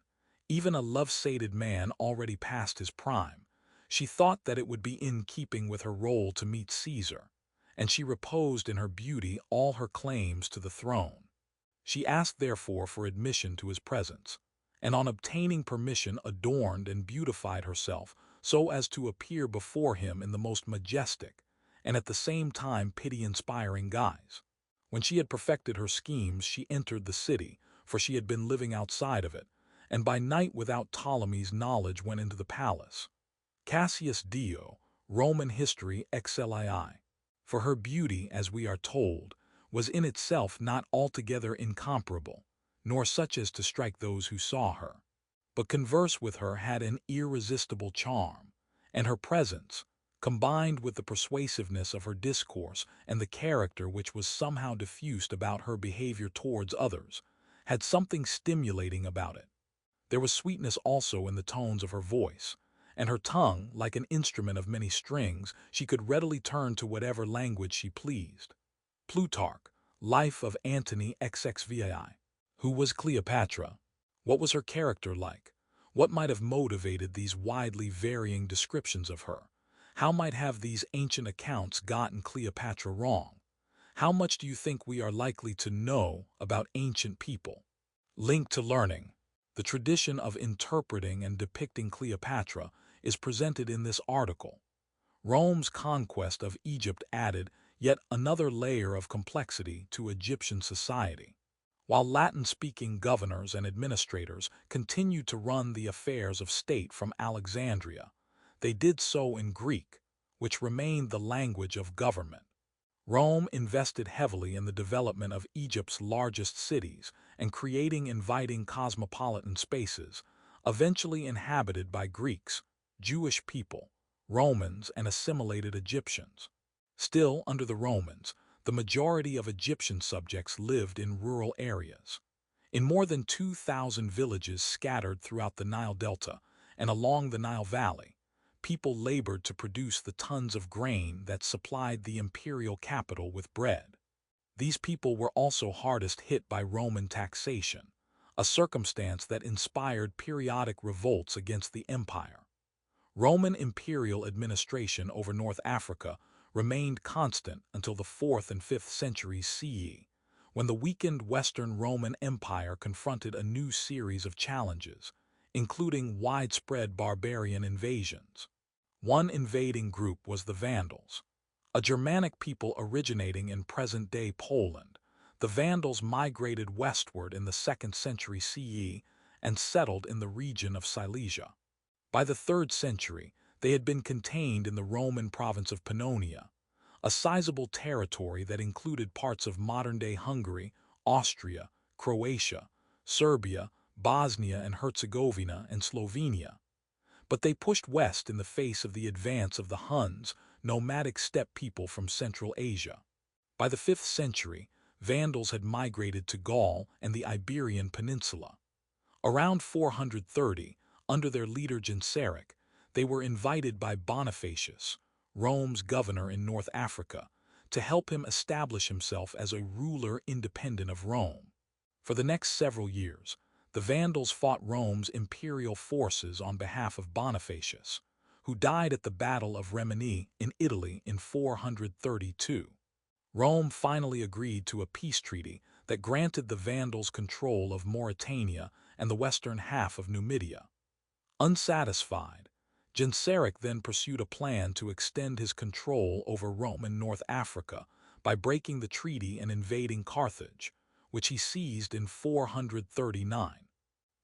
even a love-sated man already past his prime, she thought that it would be in keeping with her role to meet Caesar, and she reposed in her beauty all her claims to the throne. She asked therefore for admission to his presence, and on obtaining permission adorned and beautified herself so as to appear before him in the most majestic, and at the same time pity-inspiring guise. When she had perfected her schemes, she entered the city, for she had been living outside of it, and by night without Ptolemy's knowledge went into the palace. Cassius Dio, Roman History XLII. For her beauty, as we are told, was in itself not altogether incomparable, nor such as to strike those who saw her. But converse with her had an irresistible charm, and her presence, combined with the persuasiveness of her discourse and the character which was somehow diffused about her behavior towards others, had something stimulating about it. There was sweetness also in the tones of her voice, and her tongue, like an instrument of many strings, she could readily turn to whatever language she pleased. Plutarch, Life of Antony XXVII. Who was Cleopatra? What was her character like? What might have motivated these widely varying descriptions of her? How might have these ancient accounts gotten Cleopatra wrong? How much do you think we are likely to know about ancient people? Link to learning. The tradition of interpreting and depicting Cleopatra is presented in this article. Rome's conquest of Egypt added yet another layer of complexity to Egyptian society. While Latin-speaking governors and administrators continued to run the affairs of state from Alexandria, they did so in Greek, which remained the language of government. Rome invested heavily in the development of Egypt's largest cities and creating inviting cosmopolitan spaces, eventually inhabited by Greeks, Jewish people, Romans, and assimilated Egyptians. Still, under the Romans, the majority of Egyptian subjects lived in rural areas. In more than 2,000 villages scattered throughout the Nile Delta and along the Nile Valley, people labored to produce the tons of grain that supplied the imperial capital with bread. These people were also hardest hit by Roman taxation, a circumstance that inspired periodic revolts against the empire. Roman imperial administration over North Africa remained constant until the 4th and 5th centuries CE, when the weakened Western Roman Empire confronted a new series of challenges, including widespread barbarian invasions. One invading group was the Vandals, a Germanic people originating in present-day Poland. The Vandals migrated westward in the 2nd century CE and settled in the region of Silesia. By the 3rd century, they had been contained in the Roman province of Pannonia, a sizable territory that included parts of modern-day Hungary, Austria, Croatia, Serbia, Bosnia and Herzegovina, and Slovenia. But they pushed west in the face of the advance of the Huns, nomadic steppe people from Central Asia. By the 5th century, Vandals had migrated to Gaul and the Iberian Peninsula. Around 430, under their leader Genseric, they were invited by Bonifacius, Rome's governor in North Africa, to help him establish himself as a ruler independent of Rome. For the next several years, the Vandals fought Rome's imperial forces on behalf of Bonifacius, who died at the Battle of Rimini in Italy in 432. Rome finally agreed to a peace treaty that granted the Vandals control of Mauritania and the western half of Numidia. Unsatisfied, Genseric then pursued a plan to extend his control over Rome and North Africa by breaking the treaty and invading Carthage, which he seized in 439.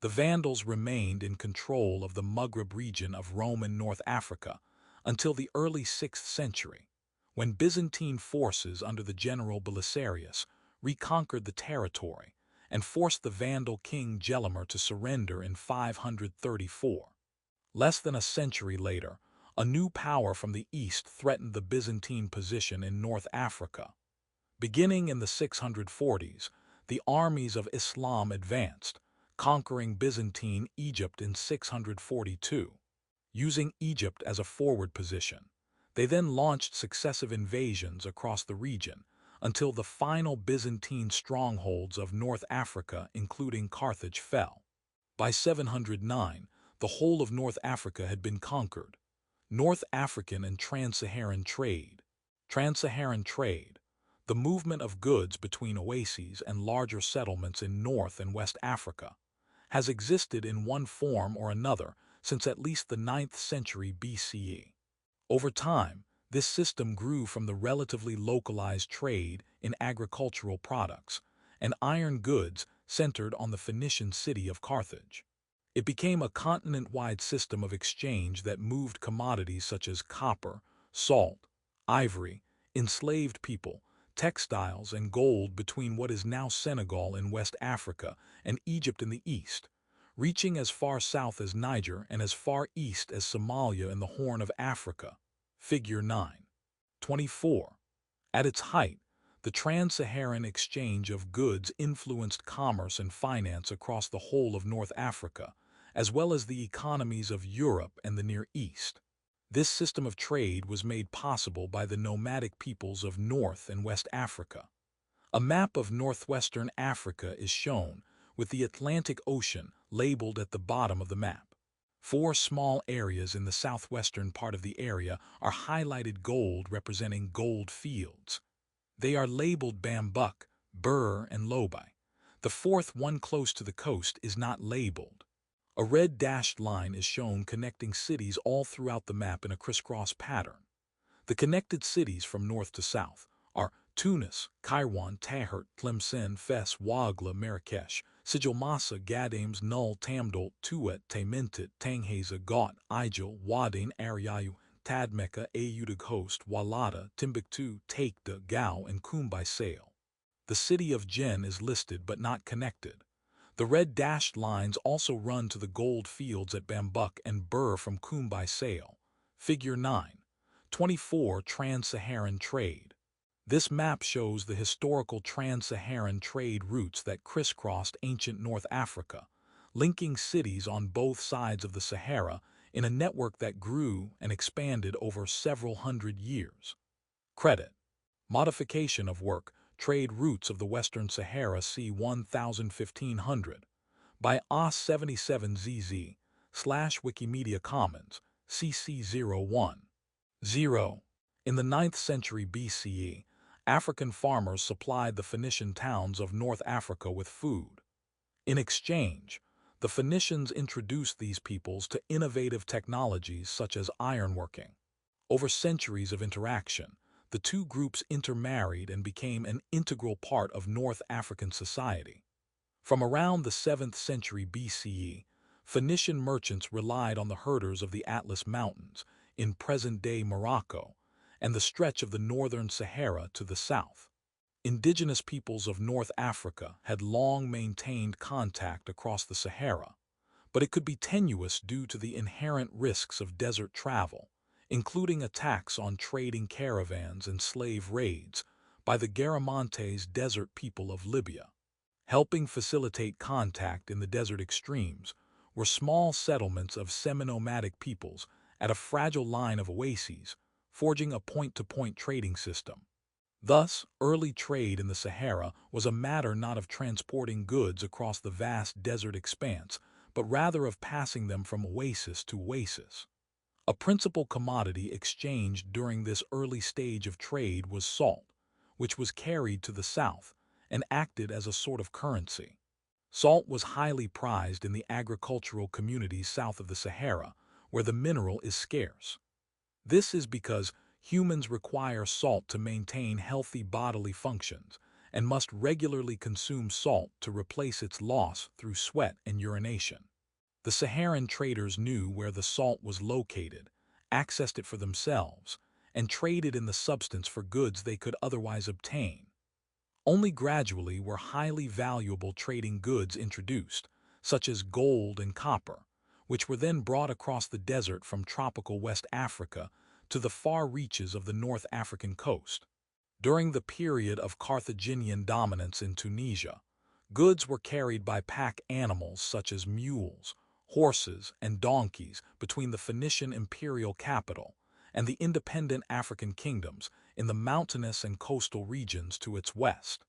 The Vandals remained in control of the Maghreb region of Roman North Africa until the early 6th century, when Byzantine forces under the general Belisarius reconquered the territory and forced the Vandal king Gelimer to surrender in 534. Less than a century later, a new power from the east threatened the Byzantine position in North Africa. Beginning in the 640s, the armies of Islam advanced, conquering Byzantine Egypt in 642. Using Egypt as a forward position, they then launched successive invasions across the region until the final Byzantine strongholds of North Africa, including Carthage, fell. By 709, the whole of North Africa had been conquered. North African and Trans-Saharan trade. Trans-Saharan trade, the movement of goods between oases and larger settlements in North and West Africa, has existed in one form or another since at least the 9th century BCE. Over time, this system grew from the relatively localized trade in agricultural products and iron goods centered on the Phoenician city of Carthage. It became a continent-wide system of exchange that moved commodities such as copper, salt, ivory, enslaved people, textiles, and gold between what is now Senegal in West Africa and Egypt in the east, reaching as far south as Niger and as far east as Somalia in the Horn of Africa. Figure 9. 24. At its height, the trans-Saharan exchange of goods influenced commerce and finance across the whole of North Africa, as well as the economies of Europe and the Near East. This system of trade was made possible by the nomadic peoples of North and West Africa. A map of northwestern Africa is shown, with the Atlantic Ocean labeled at the bottom of the map. 4 small areas in the southwestern part of the area are highlighted gold, representing gold fields. They are labeled Bambuk, Bur, and Lobai. The 4th one close to the coast is not labeled. A red dashed line is shown connecting cities all throughout the map in a crisscross pattern. The connected cities from north to south are Tunis, Kairouan, Tahert, Tlemcen, Fes, Ouargla, Marrakesh, Sijilmassa, Gadames, Null, Tamdol, Tuet, Tamentit, Tanghasa, Gaut, Ijil, Wadane, Ariayu, Tadmeka, Ayudag Host, Walata, Timbuktu, Taikda, Gao, and Kumbai Sale. The city of Jen is listed but not connected. The red dashed lines also run to the gold fields at Bambuk and Bur from Kumbai Sale. Figure 9. 24. Trans-Saharan trade. This map shows the historical trans-Saharan trade routes that crisscrossed ancient North Africa, linking cities on both sides of the Sahara in a network that grew and expanded over several hundred years. Credit. Modification of work, Trade Routes of the Western Sahara c. 1500 by AS77ZZ / Wikimedia Commons, CC01. 0. In the 9th century BCE, African farmers supplied the Phoenician towns of North Africa with food. In exchange, The Phoenicians introduced these peoples to innovative technologies such as ironworking. Over centuries of interaction, the two groups intermarried and became an integral part of North African society. From around the 7th century BCE, Phoenician merchants relied on the herders of the Atlas Mountains in present-day Morocco and the stretch of the northern Sahara to the south. Indigenous peoples of North Africa had long maintained contact across the Sahara, but it could be tenuous due to the inherent risks of desert travel, including attacks on trading caravans and slave raids by the Garamantes desert people of Libya. Helping facilitate contact in the desert extremes were small settlements of semi-nomadic peoples at a fragile line of oases, forging a point-to-point trading system. Thus, early trade in the Sahara was a matter not of transporting goods across the vast desert expanse, but rather of passing them from oasis to oasis. A principal commodity exchanged during this early stage of trade was salt, which was carried to the south and acted as a sort of currency. Salt was highly prized in the agricultural communities south of the Sahara, where the mineral is scarce. This is because humans require salt to maintain healthy bodily functions and must regularly consume salt to replace its loss through sweat and urination. The Saharan traders knew where the salt was located, accessed it for themselves, and traded in the substance for goods they could otherwise obtain. Only gradually were highly valuable trading goods introduced, such as gold and copper, which were then brought across the desert from tropical West Africa to the far reaches of the North African coast. During the period of Carthaginian dominance in Tunisia, goods were carried by pack animals such as mules, horses, and donkeys between the Phoenician imperial capital and the independent African kingdoms in the mountainous and coastal regions to its west.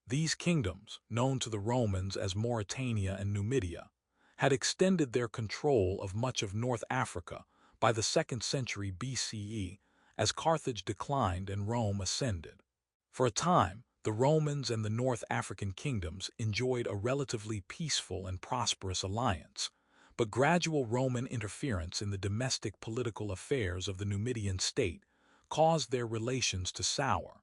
These kingdoms, known to the Romans as Mauritania and Numidia, had extended their control of much of North Africa by the 2nd century BCE as Carthage declined and Rome ascended. For a time, the Romans and the North African kingdoms enjoyed a relatively peaceful and prosperous alliance, but gradual Roman interference in the domestic political affairs of the Numidian state caused their relations to sour,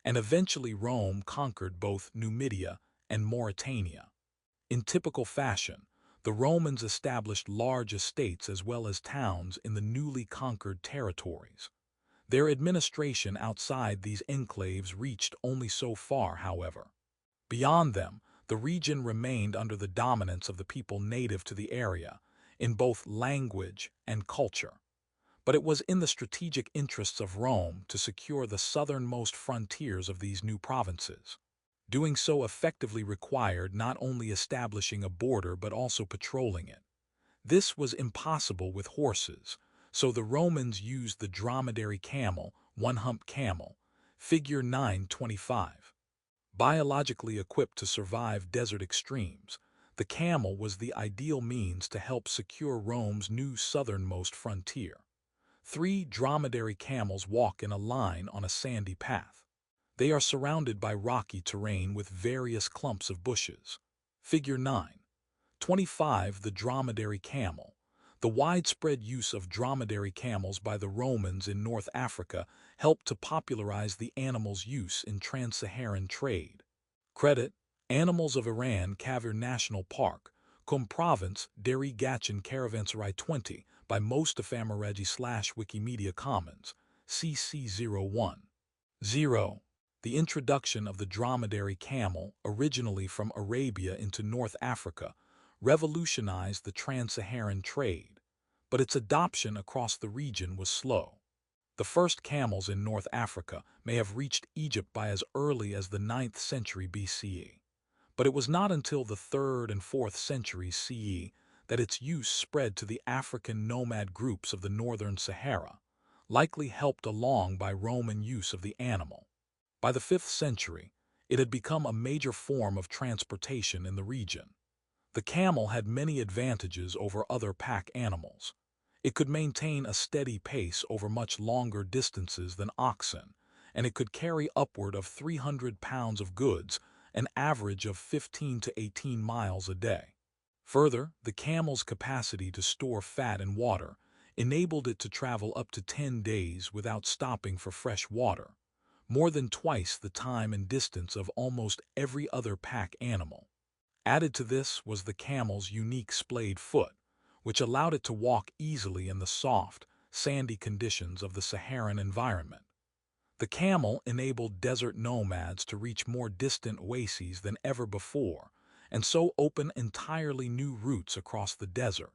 and eventually Rome conquered both Numidia and Mauritania. In typical fashion, the Romans established large estates as well as towns in the newly conquered territories. Their administration outside these enclaves reached only so far, however. Beyond them, the region remained under the dominance of the people native to the area, in both language and culture. But it was in the strategic interests of Rome to secure the southernmost frontiers of these new provinces. Doing so effectively required not only establishing a border but also patrolling it. This was impossible with horses, so the Romans used the dromedary camel, one-humped camel, figure 925. Biologically equipped to survive desert extremes, the camel was the ideal means to help secure Rome's new southernmost frontier. 3 dromedary camels walk in a line on a sandy path. They are surrounded by rocky terrain with various clumps of bushes. Figure 9.25. The dromedary camel. The widespread use of dromedary camels by the Romans in North Africa helped to popularize the animal's use in trans-Saharan trade. Credit: Animals of Iran Kavir National Park, cum province, Deri Gachin Caravanserai 20, by Mostafa Meraji/Wikimedia Commons, CC01. 0. The introduction of the dromedary camel, originally from Arabia into North Africa, revolutionized the trans-Saharan trade, but its adoption across the region was slow. The first camels in North Africa may have reached Egypt by as early as the 9th century BCE, but it was not until the 3rd and 4th centuries CE that its use spread to the African nomad groups of the northern Sahara, likely helped along by Roman use of the animal. By the 5th century, it had become a major form of transportation in the region. The camel had many advantages over other pack animals. It could maintain a steady pace over much longer distances than oxen, and it could carry upward of 300 pounds of goods, an average of 15 to 18 miles a day. Further, the camel's capacity to store fat and water enabled it to travel up to 10 days without stopping for fresh water, more than twice the time and distance of almost every other pack animal. Added to this was the camel's unique splayed foot, which allowed it to walk easily in the soft, sandy conditions of the Saharan environment. The camel enabled desert nomads to reach more distant oases than ever before, and so open entirely new routes across the desert.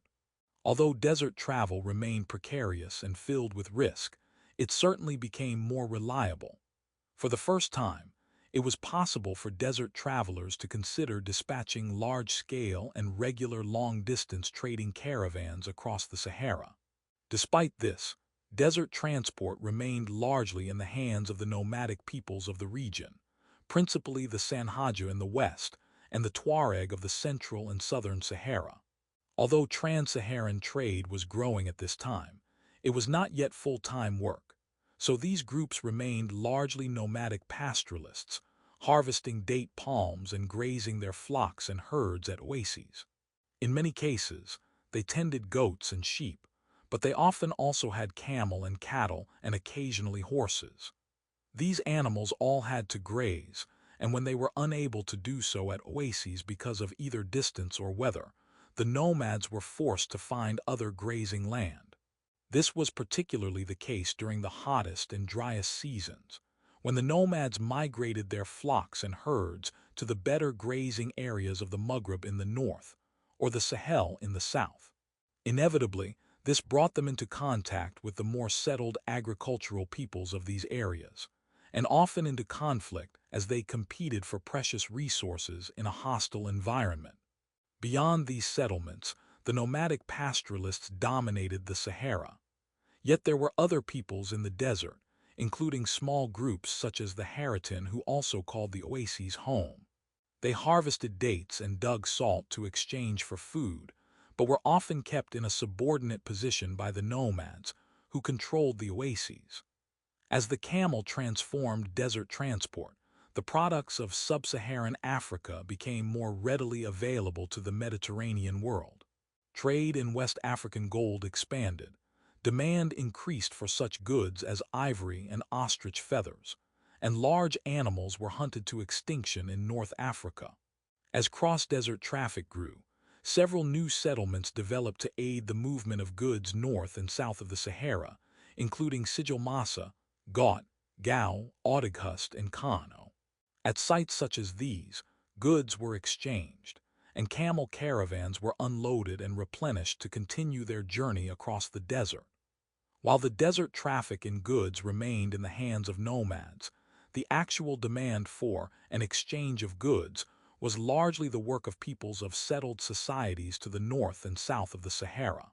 Although desert travel remained precarious and filled with risk, it certainly became more reliable. For the first time, it was possible for desert travelers to consider dispatching large-scale and regular long-distance trading caravans across the Sahara. Despite this, desert transport remained largely in the hands of the nomadic peoples of the region, principally the Sanhaja in the west and the Tuareg of the central and southern Sahara. Although trans-Saharan trade was growing at this time, it was not yet full-time work, so these groups remained largely nomadic pastoralists, harvesting date palms and grazing their flocks and herds at oases. In many cases, they tended goats and sheep, but they often also had camel and cattle and occasionally horses. These animals all had to graze, and when they were unable to do so at oases because of either distance or weather, the nomads were forced to find other grazing land. This was particularly the case during the hottest and driest seasons, when the nomads migrated their flocks and herds to the better grazing areas of the Maghreb in the north, or the Sahel in the south. Inevitably, this brought them into contact with the more settled agricultural peoples of these areas, and often into conflict as they competed for precious resources in a hostile environment. Beyond these settlements, the nomadic pastoralists dominated the Sahara. Yet there were other peoples in the desert, including small groups such as the Haritin who also called the oases home. They harvested dates and dug salt to exchange for food, but were often kept in a subordinate position by the nomads, who controlled the oases. As the camel transformed desert transport, the products of sub-Saharan Africa became more readily available to the Mediterranean world. Trade in West African gold expanded. Demand increased for such goods as ivory and ostrich feathers, and large animals were hunted to extinction in North Africa. As cross-desert traffic grew, several new settlements developed to aid the movement of goods north and south of the Sahara, including Sijilmassa, Gaut, Gao, Audiobook, and Kano. At sites such as these, goods were exchanged, and camel caravans were unloaded and replenished to continue their journey across the desert. While the desert traffic in goods remained in the hands of nomads, the actual demand for and exchange of goods was largely the work of peoples of settled societies to the north and south of the Sahara.